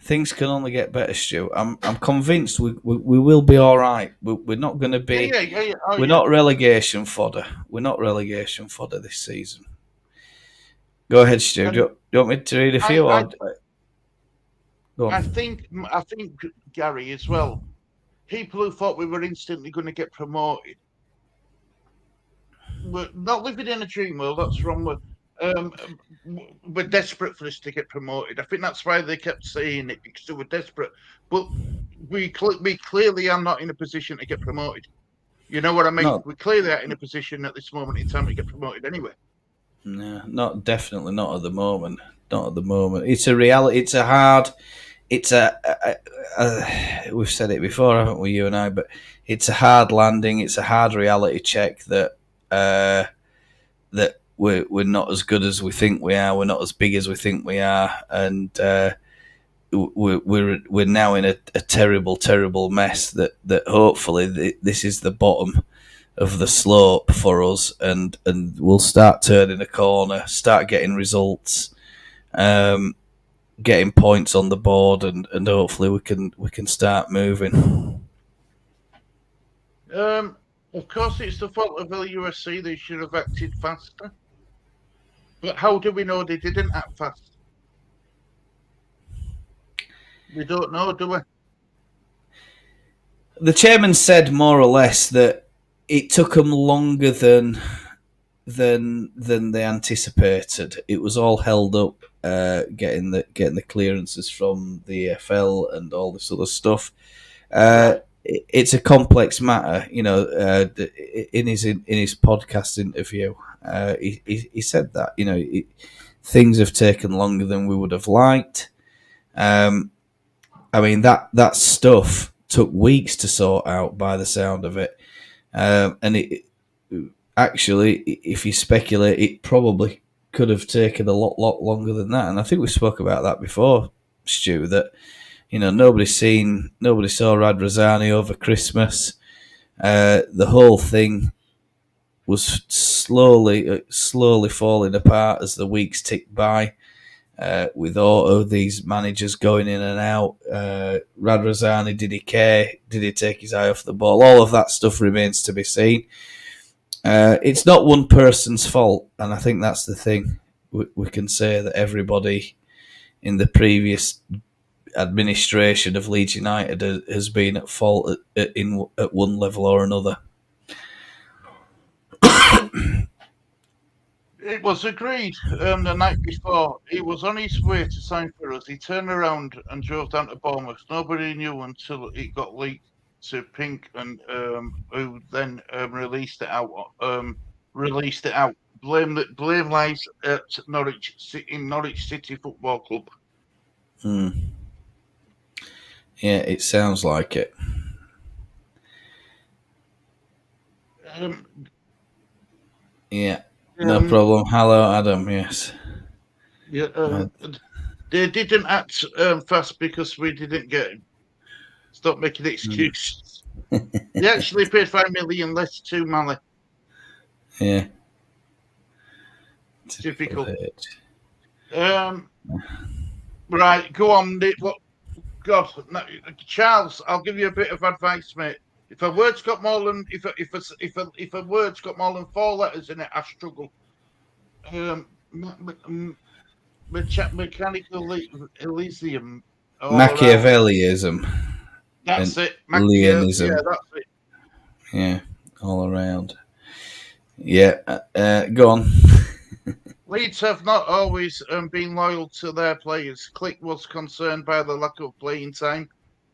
Things can only get better, Stu. I'm convinced we will be all right. We're not going to be. We're not relegation fodder. We're not relegation fodder this season. Go ahead, Stu. Do you want me to read a few? Go I on. think Gary as well. People who thought we were instantly going to get promoted we're not living in a dream world. That's wrong. We're desperate for us to get promoted. I think that's why they kept saying it, because they were desperate. But we clearly are not in a position to get promoted. You know what I mean? Not, We clearly are in a position at this moment in time to get promoted anyway. no, definitely not at the moment. Not at the moment. It's a reality. It's a hard. It's we've said it before, haven't we, you and I? But it's a hard landing. It's a hard reality check that that we're not as good as we think we are. We're not as big as we think we are, and we're now in a terrible mess. That hopefully this is the bottom of the slope for us, and we'll start turning a corner, start getting results. Getting points on the board, and hopefully we can start moving. Of course, it's the fault of LUFC. They should have acted faster. But how do we know they didn't act fast? We don't know, do we? The chairman said more or less that it took them longer than they anticipated. It was all held up, getting the clearances from the EFL and all this other stuff. It's a complex matter, you know. In his podcast interview, he said that, you know, things have taken longer than we would have liked. I mean, that stuff took weeks to sort out by the sound of it, and it actually, if you speculate, it probably could have taken a lot longer than that. And I think we spoke about that before, Stu, that, you know, nobody saw Radrazani over Christmas. The whole thing was slowly falling apart as the weeks ticked by. With all these managers going in and out, Radrazani, did he care? Did he take his eye off the ball? All of that stuff remains to be seen. It's not one person's fault, and I think that's the thing. We can say that everybody in the previous administration of Leeds United has been at fault at one level or another. It was agreed the night before. He was on his way to sign for us. He turned around and drove down to Bournemouth. Nobody knew until it got leaked to Pink, and who then released it out. Blame lies at Norwich City Football Club. Yeah, it sounds like it. Yeah, no problem. Hello, Adam. Yes. Yeah, they didn't act fast because we didn't get him. Stop making excuses. They actually paid $5 million less to Mali. Yeah. Typical. Right, go on. God, Charles, I'll give you a bit of advice, mate. If a word's got more than if a word's got more than 4 letters in it, I struggle. Mechanical Elysium. Machiavellism. That's it. Leonism. Yeah, that's it. Yeah, all around. Yeah, go on. Leeds have not always been loyal to their players. Click was concerned by the lack of playing time,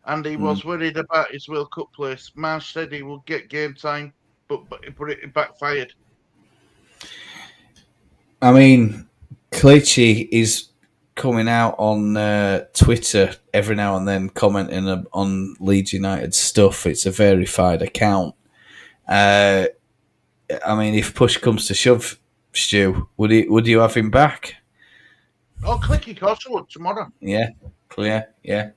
and he was worried about his World Cup place. Marsh said he would get game time, but it backfired. I mean, Clichy is coming out on Twitter every now and then commenting on Leeds United stuff. It's a verified account. I mean, if push comes to shove, Stu, would you have him back? Oh, Clicky, of course I would, tomorrow. Yeah, clear, yeah.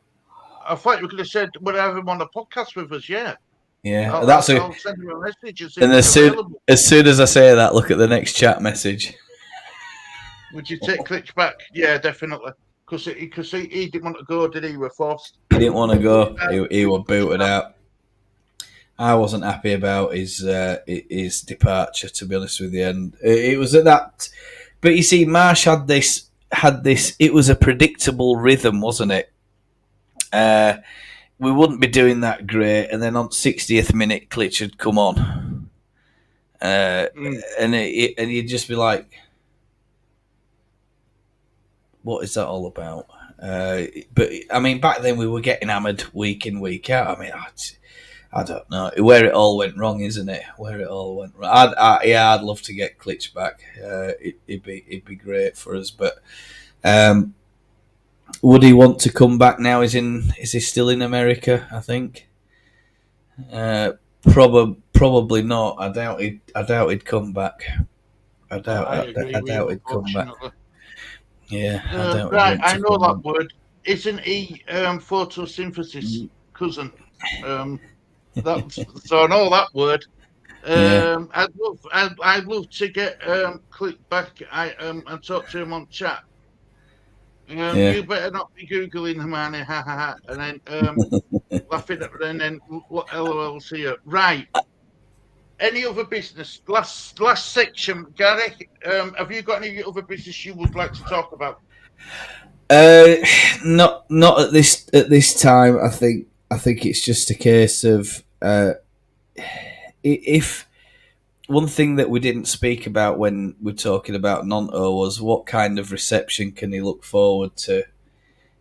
I thought you could have said, would I have him on a podcast with us? Yeah. Yeah, I'll send him a message. And as soon as I say that, look at the next chat message. Would you take Klitsch back? Yeah, definitely. Because he didn't want to go, did he? He was forced. He didn't want to go. He was booted out. I wasn't happy about his departure, to be honest with you. And it was at that. But you see, Marsh had this. It was a predictable rhythm, wasn't it? we wouldn't be doing that great. And then on 60th minute, Klitsch had come on. And you'd just be like, what is that all about? But I mean, back then we were getting hammered week in, week out. I mean, I don't know where it all went wrong, isn't it? Where it all went wrong. I'd love to get Klitsch back. It'd be great for us. But would he want to come back now? Is he still in America? I think. Probably not. I doubt he'd come back. I doubt he'd come back. Yeah, right. I know that word. Isn't he photosynthesis cousin? So I know that word. I'd love to get Click back. And talk to him on chat. You better not be googling Harmonie, ha ha ha, and then laughing at and then LOL's here. Right. Any other business? Last section, Gary. Have you got any other business you would like to talk about? Not at this time. I think it's just a case of if one thing that we didn't speak about when we're talking about Nonto was what kind of reception can he look forward to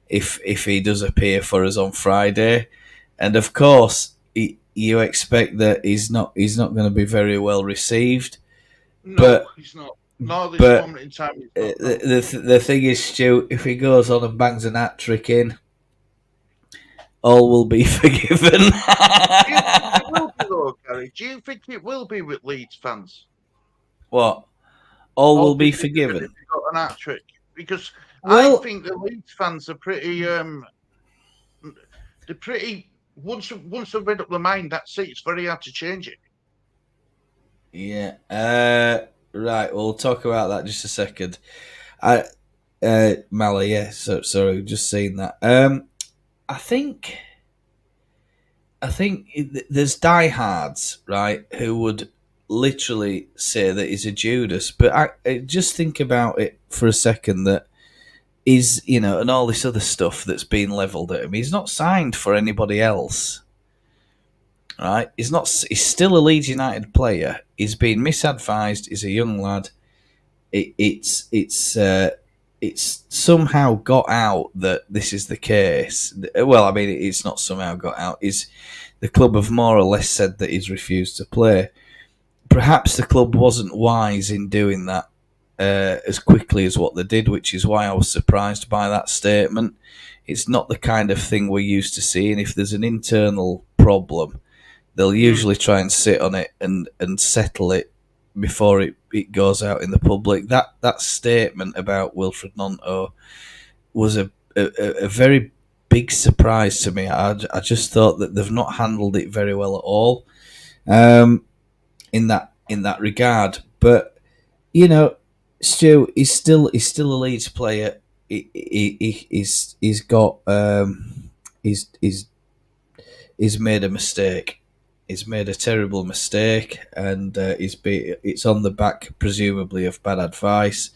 if he does appear for us on Friday, and of course you expect that he's not going to be very well received. No, but he's not. No, this moment in time. The thing is, Stu, if he goes on and bangs an hat trick in, all will be forgiven. Do you think it will be with Leeds fans? What? All will be forgiven? If you got an hat trick, because I think the Leeds fans are pretty. They're pretty. Once they've made up their mind, that's it. It's very hard to change it. Yeah. Right. We'll talk about that just a second. Mally. Yeah. Sorry. Just saying that. I think there's diehards, right, who would literally say that he's a Judas. But I just think about it for a second that is, and all this other stuff that's been levelled at him. He's not signed for anybody else, right? He's still a Leeds United player. He's been misadvised. He's a young lad. It's somehow got out that this is the case. Well, I mean, it's not somehow got out. The club have more or less said that he's refused to play. Perhaps the club wasn't wise in doing that as quickly as what they did, which is why I was surprised by that statement. It's not the kind of thing we're used to seeing. If there's an internal problem, they'll usually try and sit on it and settle it before it goes out in the public. That statement about Wilfred Nonto was a very big surprise to me. I just thought that they've not handled it very well at all in that regard. But Stu, he's still a Leeds player. He's made a mistake. He's made a terrible mistake, and it's on the back, presumably, of bad advice.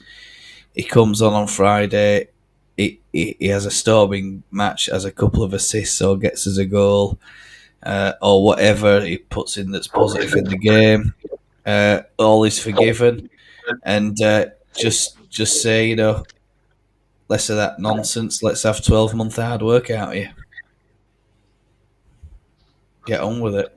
He comes on Friday. He has a storming match, has a couple of assists, or gets us a goal, or whatever he puts in that's positive in the game. All is forgiven, and just say, less of that nonsense. Let's have 12 months hard work out here. Get on with it.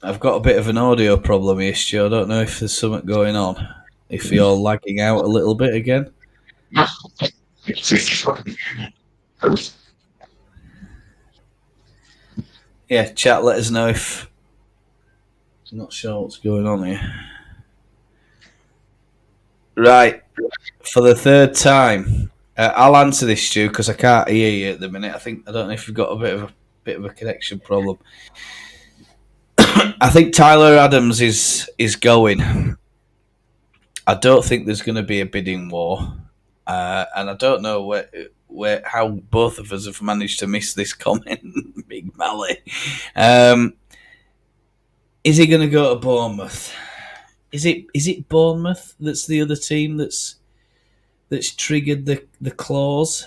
I've got a bit of an audio problem here, Stu. I don't know if there's something going on. If you're lagging out a little bit again. Yeah, chat, let us know if... I'm not sure what's going on here. Right. For the third time, I'll answer this, Stu, because I can't hear you at the minute. I don't know if you've got a bit of a connection problem. I think Tyler Adams is going. I don't think there's going to be a bidding war, and I don't know how both of us have managed to miss this comment, Big Mally. Is he going to go to Bournemouth? Is it Bournemouth that's the other team that's triggered the clause?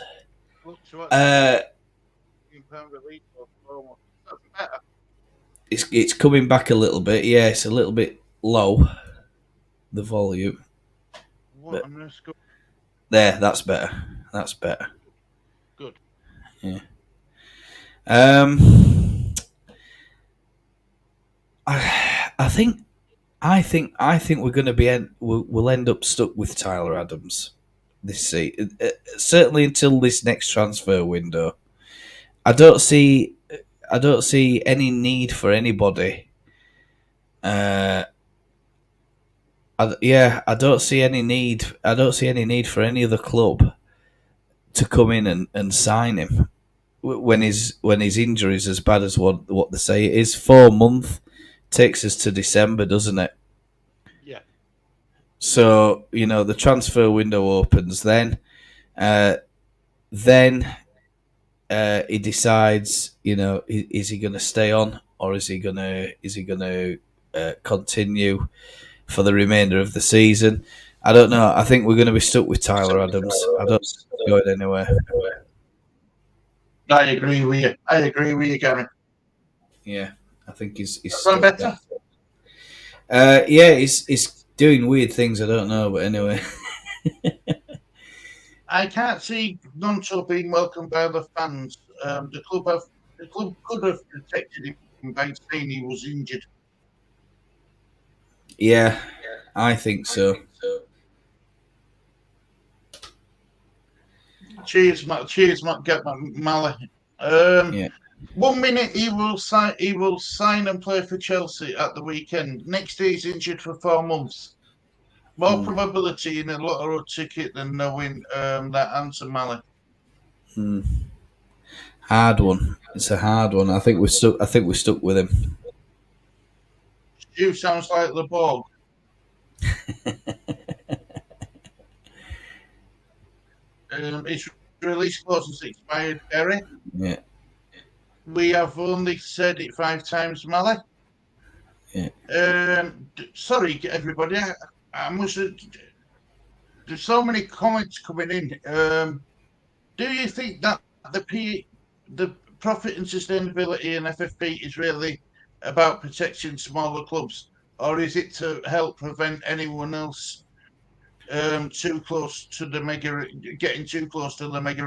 It's coming back a little bit. Yeah, it's a little bit low, the volume. There, that's better. That's better. Good. Yeah. I think we're going to be we'll end up stuck with Tyler Adams this season. Certainly until this next transfer window. I don't see any need for anybody. I don't see any need. I don't see any need for any other club to come in and sign him when his injury is as bad as what they say it is. 4 months takes us to December, doesn't it? Yeah. So the transfer window opens then. Then he decides, is he going to stay on or is he going to continue for the remainder of the season? I don't know. I think we're going to be stuck with Tyler Adams. I don't think he's going anywhere. I agree with you, Gary. Yeah, I think he's stuck better. Yeah, he's doing weird things. I don't know, but anyway. I can't see Gonzo being welcomed by the fans. The club could have protected him by saying he was injured. Yeah, I think so. Cheers, Matt. Get Mally. Yeah. 1 minute he will sign and play for Chelsea at the weekend. Next day he's injured for 4 months. More probability in a lottery ticket than knowing that answer, Mally. Hard one. It's a hard one. I think we're stuck with him. Stu sounds like the Borg. It's release clause has expired, Gary. Yeah. We have only said it 5 times, Mally. Yeah. Sorry, everybody. I must. There's so many comments coming in. Do you think that the profit and sustainability in FFP is really about protecting smaller clubs, or is it to help prevent anyone else getting too close to the mega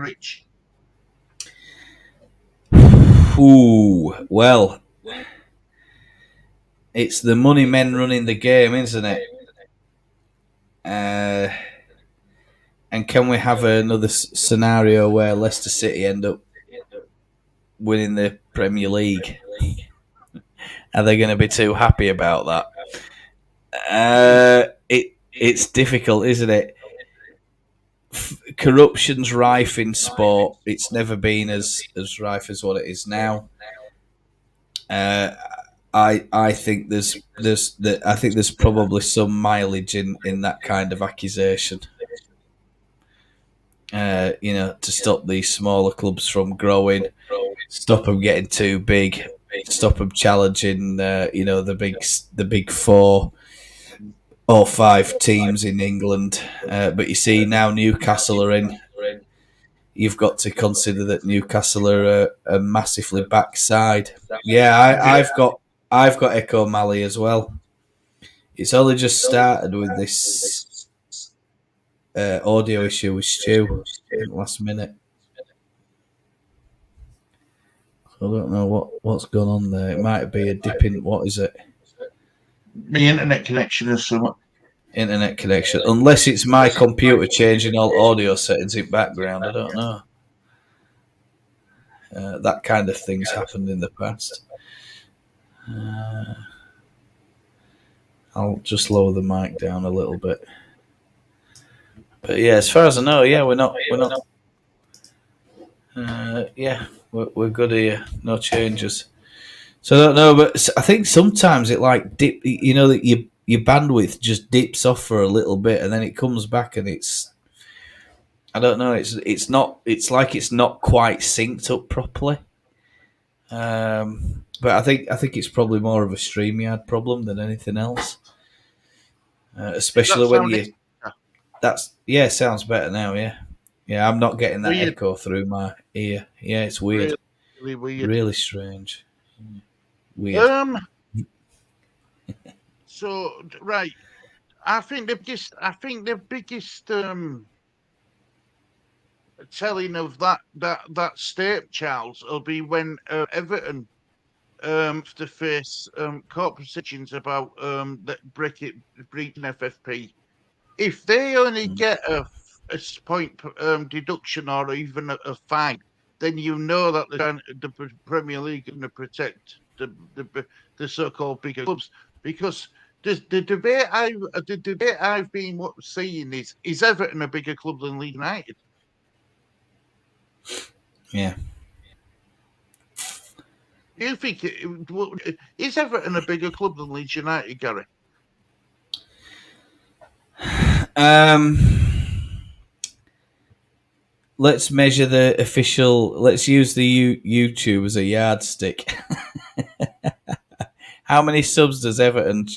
rich? Ooh, well, it's the money men running the game, isn't it? And can we have another scenario where Leicester City end up winning the Premier League? Are they going to be too happy about that? It's difficult, isn't it? Corruption's rife in sport. It's never been as rife as what it is now. I think there's probably some mileage in that kind of accusation. To stop these smaller clubs from growing, stop them getting too big, stop them challenging, the big 4 or 5 teams in England. But you see now Newcastle are in. You've got to consider that Newcastle are a massively backside. Yeah, I've got Echo Mali as well. It's only just started with this audio issue with Stu last minute. I don't know what's going on there. It might be a dip in. What is it? My internet connection or something. Internet connection. Unless it's my computer changing all audio settings in background. I don't know. That kind of thing's happened in the past. I'll just lower the mic down a little bit. But yeah, as far as I know, yeah, we're not. We're good here. No changes. So I don't know, but I think sometimes it like dip. That your bandwidth just dips off for a little bit, and then it comes back, and it's. I don't know. It's not. It's like it's not quite synced up properly. But I think it's probably more of a StreamYard problem than anything else. especially That when sounded you. Sounds better now. Yeah. I'm not getting that weird, echo through my ear. Yeah, it's weird, really, really weird. really strange, weird. Um. So right, I think the biggest telling of that state, Charles, will be when Everton to face court proceedings about breaching FFP. If they only get a point deduction or even a fine, then you know that the Premier League are going to protect the so-called bigger clubs, because the debate I've been seeing is Everton a bigger club than Leeds United? Yeah. Do you think is Everton a bigger club than Leeds United, Gary? Um. Let's measure the official. Let's use the YouTube as a yardstick. How many subs does Everton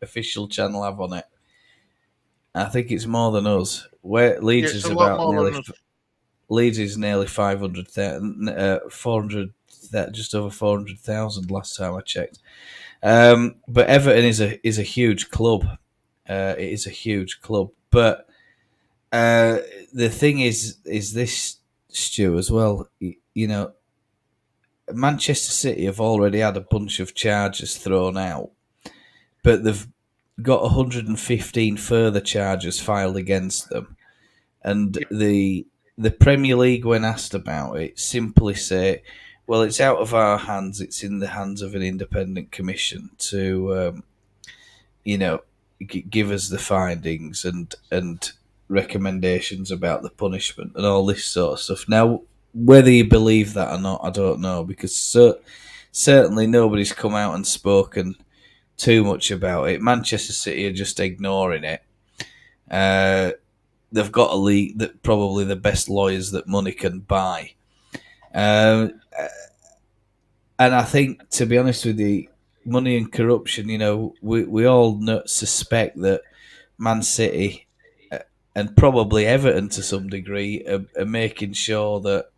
official channel have on it? I think it's more than us. Where Yeah, Leeds it's is a lot about more nearly than us. Leeds is nearly 500,000, 400, just over 400,000 last time I checked. But Everton is a huge club. It is a huge club. But the thing is this, Stu, as well. You know, Manchester City have already had a bunch of charges thrown out, but they've got 115 further charges filed against them. And Yeah, the Premier League, when asked about it, simply say, "Well, it's out of our hands. It's in the hands of an independent commission to, give us the findings and recommendations about the punishment and all this sort of stuff." Now, whether you believe that or not, I don't know, because certainly nobody's come out and spoken too much about it. Manchester City are just ignoring it. They've got a league that probably the best lawyers that money can buy. Uh, and I think, to be honest with you, money and corruption, we all suspect that Man City and probably Everton to some degree are making sure that,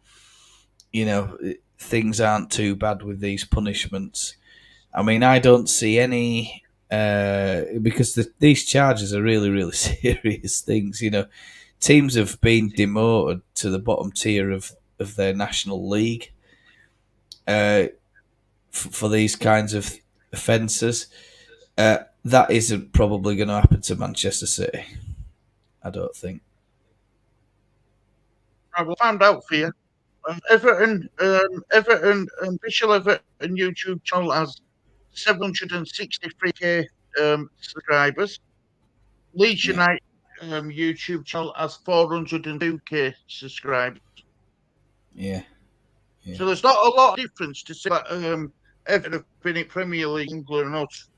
things aren't too bad with these punishments. I mean, I don't see any, because these charges are really, really serious things. Teams have been demoted to the bottom tier of their national league for these kinds of offences. That isn't probably going to happen to Manchester City, I don't think. I will find out for you. Everton, official Everton YouTube channel has 763k subscribers. Leeds Yeah, United YouTube channel has 402k subscribers. yeah, yeah. So there's not a lot of difference to say that Everton have been in Premier League England and us.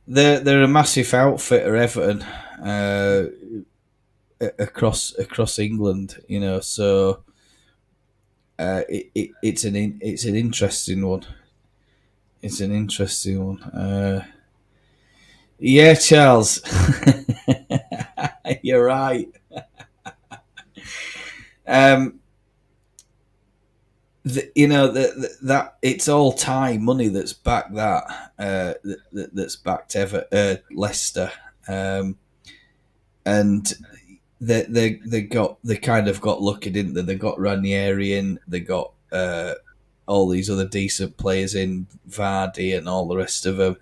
They're a massive outfitter, Everton, across England. So it's an interesting one. It's an interesting one. Yeah, Charles, you're right. That it's all time money that's backed that's backed Leicester, and they kind of got lucky, didn't they? They got Ranieri in, they got all these other decent players in, Vardy and all the rest of them,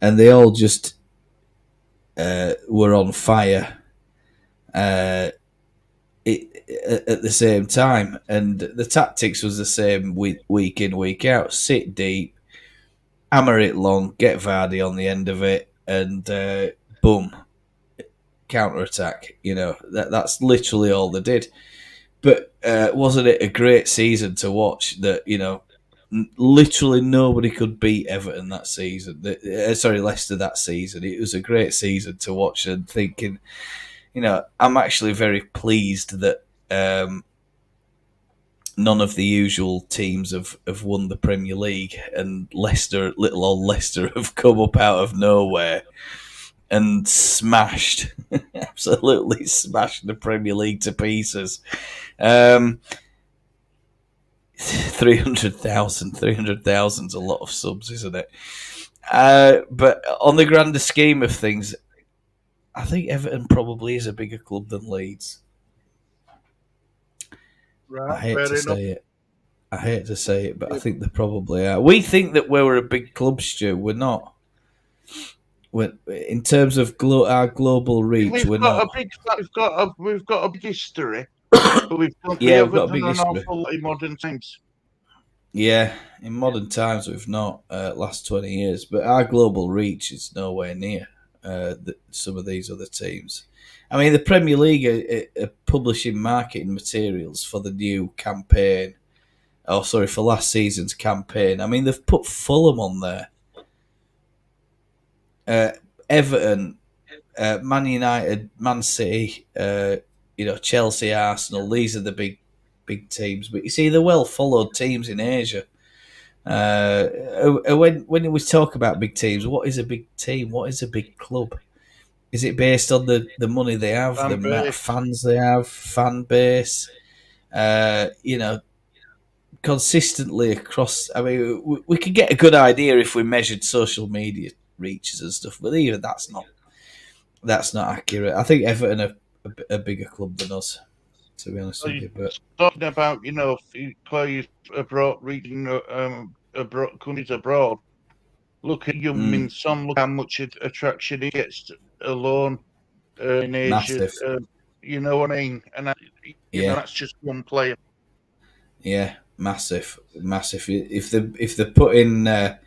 and they all just were on fire. At the same time, and the tactics was the same week in, week out. Sit deep, hammer it long, get Vardy on the end of it, and boom, counter attack. That's literally all they did. But wasn't it a great season to watch? That literally nobody could beat Everton that season. Leicester that season. It was a great season to watch, and thinking, I'm actually very pleased that none of the usual teams have won the Premier League, and Leicester, little old Leicester, have come up out of nowhere and smashed, absolutely smashed the Premier League to pieces. 300,000's a lot of subs, isn't it? But on the grander scheme of things, I think Everton probably is a bigger club than Leeds. Right, I hate fair to enough. say it, but I think they probably are. We think that we're a big club, Stu. We're not. In terms of our global reach, we're not. We've got a big history, but we Yeah, we've haven't got a done big an history. awful lot in modern times. Yeah, in modern times we've not last 20 years, but our global reach is nowhere near some of these other teams. I mean, the Premier League are publishing marketing materials for the new campaign. Oh, sorry, for last season's campaign. I mean, they've put Fulham on there. Everton, Man United, Man City, Chelsea, Arsenal. These are the big teams. But you see, they're well followed teams in Asia. When we talk about big teams, what is a big team? What is a big club? Is it based on the money they have, the amount of fans they have, fan base? Consistently across. I mean, we could get a good idea if we measured social media reaches and stuff, but even that's not accurate. I think Everton are a bigger club than us, to be honest with you. But talking about players abroad, reading countries abroad. Look at Min Son. Look how much attraction he gets alone in Asia. Massive. You know what I mean? And that's just one player. Yeah, massive. If they put in, well,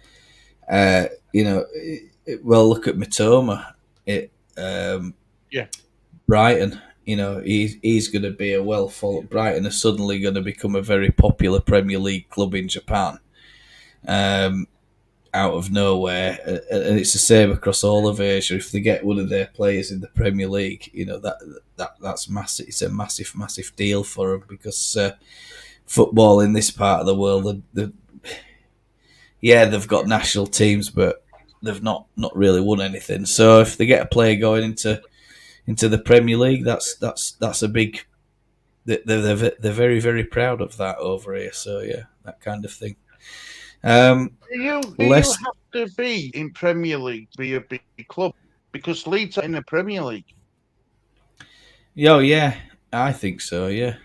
look at Matoma. Brighton. He's going to be a well followed. Brighton are suddenly going to become a very popular Premier League club in Japan. Out of nowhere, and it's the same across all of Asia. If they get one of their players in the Premier League, that's massive. It's a massive deal for them because football in this part of the world, they've got national teams, but they've not really won anything. So if they get a player going into the Premier League, that's a big. They're very, very proud of that over here. So yeah, that kind of thing. Do you have to be in Premier League to be a big club? Because Leeds are in the Premier League. Oh yeah, I think so. Yeah,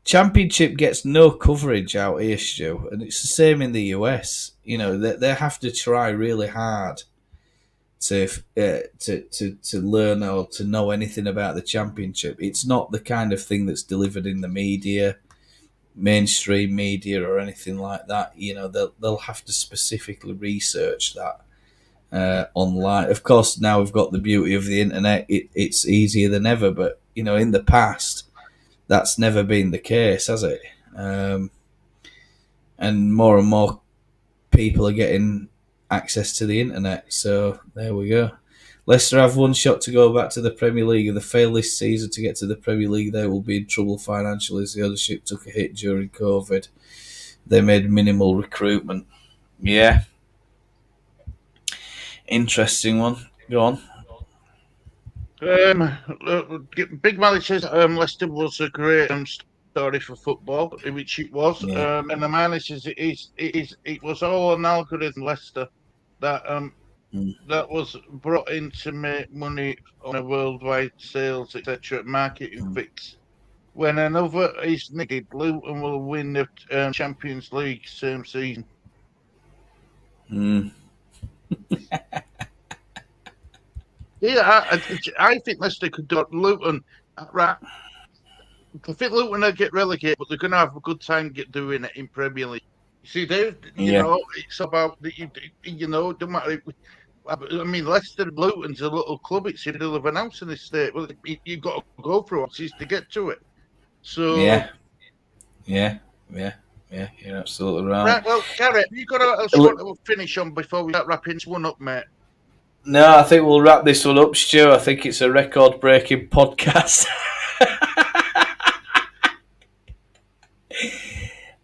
Championship gets no coverage out here, Stu, and it's the same in the US. They have to try really hard to learn or to know anything about the Championship. It's not the kind of thing that's delivered in the media, mainstream media, or anything like that. They'll have to specifically research that online. Of course, now we've got the beauty of the internet. It's easier than ever, but in the past, that's never been the case, has it? And more people are getting access to the internet. So there we go. Leicester have one shot to go back to the Premier League. If they fail this season to get to the Premier League, they will be in trouble financially as the ownership took a hit during COVID. They made minimal recruitment. Yeah. Interesting one. Go on. Big Malik says Leicester was a great story for football, which it was. Yeah. And the man says it was all an algorithm, Leicester, that that was brought in to make money on a worldwide sales, etc. Marketing fix. When another is needed, Luton will win the Champions League same season. Yeah, I think Leicester could do it. Luton, right? I think Luton will get relegated, but they're going to have a good time doing it in Premier League. See, it's about no matter. I mean, Leicester Luton's a little club. It's in the middle of an house in this state. Well, you've got to go through houses to get to it. So yeah, you're absolutely right. Right, well, Garrett, you got to finish on before we start wrapping this one up, mate. No, I think we'll wrap this one up, Stu. I think it's a record-breaking podcast.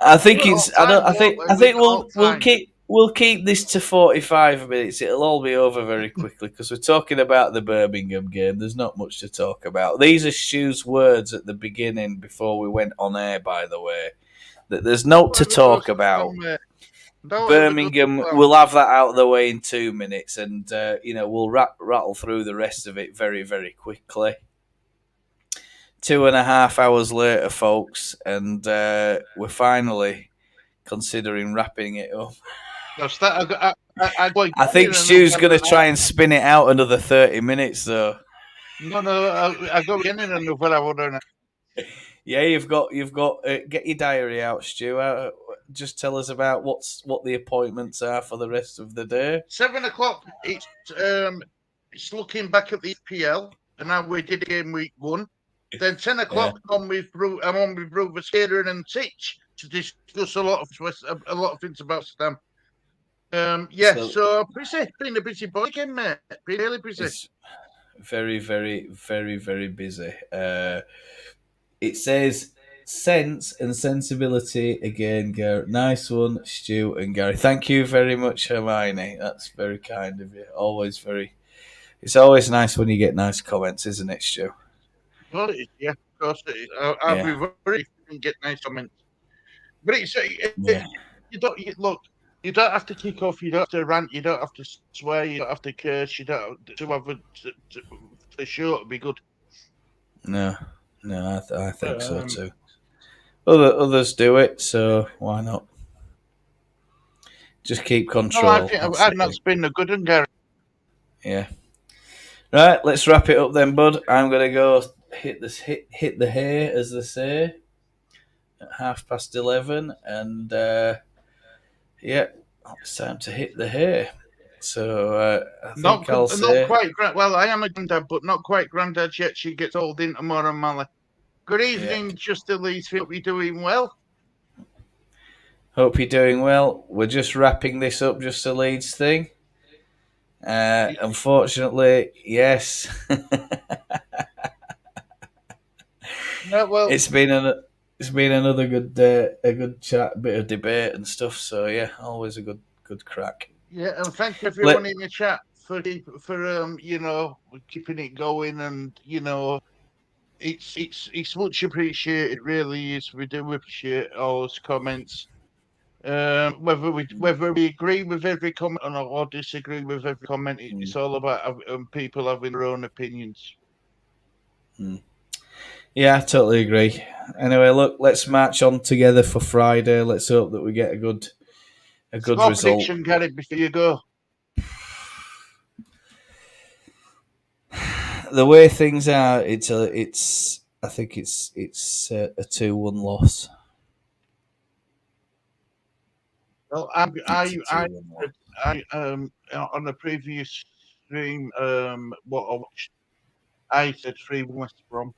I think We're it's. all time, I think all time. we'll keep this to 45 minutes. It'll all be over very quickly because we're talking about the Birmingham game. There's not much to talk about. These are Stu's words at the beginning before we went on air. By the way, that there's not to Whatever goes talk to about. plan, mate. Whatever goes to Birmingham. plan. We'll have that out of the way in 2 minutes, and we'll rattle through the rest of it very very quickly. 2.5 hours later, folks, and we're finally considering wrapping it up. I think Stu's going to try and spin it out another 30 minutes, though. No, I go beginning and what I would do. Yeah, you've got. Get your diary out, Stu. Just tell us about what the appointments are for the rest of the day. 7:00. It's looking back at the EPL and how we did game week 1. Then 10:00 I'm on with Brother Skater and Titch to discuss a lot of things about Stam. So busy. Been a busy boy again, mate. Been really busy. It's very, very, very, very busy. It says sense and sensibility again, Gary. Nice one, Stu and Gary. Thank you very much, Hermione. That's very kind of you. It's always nice when you get nice comments, isn't it, Stu? Well, it is, yeah, of course it is. I'll be very if you get nice comments. But you don't have to kick off, you don't have to rant, you don't have to swear, you don't have to curse, you don't have to have the show to be good. No, I think so too. Others do it, so why not? Just keep control. No, I think that's been a good one, Gary. Yeah. Right, let's wrap it up then, bud. I'm gonna go hit the hay, as they say, at 11:30, and it's time to hit the hay. So I think I'll say... Not quite. Well, I am a granddad, but not quite granddad yet. She gets old in tomorrow, Mally. Good evening, Just Elise. Hope you're doing well. Hope you're doing well. We're just wrapping this up, Just a Leeds thing. Unfortunately, yes. No, well, it's been another good a good chat, bit of debate and stuff. So yeah, always a good crack. Yeah, and thank everyone in the chat for keeping it going, and it's much appreciated. It really is. We do appreciate all those comments. Whether we agree with every comment or disagree with every comment, it's all about people having their own opinions. Yeah, I totally agree. Anyway, look, let's march on together for Friday. Let's hope that we get a good result. Prediction, Gary, before you go. The way things are, I think it's a 2-1 loss. Well, I on the previous stream, what I watched, I said 3-1 West Brom.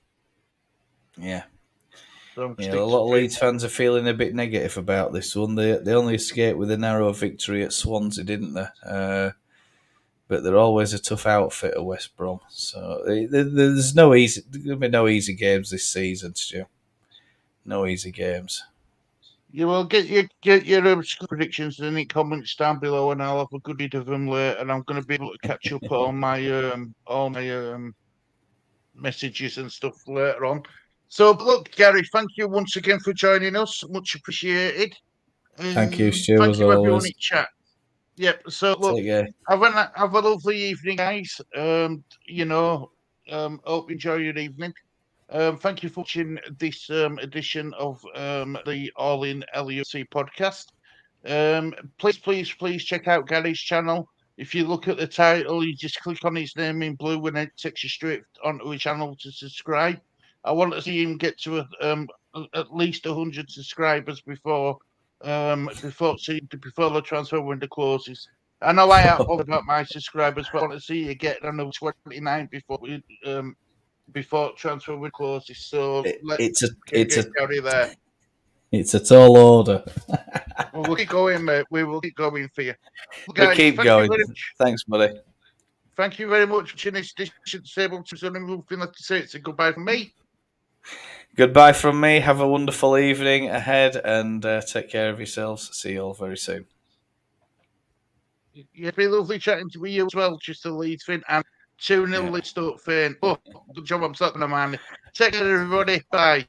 Yeah. So a lot of Leeds fans are feeling a bit negative about this one. They only escaped with a narrow victory at Swansea, didn't they? But they're always a tough outfit at West Brom. So there's going to be no easy games this season, Stu. No easy games. You will get your predictions and any comments down below, and I'll have a good read of them later. And I'm going to be able to catch up on all my messages and stuff later on. So, look, Gary, thank you once again for joining us. Much appreciated. Thank you, Stu. Thank you, everyone in chat. Yep. So, look, have a lovely evening, guys. Hope you enjoy your evening. Thank you for watching this edition of the All In LUFC podcast. Please check out Gary's channel. If you look at the title, you just click on his name in blue and it takes you straight onto his channel to subscribe. I want to see him get to at least 100 subscribers before the transfer window closes. I know I have bothered about my subscribers, but I want to see you get another 29 before transfer window closes. So it's a tall order. Well, we'll keep going, mate. We will keep going for you. Guys, keep going. Thanks, buddy. Thank you very much for this edition. Able to nothing left to say. It's a goodbye from me. Goodbye from me. Have a wonderful evening ahead, and take care of yourselves. See you all very soon. It'd be lovely chatting to you as well, just to lead thing. And 2-0 list up, Fane. Oh, good job, I'm stuck in my mind. Take care, everybody. Bye.